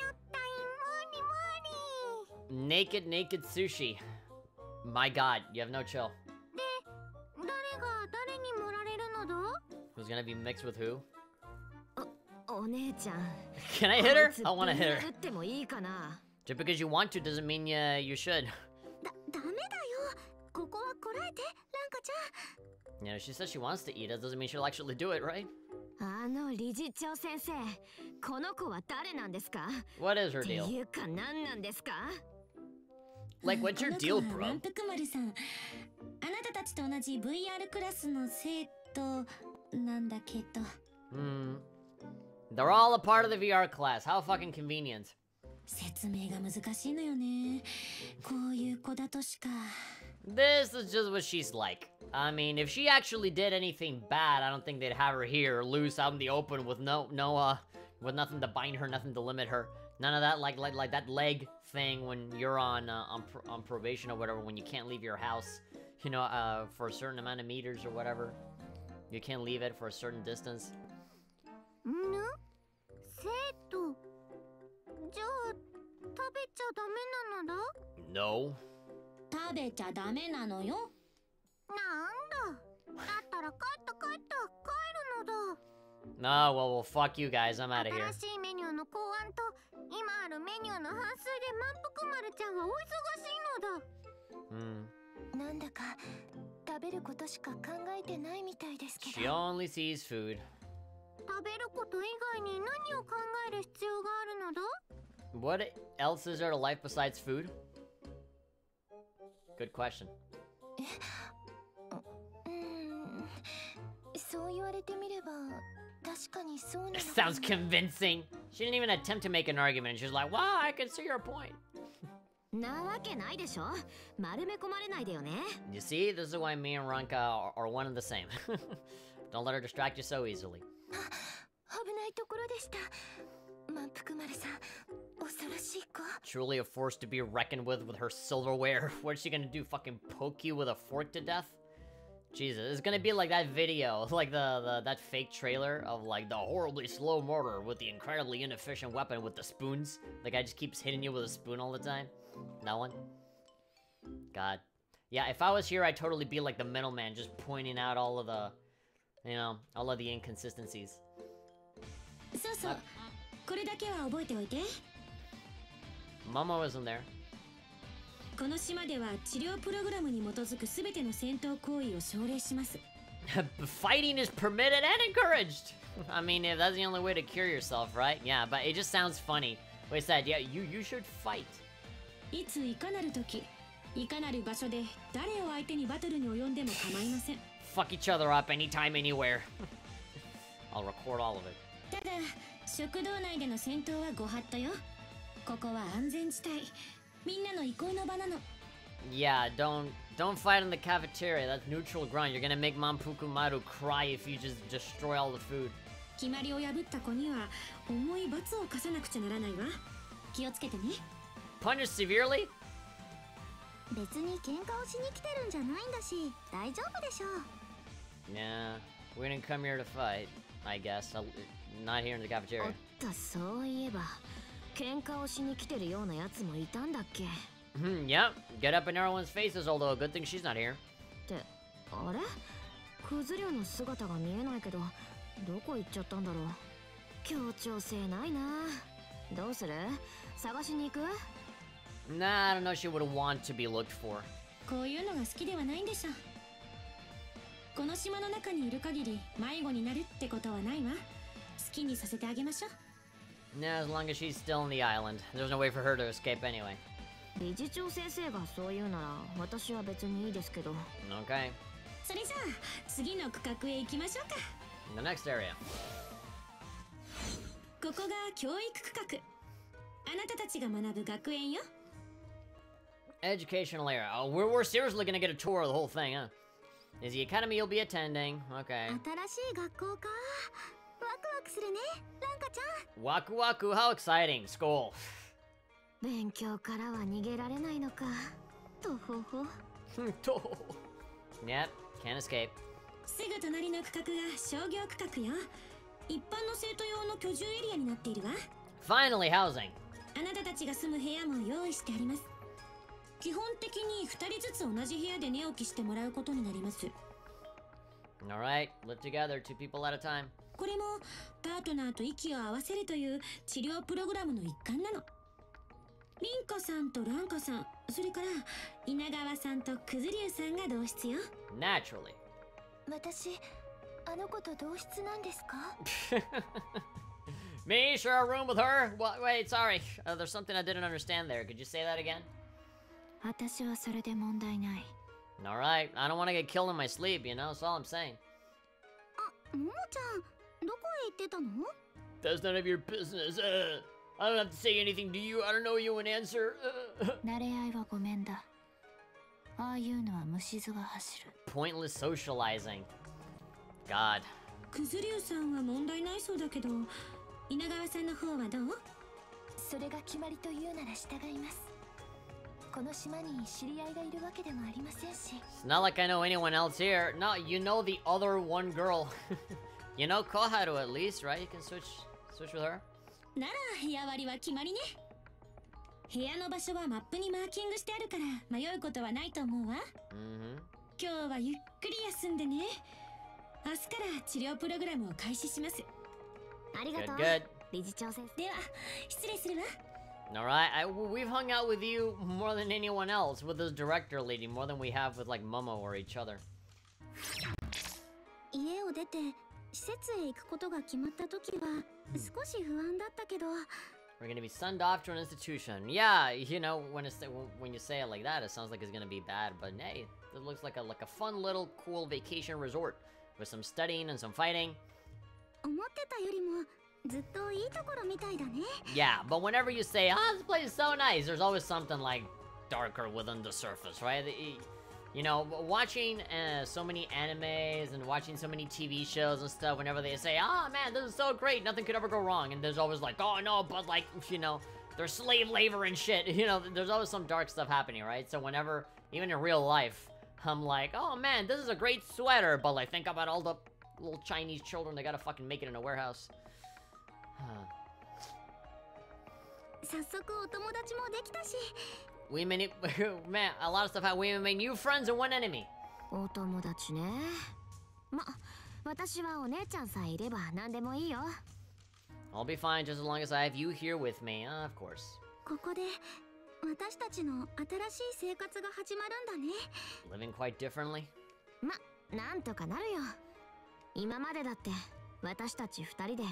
にょたい無理無理。 Naked sushi. My god, you have no chill. で、誰が誰に盛られるのだ。 Who's gonna be mixed with who? お姉ちゃん。 Can I hit her? I wanna hit her. ってもいいかな。 Just because you want to doesn't mean you should. ダメだよ。ここはこらえて、ランカちゃん。 You know, she says she wants to eat it, doesn't mean she'll actually do it, right? 理事長先生、この子は誰なんですか? What is her って deal? いうか何なんですか? Like, what's your deal, bro? 満腹丸さん。あなたたちと同じ VR クラスの生徒なんだけど。They're all a part of the VR class. How fucking convenient. 説明が難しいのよね。こういう子だとしか。 This is just what she's like. I mean, if she actually did anything bad, I don't think they'd have her here, loose out in the open with with nothing to bind her, nothing to limit her. None of that, like that leg thing when you're on probation or whatever, when you can't leave your house, you know, for a certain amount of meters or whatever. You can't leave it for a certain distance. 生徒。じゃあ、食べちゃダメなのだ? No. 食べちゃダメなのよ。なんだ。だったら帰るのだ。 No, well, fuck you guys. I'm out of here. 新しいメニューの考案と今あるメニューの半数で満腹丸ちゃんはお忙しいのだ。なんだか食べることしか考えてないみたいですけど。 She only sees food. 食べること以外に何を考える必要があるのだ? What else is there to life besides food? Good question. そう言われてみれば確かにそうなのかな。 Sounds convincing. She didn't even attempt to make an argument. She's like, wow, I can see your point. なわけないでしょ。丸め込まれないでよね。You see, this is why me and Ranka are one and the same. Don't let her distract you so easily. 危ないところでした。満腹丸さん、恐ろしい子。 Truly a force to be reckoned with her silverware. What's she gonna do? Fucking poke you with a fork to death? Jesus, it's gonna be like that video, like that fake trailer of like the horribly slow mortar with the incredibly inefficient weapon with the spoons. The guy just keeps hitting you with a spoon all the time. That one? God. Yeah, if I was here, I'd totally be like the middleman, just pointing out all of the, you know, all of the inconsistencies. そうそう。これだけは覚えておいて。Momo isn't there. この島では治療プログラムに基づくすべての戦闘行為を奨励します。Fighting is permitted and encouraged. I mean, if that's the only way to cure yourself, right? Yeah, but it just sounds funny. Wait, said, yeah, you should fight. いついかなる時、いかなる場所で誰を相手にバトルに及んでも構いません。Fuck each other up anytime, anywhere. I'll record all of it. ただ、食堂内での戦闘はご法度よ。ここは安全地帯。みんなの憩いの場なの。Yeah, don't fight in the cafeteria. That's neutral ground. You're gonna make Mampuku Maru cry if you just destroy all the food. 決まりを破った子には重い罰を課さなくちゃならないわ。気をつけてね。Punish severely? 別に喧嘩をしに来てるんじゃないんだし、大丈夫でしょう。Yeah, we didn't come here to fight, I guess. Not here in the cafeteria. おっと、そういえば喧嘩をしに来てるようなやつもいたんだっけ。Yep, get up in everyone's faces, although a good thing she's not here. って、あれ？クズ寮の姿が見えないけど、どこ行っちゃったんだろう。協調性ないな。どうする？探しに行く？ Nah, I don't know, she would want to be looked for. こういうのが好きではないんでしょ。この島の中にいる限り迷子になるってことはないわ。好きにさせてあげましょう。Nah, as long as she's still in the island. There's no way for her to escape anyway. 理事長先生がそう言うなら私は別にいいですけど。Okay. それじゃあ次の区画へ行きましょうか。The next area. ここが教育区画。あなたたちが学ぶ学園よ。Educational area. Oh, we're seriously gonna get a tour of the whole thing, huh? Is the academy you'll be attending? Okay. 新しい学校か。ワクワクするね、ランカちゃん。Waku waku, how exciting! School. 勉強からは逃げられないのか。とほほ。Yep, can't escape. すぐ隣の区画が商業区画よ。一般の生徒用の居住エリアになっているわ。Finally, housing. あなたたちが住む部屋も用意してあります。基本的に2人ずつ同じ部屋で寝起きしてもらうことになります。Alright, live together, 2 people at a time. これもパートナーと息を合わせるという治療プログラムの一環なの。リンカさんとランカさん、それから稲川さんとクズリュウさんが同室よ。Naturally. 私、あの子と同室なんですか？ Me share a room with her? What? Wait, sorry. There's something I didn't understand there. Could you say that again? 私はそれで問題ない。Alright, I don't want to get killed in my sleep, you know? That's all I'm saying. ももちゃん、どこへ行ってたの？ That's none of your business. I don't have to say anything to you. I don't know you an answer. 慣れ合いはごめんだ。ああいうのは虫唾が走る。Pointless socializing. God. クズリュウさんは問題ないそうだけど、稲川さんの方はどう？それが決まりというなら従います。この島に知り合いがいるわけでもありませんし。It's not like I know anyone else here. No, you know the other one girl. You know Koharu at least, right? You can switch with her. なら部屋割りは決まりね。部屋の場所はマップにマーキングしてあるから迷うことはないと思うわ。今日はゆっくり休んでね。明日から治療プログラムを開始します。ありがとう。Good. 理事長先生。では失礼するわ。Alright, we've hung out with you more than anyone else, with this director lady, more than we have with like Momo or each other. 家を出て施設へ行くことが決まった時は少し不安だったけど。We're gonna be sent off to an institution. Yeah, you know, when you say it like that, it sounds like it's gonna be bad. But hey, it looks like a fun little cool vacation resort with some studying and some fighting. 思ってたよりもずっといいところみたいだね。 Yeah, but whenever you say, "Oh, this place is so nice," there's always something like darker within the surface, right? You know, watching so many animes and watching so many TV shows and stuff, whenever they say, "Ah, man, this is so great, nothing could ever go wrong," and there's always like, "Oh no, but like, you know, there's slave labor and shit," you know, there's always some dark stuff happening, right? So whenever, even in real life, I'm like, "Oh man, this is a great sweater," but like, think about all the little Chinese children that gotta fucking make it in a warehouse. We made man, a lot of stuff happened. We made new friends and one enemy. お友達ね。ま、私はお姉ちゃんさえいれば何でもいいよ。I'll be fine just as long as I have you here with me, of course. ここで私たちの新しい生活が始まるんだね。Living quite differently? ま、なんとかなるよ。今までだって私たち二人で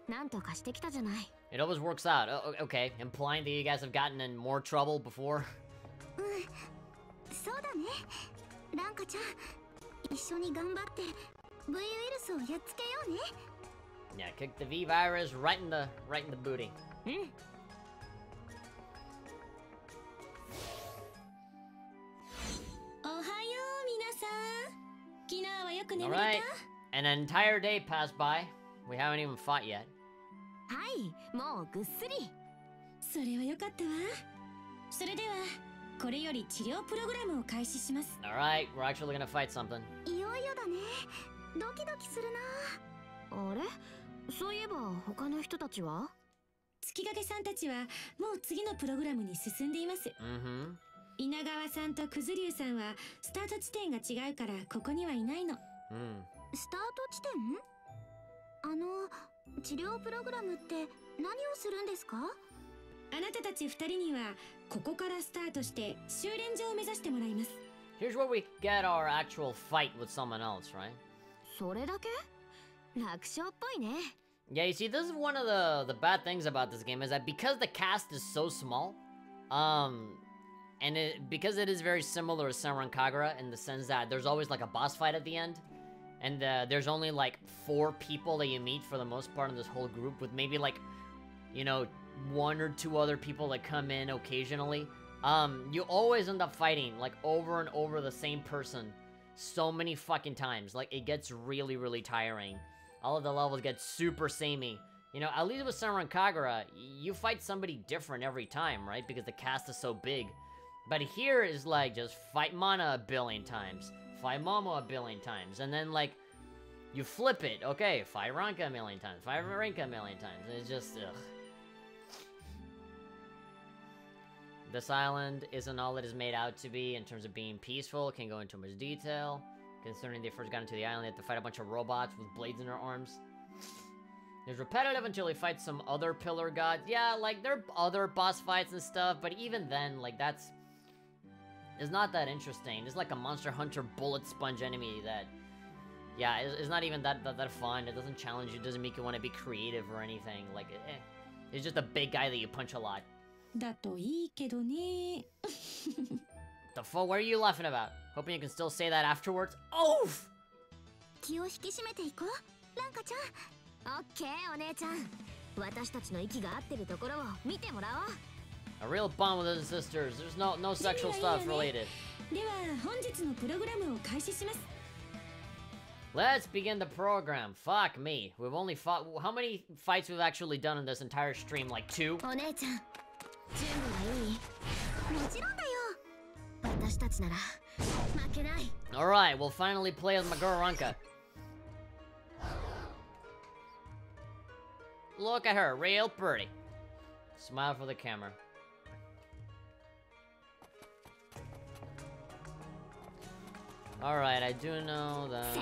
なんとかしてきたじゃない。It always works out. Okay, implying that you guys have gotten in more trouble before. そうだね。ランカちゃん、一緒に頑張って V ウイルスをやっつけようね。Yeah, kick the V virus right in the booty. うん。おはよう皆さん。昨日はよく眠れた？ Alright, an entire day passed by. We haven't even fought yet. はい、もうぐっすり。それはよかったわ。それではこれより治療プログラムを開始します。Alright, we're actually gonna fight something. いよいよだね。ドキドキするな。あれ？そういえば他の人たちは？月影さんたちはもう次のプログラムに進んでいます。稲川さんとくずりゅうさんはスタート地点が違うからここにはいないの。スタート地点？治療プログラムって何をするんですか？あなたたち二人にはここからスタートして修練場を目指してもらいます。Here's where we get our actual fight with someone else, right? それだけ？楽勝っぽいね。Yeah, you see, this is one of the bad things about this game is that because the cast is so small, and because it is very similar to Senran Kagura in the sense that there's always like a boss fight at the end. And there's only like 4 people that you meet for the most part in this whole group, with maybe like, you know, 1 or 2 other people that come in occasionally. You always end up fighting like over and over the same person so many fucking times. Like, it gets really, really tiring. All of the levels get super samey. You know, at least with Senran Kagura, you fight somebody different every time, right? Because the cast is so big. But here is like just fight Mana a billion times. Fight Momo a billion times, and then like you flip it. Okay, fight Ranka a million times, fight Ranka a million times. It's just ugh. This island isn't all it is made out to be in terms of being peaceful. Can't go into much detail. Considering they first got into the island, they have to fight a bunch of robots with blades in their arms. It's repetitive until they fight some other pillar gods. Yeah, like there are other boss fights and stuff, but even then, like that's. It's not that interesting. It's like a Monster Hunter bullet sponge enemy that, yeah, it's not even that fun. It doesn't challenge you. It doesn't make you want to be creative or anything. Like, it's just a big guy that you punch a lot. だといいけどね。 The fuck? What are you laughing about? Hoping you can still say that afterwards. Oof! 気を引き締めていこう、ランカちゃん。オッケー、お姉ちゃん。私たちの息が合ってるところを見てもらおう。A real bond with his sisters. There's no sexual stuff related. では本日のプログラムを開始します。 Let's begin the program. Fuck me. We've only fought. How many fights we've actually done in this entire stream? Like 2? お姉ちゃん、準備はいい？もちろんだよ。私たちなら負けない。 Alright, we'll finally play as my girl Ranka. Look at her, real pretty. Smile for the camera. Alright, I do know that...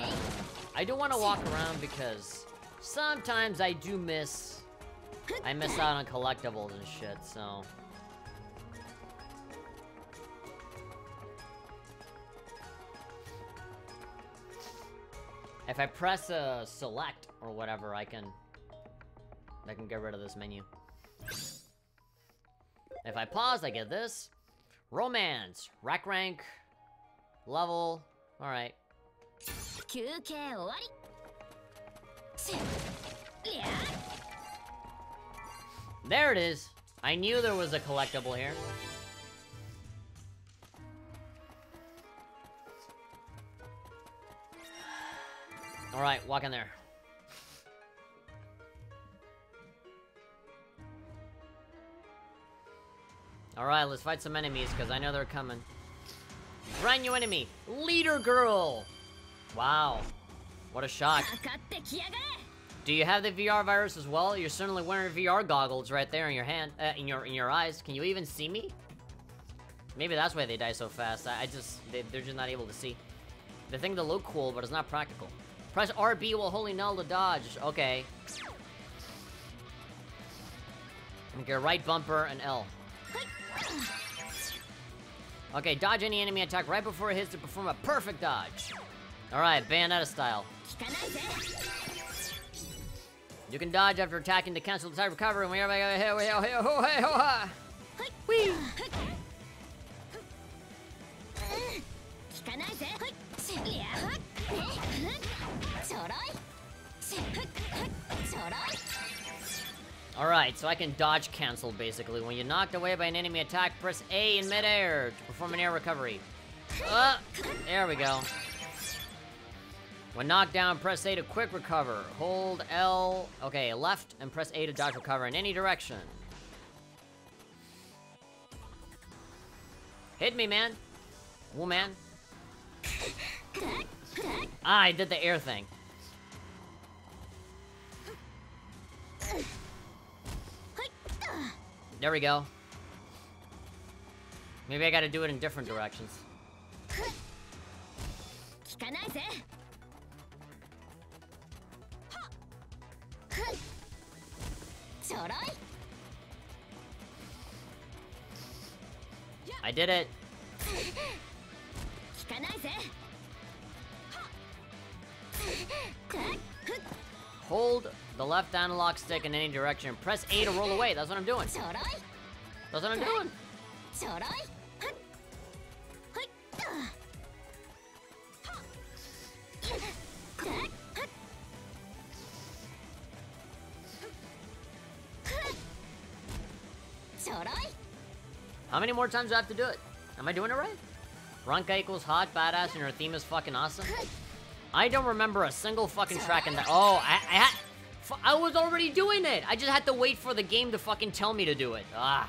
I do want to walk around because sometimes I do miss... I miss out on collectibles and shit, so... If I press select or whatever, I can get rid of this menu. If I pause, I get this. Romance, rack rank, level. All right. There it is. I knew there was a collectible here. Alright, walk in there. Alright, let's fight some enemies, because I know they're coming. Brand new enemy! Leader Girl! Wow. What a shock. Do you have the VR virus as well? You're certainly wearing VR goggles right there in your hand, in your eyes. Can you even see me? Maybe that's why they die so fast. They're just not able to see. They think they look cool, but it's not practical. Press RB will holy null to dodge. Okay. Okay, right bumper and L. Okay, dodge any enemy attack right before it hits to perform a perfect dodge. Alright, Bayonetta style. You can dodge after attacking to cancel the attack recovery. Whee! Alright, so I can dodge cancel basically. When you're knocked away by an enemy attack, press A in midair to perform an air recovery. There we go. When knocked down, press A to quick recover. Hold L, okay, left, and press A to dodge recover in any direction. Hit me, man. Woman. Ah, I did the air thing. There we go. Maybe I gotta do it in different directions. I did it. Hold the left analog stick in any direction. Press A to roll away. That's what I'm doing. That's what I'm doing. How many more times do I have to do it? Am I doing it right? Ranka equals hot, badass, and her theme is fucking awesome. I don't remember a single fucking track in that. Oh, I was already doing it. I just had to wait for the game to fucking tell me to do it. Ah.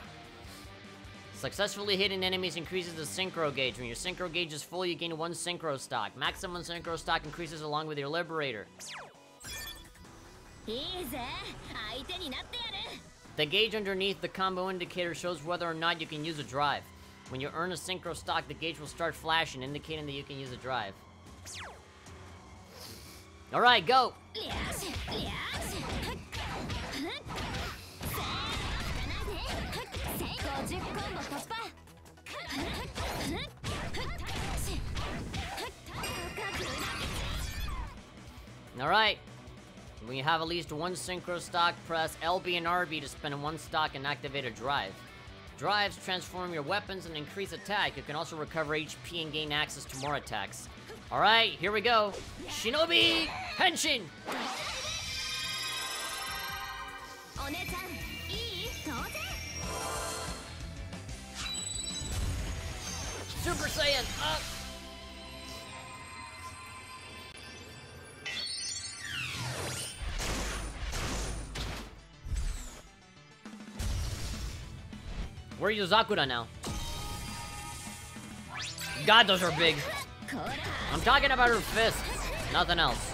Successfully hitting enemies increases the synchro gauge. When your synchro gauge is full, you gain 1 synchro stock. Maximum synchro stock increases along with your liberator. The gauge underneath the combo indicator shows whether or not you can use a drive. When you earn a synchro stock, the gauge will start flashing, indicating that you can use a drive. Alright, go! Alright. When you have at least 1 synchro stock, press LB and RB to spend 1 stock and activate a drive. Drives transform your weapons and increase attack. You can also recover HP and gain access to more attacks. Alright, here we go. Shinobi Henshin! Super Saiyan up! Where are Yozakura now? God, those are big. I'm talking about her fists, nothing else.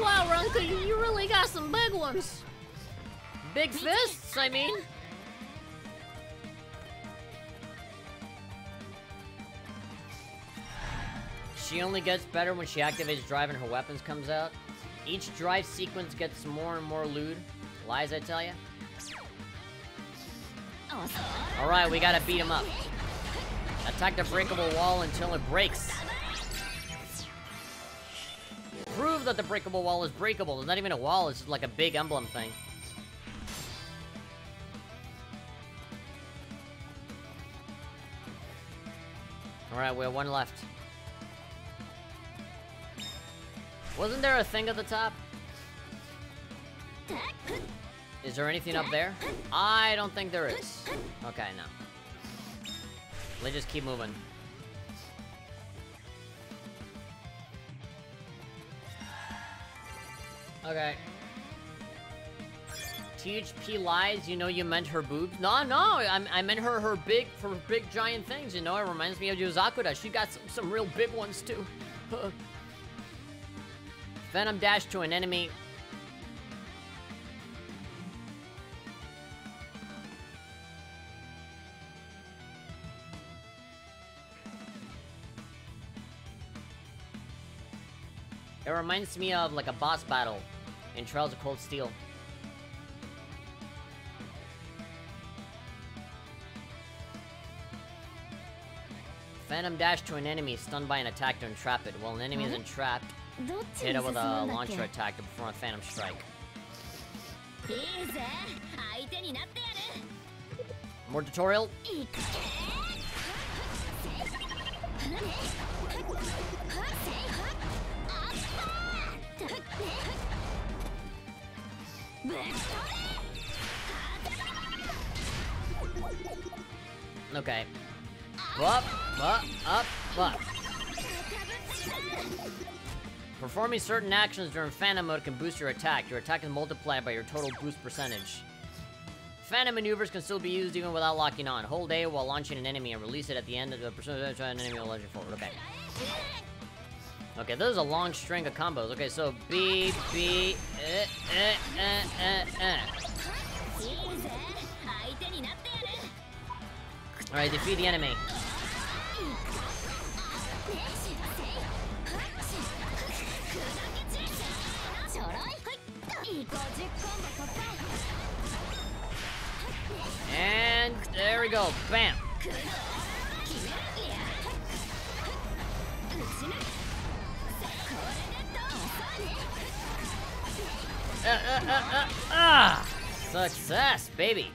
Wow, Ranka, you really got some big ones. Big fists, I mean. She only gets better when she activates drive and her weapons comes out. Each drive sequence gets more and more lewd. Lies, I tell ya. Alright, we gotta beat him up. Attack the breakable wall until it breaks. Prove that the breakable wall is breakable. It's not even a wall, it's just like a big emblem thing. Alright, we have 1 left. Wasn't there a thing at the top? Is there anything up there? I don't think there is. Okay, no. Let's just keep moving. Okay. THP lies, you know you meant her boobs? No, I meant her big giant things, you know? It reminds me of Yuzakura. She got some real big ones, too. Venom dash to an enemy. It reminds me of like a boss battle in Trails of Cold Steel. Phantom dash to an enemy stunned by an attack to entrap it. While an enemy is entrapped, hit it with a launcher attack to perform a phantom strike. More tutorial. Okay. Up. Performing certain actions during Phantom mode can boost your attack. Your attack is multiplied by your total boost percentage. Phantom maneuvers can still be used even without locking on. Hold A while launching an enemy and release it at the end of the percentage an enemy will launch it forward. Okay. Okay, this is a long string of combos. Okay, so B. Alright, defeat the enemy. And there we go. Bam. Success, baby.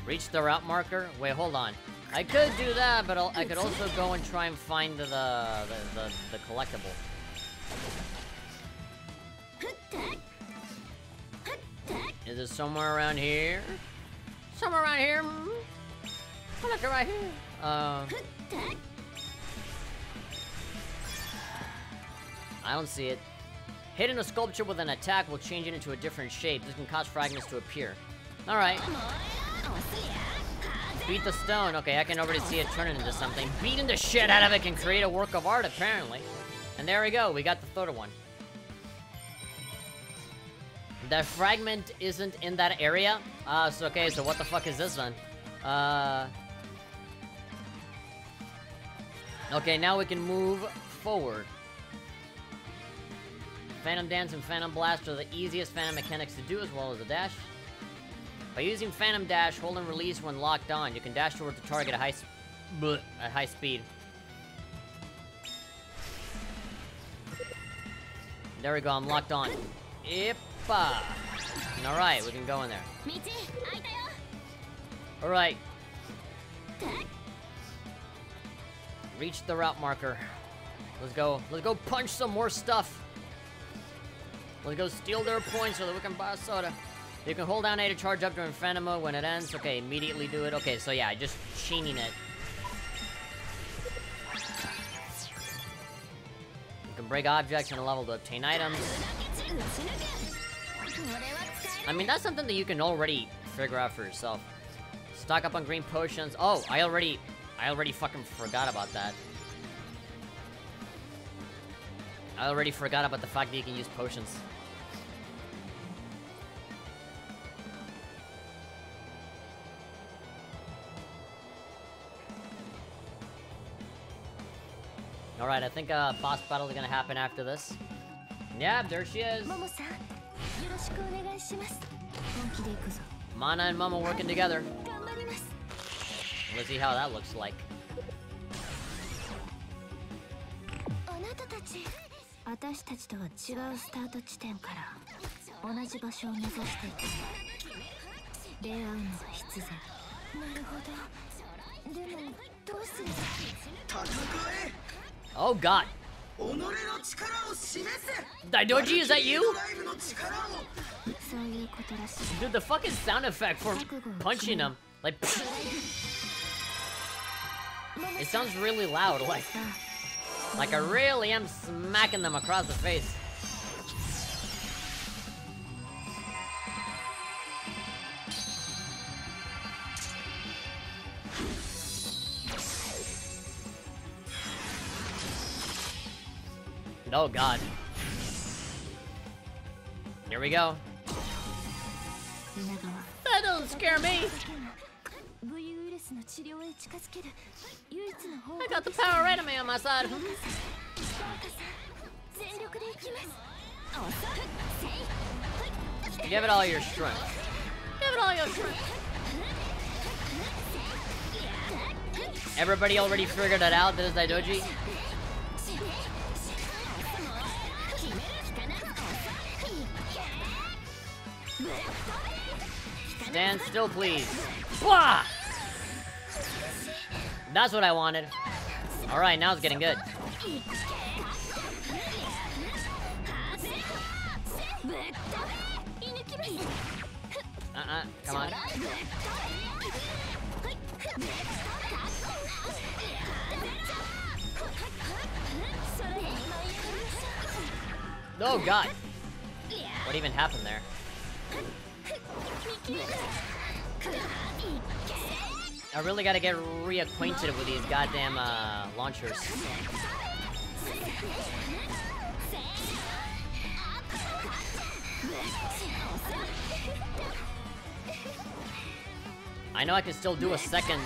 Reach the route marker. Wait, hold on. I could do that, but I could also go and try and find the collectible. Is it somewhere around here? Somewhere around here? Look right here. I don't see it. Hitting a sculpture with an attack will change it into a different shape. This can cause fragments to appear. Alright. Beat the stone. Okay, I can already see it turning into something. Beating the shit out of it can create a work of art, apparently. And there we go. We got the third one. The fragment isn't in that area. So okay, so what the fuck is this then? Okay, now we can move forward. Phantom Dance and Phantom Blast are the easiest Phantom mechanics to do, as well as a dash. By using Phantom Dash, hold and release when locked on. You can dash towards the target at high speed. There we go, I'm locked on. Ippa! Alright, we can go in there. Alright. Reach the route marker. Let's go punch some more stuff. Let's go steal their points so that we can buy a soda. You can hold down A to charge up during Phantom mode when it ends. Okay, immediately do it. Okay, so yeah, just chaining it. You can break objects in a level to obtain items. I mean, that's something that you can already figure out for yourself. Stock up on green potions. Oh, I already fucking forgot about that. I already forgot about the fact that you can use potions. Alright, I think a boss battle is gonna happen after this. Yeah, there she is. Mana and Momo working together. Let's see how that looks like. Oh god. Daidoji, is that you? Dude, the fucking sound effect for punching him, like, it sounds really loud, like I really am smacking them across the face. Oh god. Here we go. That doesn't scare me. I got the power enemy on my side. Give it all your strength. Give it all your strength. Everybody already figured it out, that is Daidoji? Stand still, please. Blah! That's what I wanted. Alright, now it's getting good. Come on. Oh god. What even happened there? I really gotta get reacquainted with these goddamn launchers. I know I can still do a second.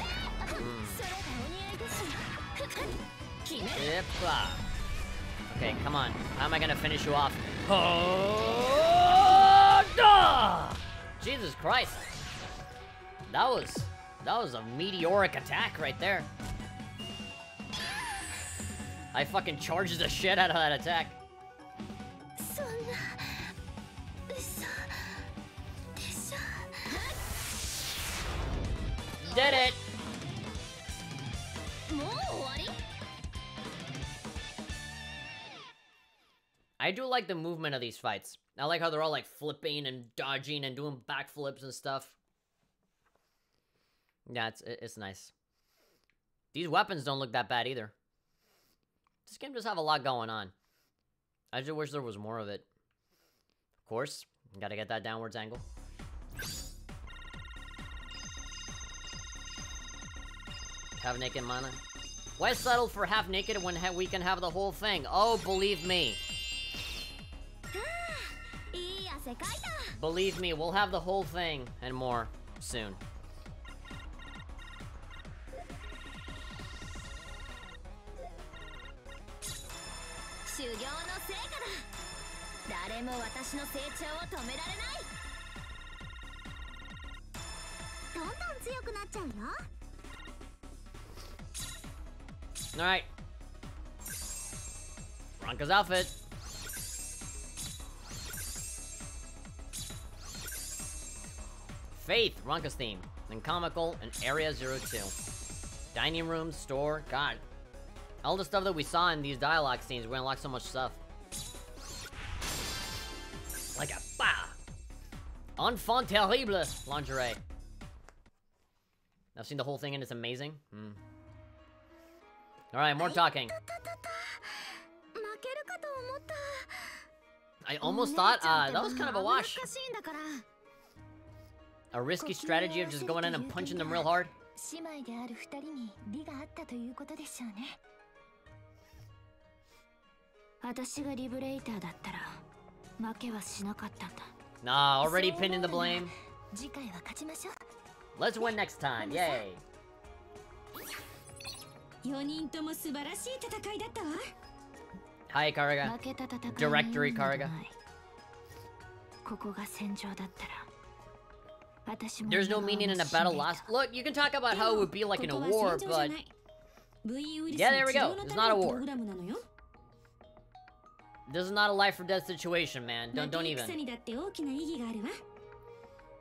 Okay, come on. How am I gonna finish you off? Oh, duh! Jesus Christ. That was a meteoric attack right there. I fucking charged the shit out of that attack. Did it! I do like the movement of these fights. I like how they're all like flipping and dodging and doing backflips and stuff. Yeah, it's nice. These weapons don't look that bad either. This game does have a lot going on. I just wish there was more of it. Of course, gotta get that downwards angle. Half naked mana. Why settle for half naked when we can have the whole thing? Oh, believe me. Believe me, we'll have the whole thing and more soon. Alright. Ranka's outfit. Faith, Ranka's theme. Then comical and Area 02. Dining room, store, god. All the stuff that we saw in these dialogue scenes, we unlocked so much stuff. Like a bah! Enfant terrible lingerie. I've seen the whole thing and it's amazing. Alright, more talking. I almost thought, that was kind of a wash. A risky strategy of just going in and punching them real hard. Nah, already pinning the blame. Let's win next time, yay! Hi, Kariga. Directory, Kariga. There's no meaning in a battle lost. Look, you can talk about how it would be like in a war, but... Yeah, there we go. It's not a war. This is not a life or death situation, man. Don't even.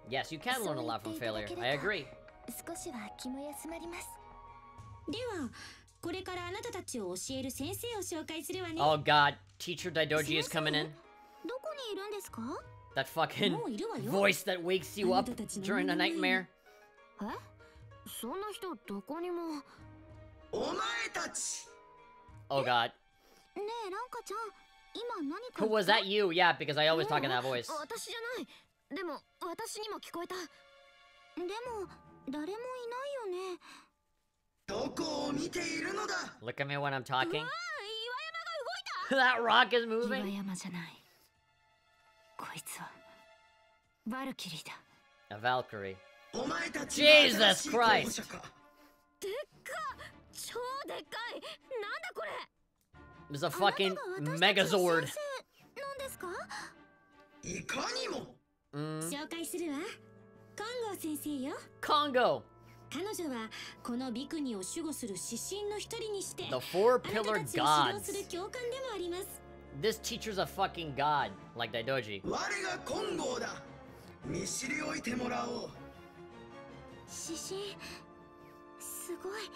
Yes, you can learn a lot from failure. I agree. これからあなたたちを教える先生を紹介するわね。 Oh god, Teacher Daidoji is coming in. どこにいるんですか? That fucking voice that wakes you up during a nightmare. え? そんな人どこにも。お前たち。 Oh god. ねえ、ランカちゃん、今何か。 Who was that you? Yeah, because I always talk in that voice. 私じゃない。でも私にも聞こえた。でも誰もいないよね。どこを見ているのだ。 Look at me when I'm talking. 岩山が動いた。 That rock is moving. 岩山じゃない。こいつはバルキリーだ。 A Valkyrie. お前たち Jesus Christ. でっか、超でっかい。なんだこれ。 There's a fucking Megazord. なんですか？いかにも。紹介するわ。コンゴ先生よ。 Congo. 彼女はこのビクニを守護する指針の一人にして、 The four あなた pillar たちを指導す gods. る教官でもあります。 This teacher's a fucking god, like Daidoji. 我が金剛だ。見知りおいてもらおう。指針、すごい。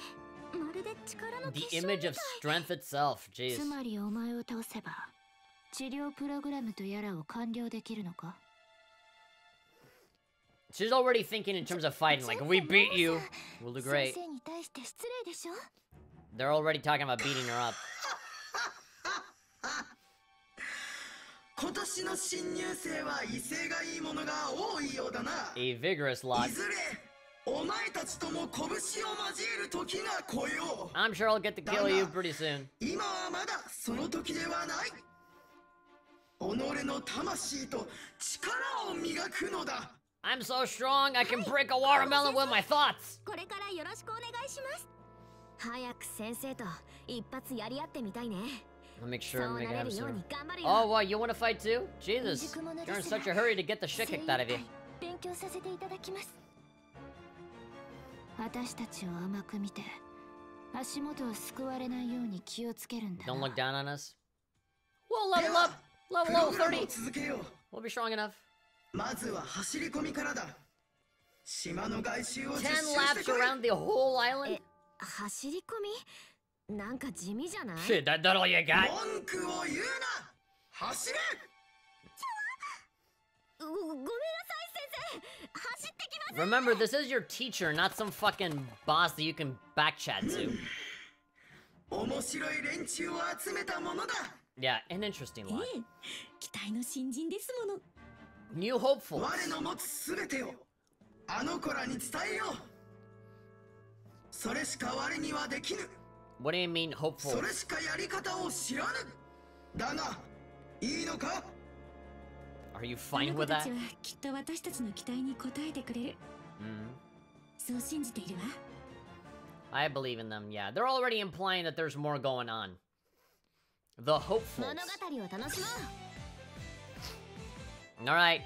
まるで力の The 結晶み image たい。 of strength itself. Jeez. つまりお前を倒せば治療プログラムとやらを完了できるのか? She's already thinking in terms of fighting. Like, if we beat you, we'll do great. 先生に対して失礼でしょ? They're already talking about beating her up. 今年の新入生は威勢がいいものが多いようだな。 A vigorous lot. いずれお前たちとも拳を交える時が来よう。 I'm sure I'll get to kill you pretty soon. 今はまだその時ではない。己の魂と力を磨くのだ。 I'm so strong, I can break a watermelon with my thoughts. これからよろしくお願いします。早く先生と一発やり合ってみたいね。 I'll make sure I'm そうな making れ him るよう soon. に頑張るよ。 Oh, what? You want to fight too? Jesus. You're in such a hurry to get the shit kicked out of you. 勉強させていただきます。私たちを甘く見て足元を救われないように気をつけるんだな。 Don't look down on us. We'll level up. プ Level ログラムを 30. 続けよう。 We'll be strong enough. まずは走り込みからだ。島の外周を実習10して laps こい。 around the whole island? 走り込み？なんか地味じゃない？ Shit, that all you got? 文句を言うな。走れ。ごめんなさい先生。走ってきます。 Remember, this is your teacher, not some fucking boss that you can backchat to. 面白い連中を集めたものだ。 Yeah, an interesting line. 期待の新人ですもの。 New hopefuls. 我の持つすべてをあの子らに伝えよう。それしか我にはできぬ。 What do you mean そ hopeful? れしかやり方を知らぬ。だが、いいのか？ Are you あ fine の子 with た that? ちはきっと私たちの期待に応えてくれる。そう信じているわ。 I believe in them, yeah. They're already implying that there's more going on. The hopefuls. 物語を楽しもう。 Alright.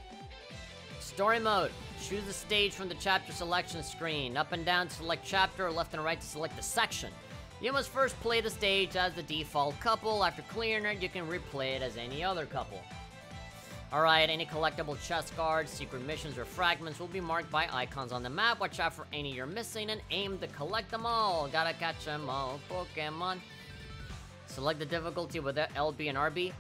Story mode. Choose the stage from the chapter selection screen. Up and down to select chapter, left and right to select the section. You must first play the stage as the default couple. After clearing it, you can replay it as any other couple. Alright, any collectible chest guards, secret missions, or fragments will be marked by icons on the map. Watch out for any you're missing and aim to collect them all. Gotta catch them all, Pokemon. Select the difficulty with LB and RB.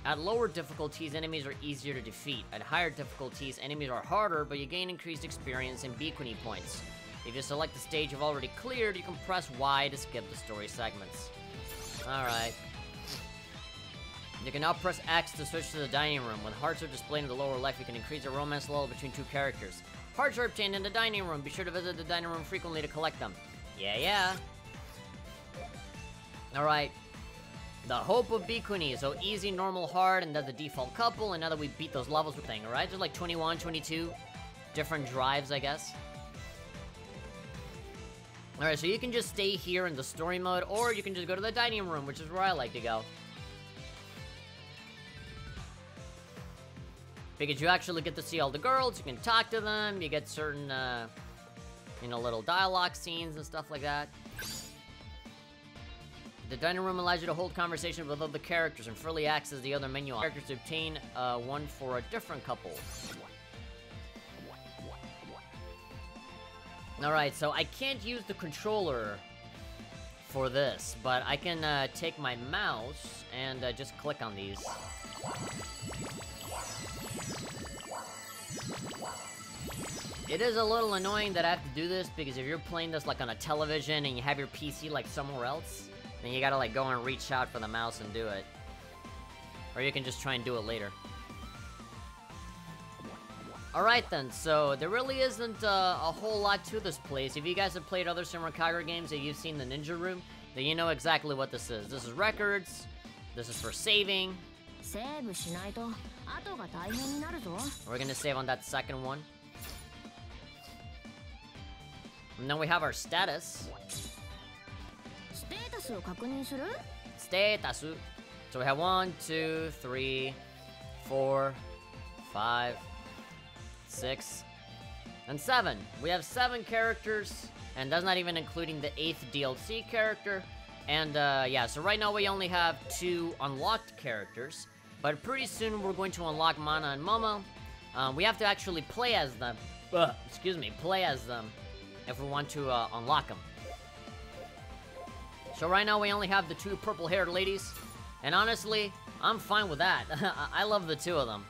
At lower difficulties, enemies are easier to defeat. At higher difficulties, enemies are harder, but you gain increased experience and Bhikkhuni points. If you select the stage you've already cleared, you can press Y to skip the story segments. Alright. You can now press X to switch to the dining room. When hearts are displayed in the lower left, you can increase the romance level between two characters. Hearts are obtained in the dining room. Be sure to visit the dining room frequently to collect them. Yeah. Alright. The hope of Bhikkhuni. So easy, normal, hard, and that's the default couple. And now that we beat those levels, we're thing, alright? There's like 21, 22 different drives, I guess. Alright, so you can just stay here in the story mode, or you can just go to the dining room, which is where I like to go. Because you actually get to see all the girls, you can talk to them, you get certain, you know, little dialogue scenes and stuff like that. The dining room allows you to hold conversations with other characters and freely access the other menu characters to obtain one for a different couple. Alright, so I can't use the controller for this, but I can take my mouse and just click on these. It is a little annoying that I have to do this, because if you're playing this like on a television and you have your PC like somewhere else, then you gotta like go and reach out for the mouse and do it. Or you can just try and do it later. Alright then, so there really isn't a whole lot to this place. If you guys have played other Senran Kagura games and you've seen the ninja room, then you know exactly what this is. This is records, this is for saving. We're gonna save on that second one. And then we have our status. Status. So we have 1, 2, 3, 4, 5, 6, and 7. We have 7 characters, and that's not even including the 8th DLC character. And yeah, so right now we only have 2 unlocked characters, but pretty soon we're going to unlock Mana and Momo. We have to actually play as them. Play as them if we want to unlock them. So right now we only have the 2 purple-haired ladies, and honestly, I'm fine with that. I love the 2 of them.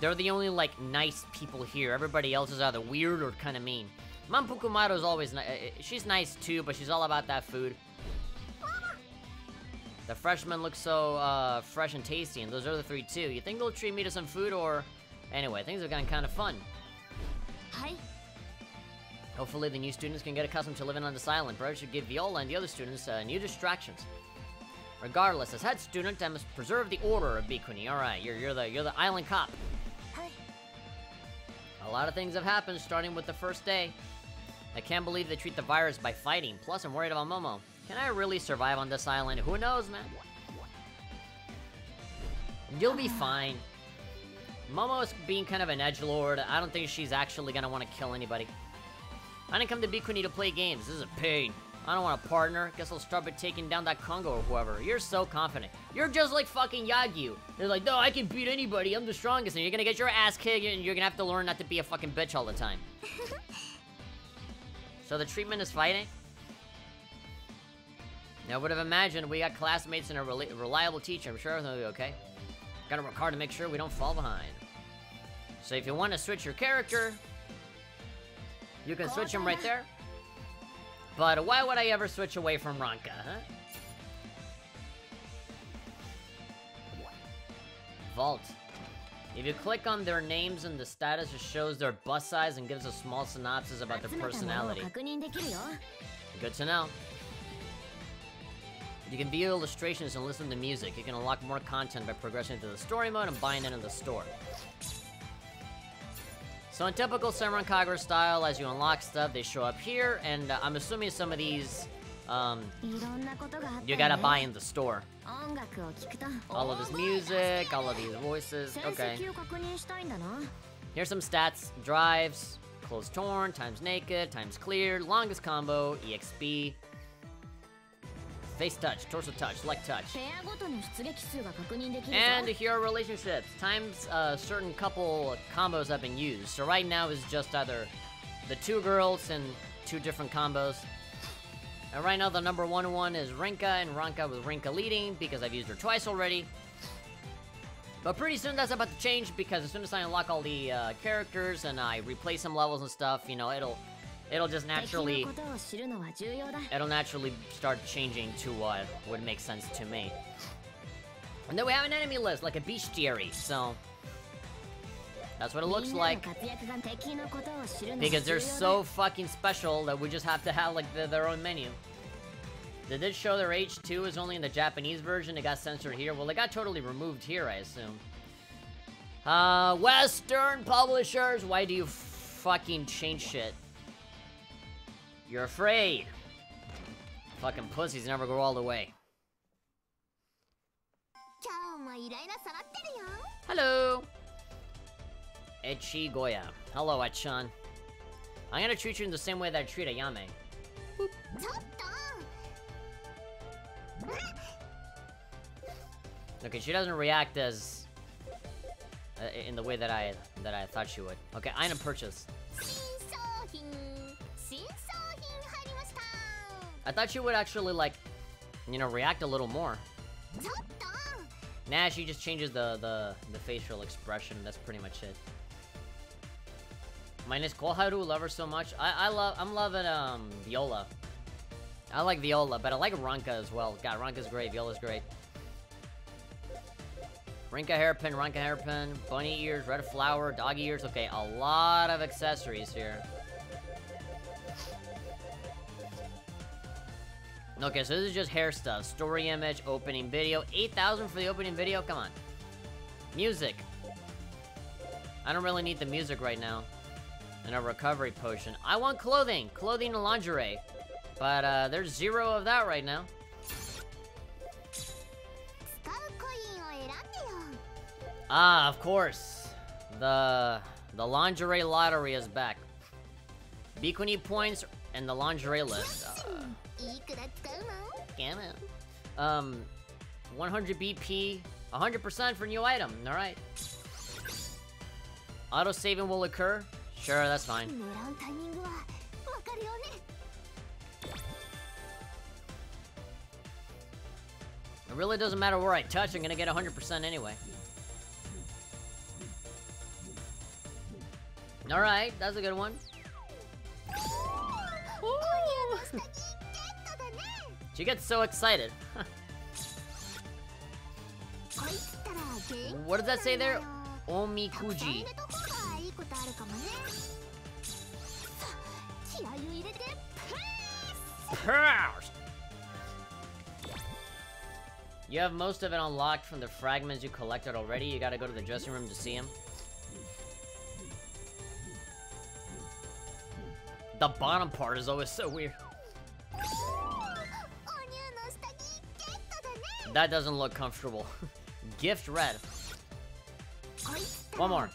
They're the only, like, nice people here. Everybody else is either weird or kind of mean. Manpukumaru's always nice. She's nice too, but she's all about that food. The freshmen look so fresh and tasty, and those other 3 too. You think they'll treat me to some food, or... Anyway, things have gotten kind of fun. Hi. Hopefully the new students can get accustomed to living on this island. Perhaps should give Viola and the other students new distractions. Regardless, as head student, I must preserve the order of Bhikkhuni. Alright, you're the island cop. Hi. A lot of things have happened, starting with the first day. I can't believe they treat the virus by fighting. Plus, I'm worried about Momo. Can I really survive on this island? Who knows, man? You'll be fine. Momo is being kind of an edgelord. I don't think she's actually gonna want to kill anybody. I didn't come to Bhikkhuni to play games. This is a pain. I don't want a partner. Guess I'll start by taking down that Kongo or whoever. You're so confident. You're just like fucking Yagyu. They're like, no, I can beat anybody. I'm the strongest. And you're gonna get your ass kicked, and you're gonna have to learn not to be a fucking bitch all the time. So the treatment is fighting? I would have imagined we got classmates and a reliable teacher. I'm sure everything will be okay. Gotta work hard to make sure we don't fall behind. So if you want to switch your character, you can switch him right there. But why would I ever switch away from Ranka, huh? Vault. If you click on their names in the status, it shows their bust size and gives a small synopsis about their personality. Good to know. You can view illustrations and listen to music. You can unlock more content by progressing through the story mode and buying it in the store. So in typical Senran Kagura style, as you unlock stuff, they show up here, and I'm assuming some of these, you gotta buy in the store. All of this music, all of these voices, okay. Here's some stats. Drives, clothes torn, times naked, times cleared, longest combo, EXP, face touch, torso touch, leg touch. And here are relationships. Times certain couple combos have been used. So right now is just either the 2 girls and 2 different combos. And right now the number 1 is Rinka, and Ranka with Rinka leading because I've used her twice already. But pretty soon that's about to change, because as soon as I unlock all the characters and I replace some levels and stuff, you know, it'll just naturally start changing to what would make sense to me. And then we have an enemy list, like a bestiary, so that's what it looks like. Because they're so fucking special that we just have to have like their own menu. They did show their age too, is only in the Japanese version. It got censored here. Well, it got totally removed here, I assume. Western publishers, why do you fucking change shit? You're afraid. Fucking pussies never go all the way. Hello. Echi Goya. Hello, Achan. I'm gonna treat you in the same way that I treat Ayame. Boop. Okay, she doesn't react as in the way that I thought she would. Okay, item purchase. I thought she would actually, like, you know, react a little more. Nah, she just changes the facial expression. That's pretty much it. Minus Koharu, love her so much. I'm loving, Viola. I like Viola, but I like Ranka as well. God, Ranka's great. Viola's great. Ranka hairpin, bunny ears, red flower, doggy ears. Okay, a lot of accessories here. Okay, so this is just hair stuff. Story image, opening video. 8,000 for the opening video? Come on. Music. I don't really need the music right now. And a recovery potion. I want clothing. Clothing and lingerie. But, there's 0 of that right now. Ah, of course. The lingerie lottery is back. Bhikkhuni points and the lingerie list. 100 BP, 100% for new item. All right. Auto saving will occur. Sure, that's fine. It really doesn't matter where I touch. I'm gonna get 100% anyway. All right, that's a good one. Ooh. She gets so excited. What does that say there? Omikuji. You have most of it unlocked from the fragments you collected already. You gotta go to the dressing room to see him. The bottom part is always so weird. That doesn't look comfortable. Gift red. One more.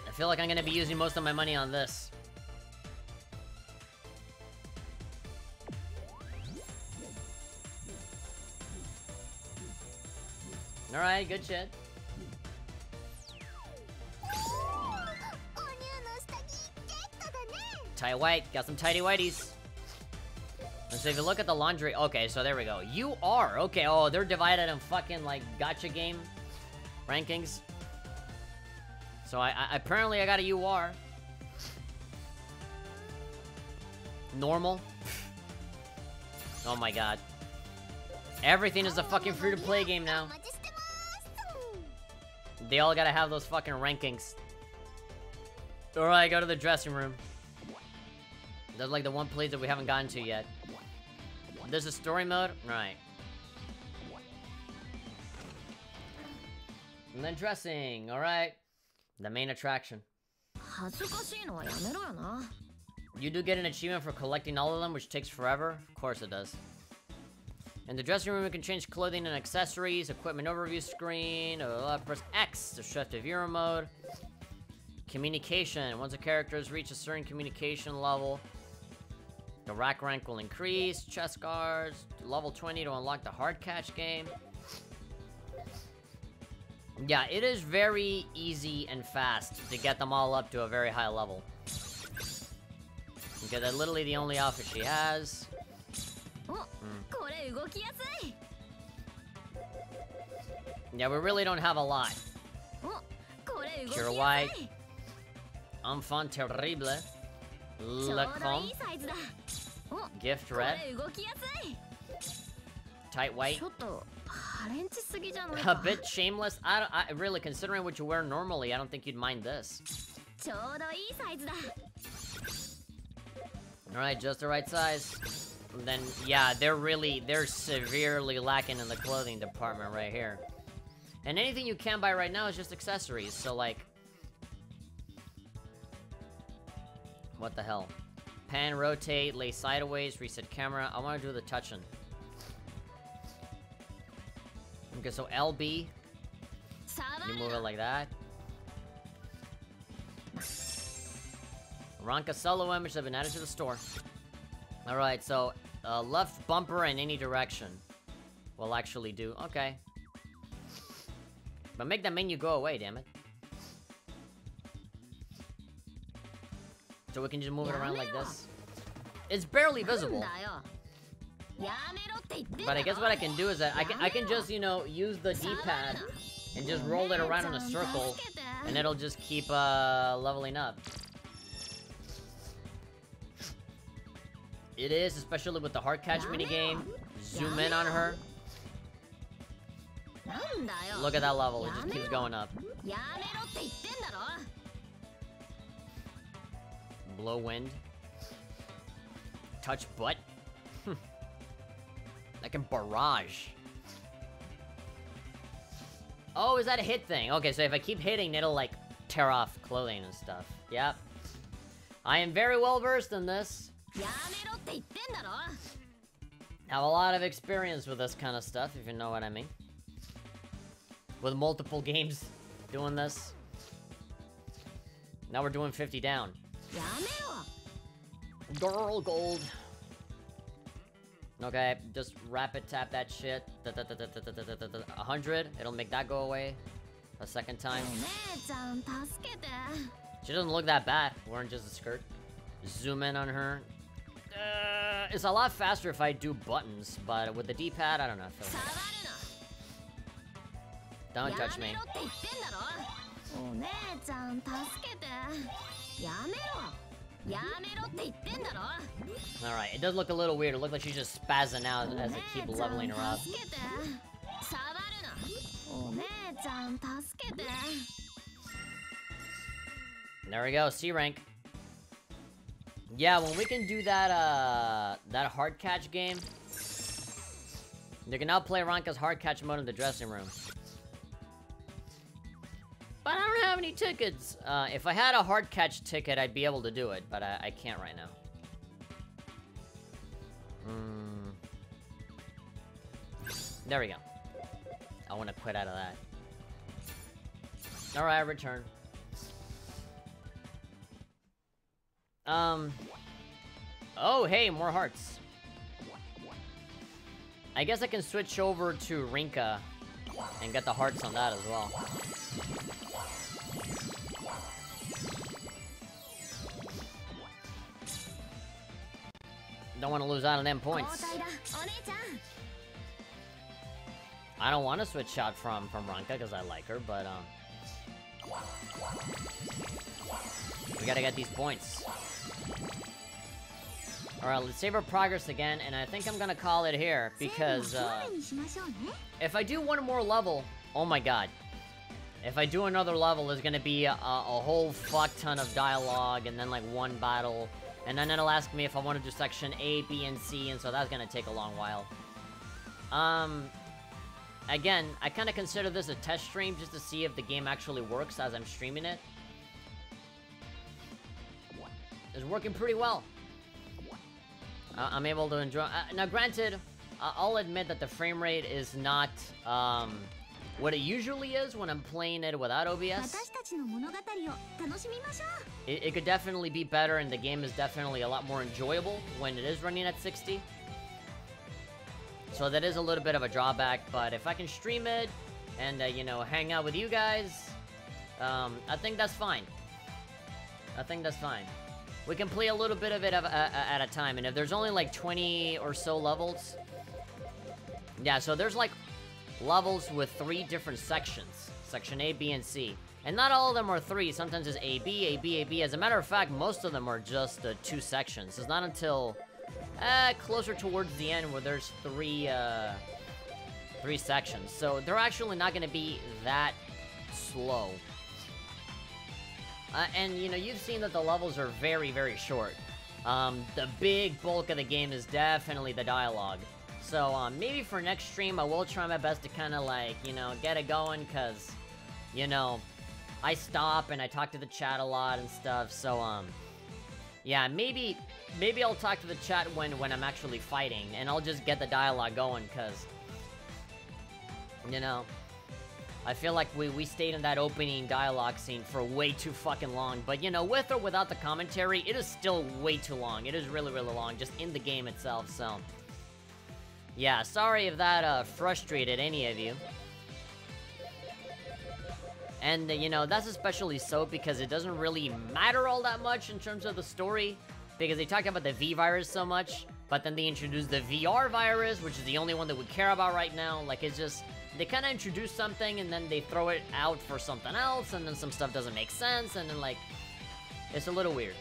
I feel like I'm gonna be using most of my money on this. Alright, good shit. Tight white, got some tighty whities. And so if you look at the laundry, okay, so there we go. You are, okay, oh, they're divided in fucking, like, gacha game rankings. So apparently I got a UR. Normal. Oh my god. Everything is a fucking free-to-play game now. They all gotta have those fucking rankings. Alright, go to the dressing room. That's like the one place that we haven't gotten to yet. There's a story mode? Right. And then dressing, alright. The main attraction. You do get an achievement for collecting all of them, which takes forever. Of course it does. In the dressing room, you can change clothing and accessories, equipment overview screen, press X to shift to viewer mode. Communication. Once a character has reached a certain communication level, the rack rank will increase. Chest guards to level 20 to unlock the hard catch game. Yeah, it is very easy and fast to get them all up to a very high level. Okay, that's literally the only outfit she has. Yeah, we really don't have a lot. Pure white. Enfant terrible. Lacombe. Gift red. Tight white. A bit shameless. I really, considering what you wear normally, I don't think you'd mind this. Alright, just the right size. And then, yeah, they're severely lacking in the clothing department right here. And anything you can buy right now is just accessories, so like... What the hell? Pan, rotate, lay sideways, reset camera. I want to do the touching. Okay, so LB. You move it like that. Ranka solo image have been added to the store. Alright, so left bumper in any direction will actually do. Okay. But make that menu go away, damn it. So we can just move it around like this. It's barely visible. But I guess what I can do is that I can just, you know, use the D-pad and just roll it around in a circle, and it'll just keep leveling up. It is, especially with the hard catch minigame. Zoom in on her. Look at that level, it just keeps going up. Blow wind. Touch butt. I can barrage. Oh, is that a hit thing? Okay, so if I keep hitting, it'll like tear off clothing and stuff. Yep. I am very well versed in this. Have a lot of experience with this kind of stuff, if you know what I mean. With multiple games doing this. Now we're doing 50 down. Girl gold. Okay, just rapid tap that shit. 100, it'll make that go away. A second time. She doesn't look that bad, wearing just a skirt. Zoom in on her. It's a lot faster if I do buttons, but with the D-pad, I don't know. Don't touch me. Alright, it does look a little weird. It looks like she's just spazzing out as I keep leveling her up. There we go, C rank. Yeah, when we can do that, that hard catch game, you can now play Ranka's hard catch mode in the dressing room. But I don't have any tickets. If I had a hard catch ticket, I'd be able to do it, but I can't right now. There we go. I want to quit out of that. Alright, return. Oh, hey, more hearts. I guess I can switch over to Rinka and get the hearts on that as well. Don't want to lose out on them points. I don't want to switch out from Ranka because I like her, but we gotta get these points. Alright, let's save our progress again, and I think I'm gonna call it here, because, if I do one more level, oh my god. If I do another level, there's gonna be a whole fuck ton of dialogue, and then, like, one battle, and then it'll ask me if I want to do section A, B, and C, and so that's gonna take a long while. Again, I kind of consider this a test stream, just to see if the game actually works as I'm streaming it. It's working pretty well. I'm able to enjoy... now, granted, I'll admit that the frame rate is not, what it usually is when I'm playing it without OBS. It could definitely be better, and the game is definitely a lot more enjoyable when it is running at 60. So that is a little bit of a drawback, but if I can stream it, and, you know, hang out with you guys, I think that's fine. I think that's fine. We can play a little bit of it at a time, and if there's only like 20 or so levels... Yeah, so there's like levels with 3 different sections. Section A, B, and C. And not all of them are 3, sometimes it's A, B, A, B, A, B. As a matter of fact, most of them are just 2 sections. It's not until closer towards the end where there's 3 sections. So they're actually not going to be that slow. And, you know, you've seen that the levels are very, very short. The big bulk of the game is definitely the dialogue. So, maybe for next stream, I will try my best to kind of, like, you know, get it going, because, you know, I stop and I talk to the chat a lot and stuff, so, yeah, maybe I'll talk to the chat when I'm actually fighting, and I'll just get the dialogue going, because, you know... I feel like we stayed in that opening dialogue scene for way too fucking long. But, you know, with or without the commentary, it is still way too long. It is really, really long, just in the game itself, so... Yeah, sorry if that, frustrated any of you. And, you know, that's especially so because it doesn't really matter all that much in terms of the story. Because they talk about the V virus so much, but then they introduce the VR virus, which is the only one that we care about right now. Like, it's just, they kind of introduce something, and then they throw it out for something else, and then some stuff doesn't make sense, and then, like, it's a little weird.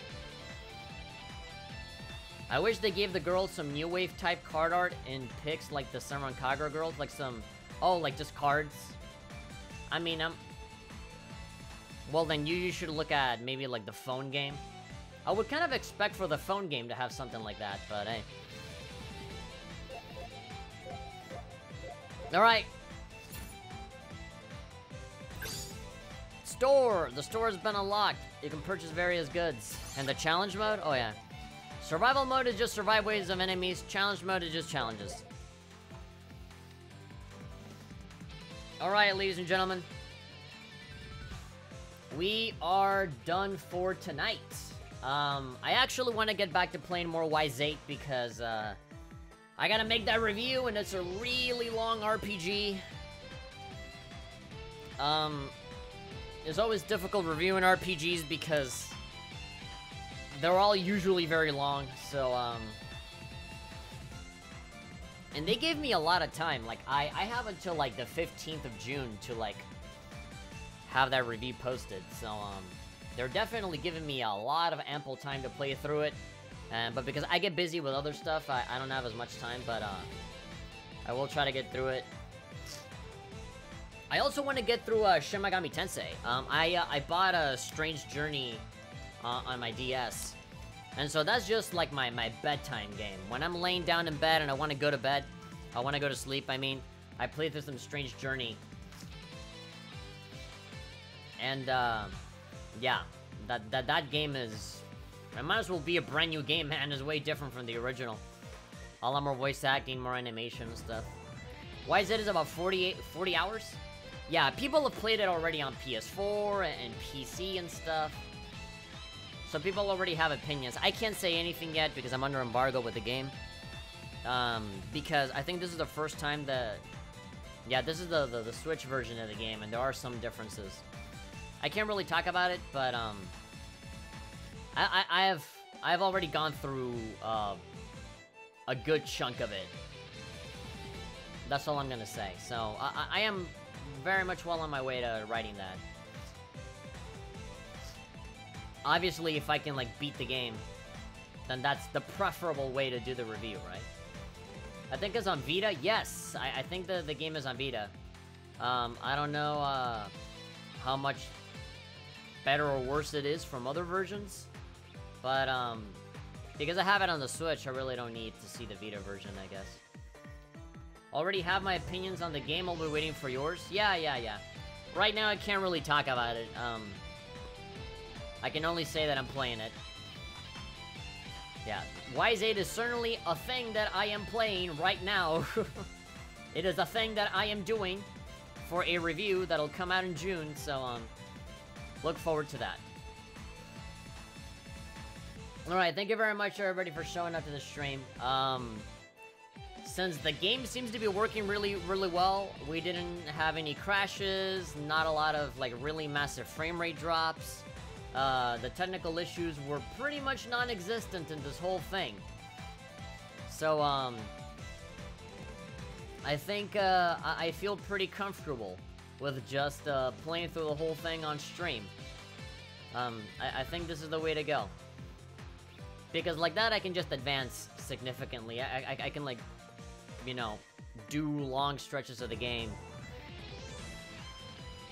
I wish they gave the girls some new wave type card art in pics like the Senran Kagura girls, like some, oh, like just cards. I mean, well, then you should look at maybe like the phone game. I would kind of expect for the phone game to have something like that, but hey. Alright. Store! The store has been unlocked. You can purchase various goods. And the challenge mode? Oh yeah. Survival mode is just survive waves of enemies. Challenge mode is just challenges. Alright, ladies and gentlemen. We are done for tonight. I actually want to get back to playing more YZ because, I gotta make that review, and it's a really long RPG. It's always difficult reviewing RPGs because they're all usually very long, so, and they gave me a lot of time. Like, I have until, like, the 15th of June to, like, have that review posted, so, they're definitely giving me a lot of ample time to play through it. But because I get busy with other stuff, I don't have as much time, but, I will try to get through it. I also want to get through, Shin Megami Tensei. I bought a Strange Journey, on my DS. And so that's just, like, my bedtime game. When I'm laying down in bed and I want to go to bed, I want to go to sleep, I mean, I play through some Strange Journey. And, yeah, that game is... It might as well be a brand new game, man. It's way different from the original. A lot more voice acting, more animation and stuff. YZ is about 40 hours? Yeah, people have played it already on PS4 and PC and stuff. So people already have opinions. I can't say anything yet because I'm under embargo with the game. Because I think this is the first time that... Yeah, this is the Switch version of the game, and there are some differences. I can't really talk about it, but, I've already gone through, a good chunk of it. That's all I'm gonna say. So, I am very much well on my way to writing that. Obviously, if I can, like, beat the game, then that's the preferable way to do the review, right? I think it's on Vita. Yes, I think the game is on Vita. I don't know, how much better or worse it is from other versions. But, because I have it on the Switch, I really don't need to see the Vita version, I guess. Already have my opinions on the game, I'll be waiting for yours. Yeah. Right now, I can't really talk about it. I can only say that I'm playing it. Yeah, YZ is certainly a thing that I am playing right now. It is a thing that I am doing for a review that'll come out in June, so, look forward to that. Alright, thank you very much, everybody, for showing up to the stream. Since the game seems to be working really well, we didn't have any crashes, not a lot of, like, really massive frame rate drops. The technical issues were pretty much non-existent in this whole thing. So, I think, I feel pretty comfortable with just, playing through the whole thing on stream. I think this is the way to go. Because like that, I can just advance significantly. I can, like, you know, do long stretches of the game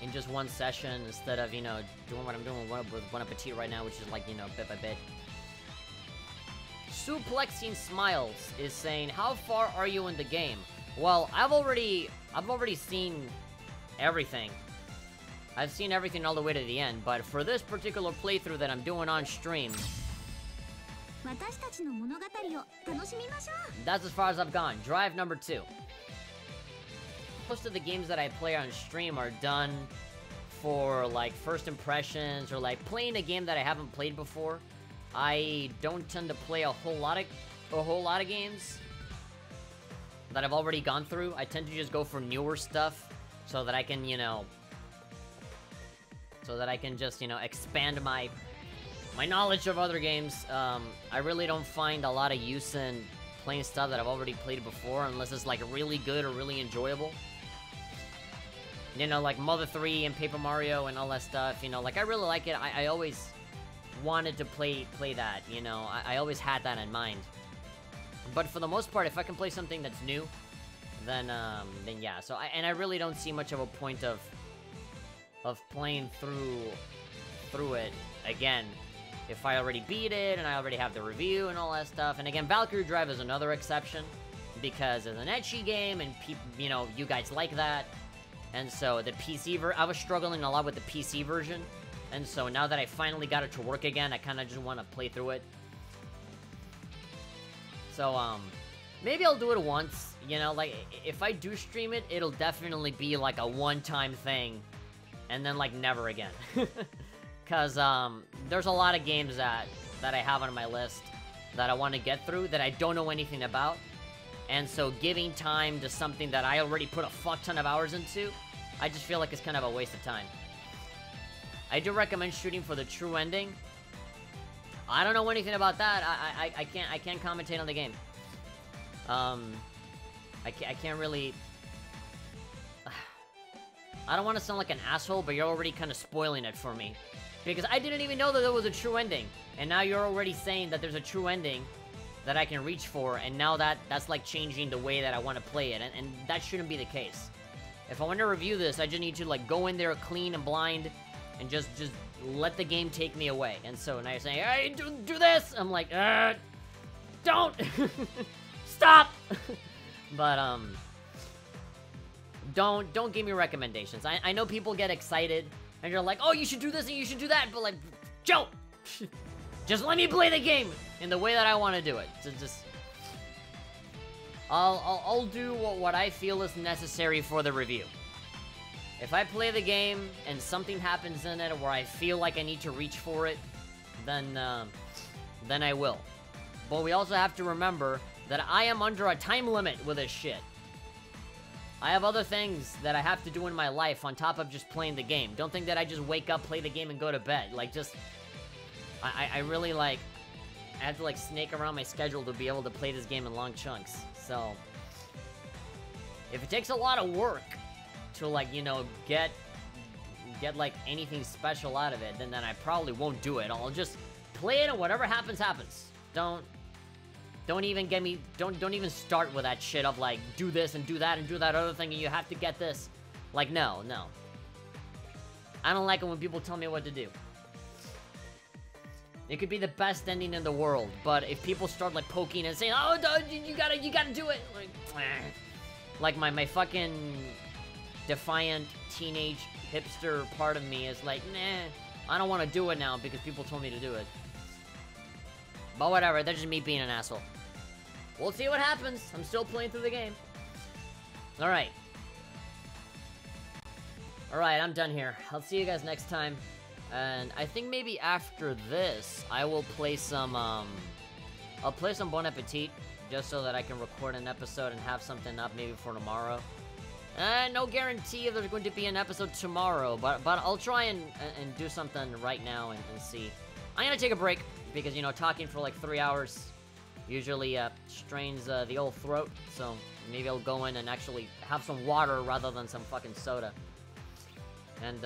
in just one session instead of, you know, doing what I'm doing with Bon Appetit right now, which is, like, you know, bit by bit. Suplexing Smiles is saying, how far are you in the game? Well, I've already seen everything. I've seen everything all the way to the end, but for this particular playthrough that I'm doing on stream, that's as far as I've gone. Drive number 2. Most of the games that I play on stream are done for, like, first impressions or, like, playing a game that I haven't played before. I don't tend to play a whole lot of games that I've already gone through. I tend to just go for newer stuff so that I can, you know, so that I can just, you know, expand my knowledge of other games. I really don't find a lot of use in playing stuff that I've already played before, unless it's, like, really good or really enjoyable. You know, like Mother 3 and Paper Mario and all that stuff, you know, like, I really like it. I always wanted to play that, you know, I always had that in mind. But for the most part, if I can play something that's new, then yeah. So, I really don't see much of a point of playing through it again, if I already beat it, and I already have the review and all that stuff. And again, Valkyrie Drive is another exception, because it's an ecchi game, and people, you know, you guys like that. And so, the PC I was struggling a lot with the PC version, and so now that I finally got it to work again, I kind of just want to play through it. So, maybe I'll do it once, you know, like, if I do stream it, it'll definitely be, like, a one-time thing, and then, like, never again. Because, there's a lot of games that I have on my list that I want to get through that I don't know anything about, and so giving time to something that I already put a fuck ton of hours into, I just feel like it's kind of a waste of time. I do recommend shooting for the true ending. I don't know anything about that. I can't commentate on the game. I can't really... I don't want to sound like an asshole, but you're already kind of spoiling it for me. Because I didn't even know that there was a true ending. And now you're already saying that there's a true ending that I can reach for, and now that's like changing the way that I want to play it, and that shouldn't be the case. If I want to review this, I just need to like go in there clean and blind, and just let the game take me away. And so now you're saying, hey, do this! I'm like, don't! Stop! But, don't give me recommendations. I know people get excited, and you're like, oh, you should do this and you should do that, but like, Joe! Just let me play the game in the way that I want to do it. I'll do what I feel is necessary for the review. If I play the game and something happens in it where I feel like I need to reach for it, then I will. But we also have to remember that I am under a time limit with this shit. I have other things that I have to do in my life on top of just playing the game. Don't think that I just wake up, play the game, and go to bed. Like, just... I really, like... I have to, like, snake around my schedule to be able to play this game in long chunks. So... if it takes a lot of work to, like, you know, get like, anything special out of it, then I probably won't do it. I'll just play it, and whatever happens, happens. Don't even get me... Don't even start with that shit of, like, do this and do that and do that other thing, and you have to get this. Like, no. I don't like it when people tell me what to do. It could be the best ending in the world, but if people start, like, poking and saying, oh, you gotta do it, like, my fucking defiant teenage hipster part of me is like, nah, I don't want to do it now because people told me to do it. But whatever, that's just me being an asshole. We'll see what happens. I'm still playing through the game. Alright, I'm done here. I'll see you guys next time. And I think maybe after this, I will play some, I'll play some Bon Appetit, just so that I can record an episode and have something up maybe for tomorrow. No guarantee if there's going to be an episode tomorrow, but I'll try and do something right now and see. I'm gonna take a break, because, you know, talking for like 3 hours usually strains the old throat, so maybe I'll go in and actually have some water rather than some fucking soda. And,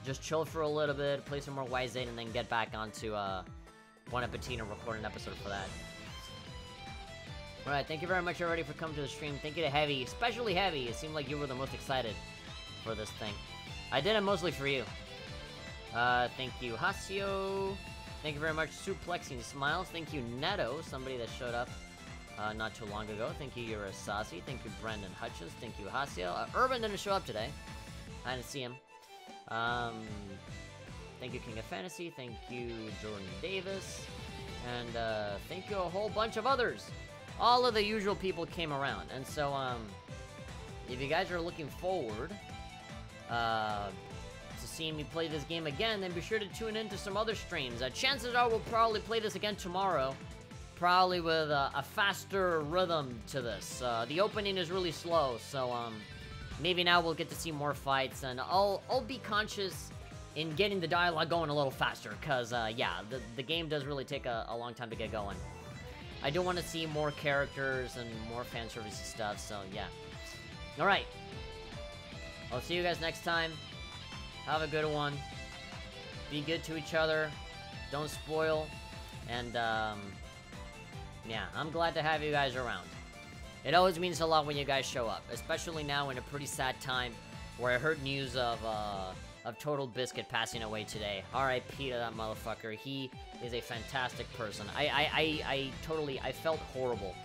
just chill for a little bit, play some more Wise 8, and then get back onto, Bon Appetit and record an episode for that. Alright, thank you very much everybody for coming to the stream. Thank you to Heavy, especially Heavy. It seemed like you were the most excited for this thing. I did it mostly for you. Thank you, Hasio. Thank you very much, Suplexing Smiles. Thank you, Neto, somebody that showed up not too long ago. Thank you, Urasasi. Thank you, Brendan Hutchins. Thank you, Hasio. Urban didn't show up today. I didn't see him. Thank you, King of Fantasy. Thank you, Jordan Davis. And, thank you a whole bunch of others. All of the usual people came around. And so, if you guys are looking forward, to seeing me play this game again, then be sure to tune in to some other streams. Chances are we'll probably play this again tomorrow. Probably with, a faster rhythm to this. The opening is really slow, so, maybe now we'll get to see more fights, and I'll be conscious in getting the dialogue going a little faster, because, yeah, the game does really take a long time to get going. I do want to see more characters and more fan service stuff, so yeah. Alright. I'll see you guys next time. Have a good one. Be good to each other. Don't spoil. And, yeah, I'm glad to have you guys around. It always means a lot when you guys show up, especially now in a pretty sad time where I heard news of Total Biscuit passing away today. R.I.P. to that motherfucker. He is a fantastic person. I felt horrible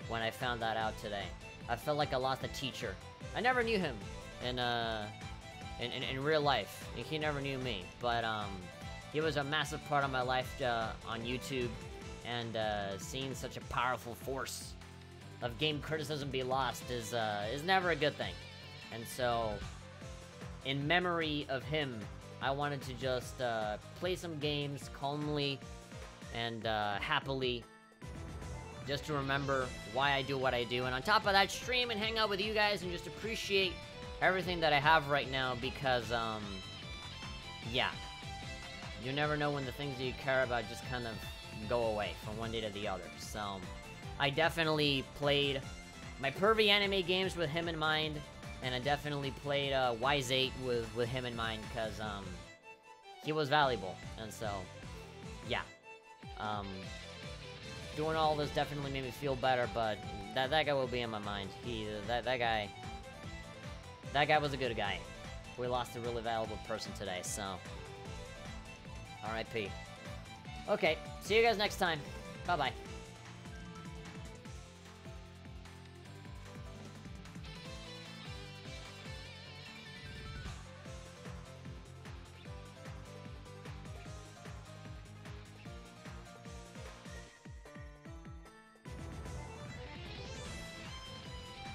when I found that out today. I felt like I lost a teacher. I never knew him in real life. He never knew me, but he was a massive part of my life on YouTube, and seeing such a powerful force of game criticism be lost is never a good thing. And so, in memory of him, I wanted to just play some games calmly and happily, just to remember why I do what I do. And on top of that, stream and hang out with you guys and just appreciate everything that I have right now, because, yeah. You never know when the things that you care about just kind of go away from one day to the other. So, I definitely played my pervy anime games with him in mind, and I definitely played Wise 8 with him in mind, because he was valuable. And so, yeah. Doing all this definitely made me feel better, but that guy will be in my mind. That guy was a good guy. We lost a really valuable person today, so R.I.P. Okay, see you guys next time. Bye-bye.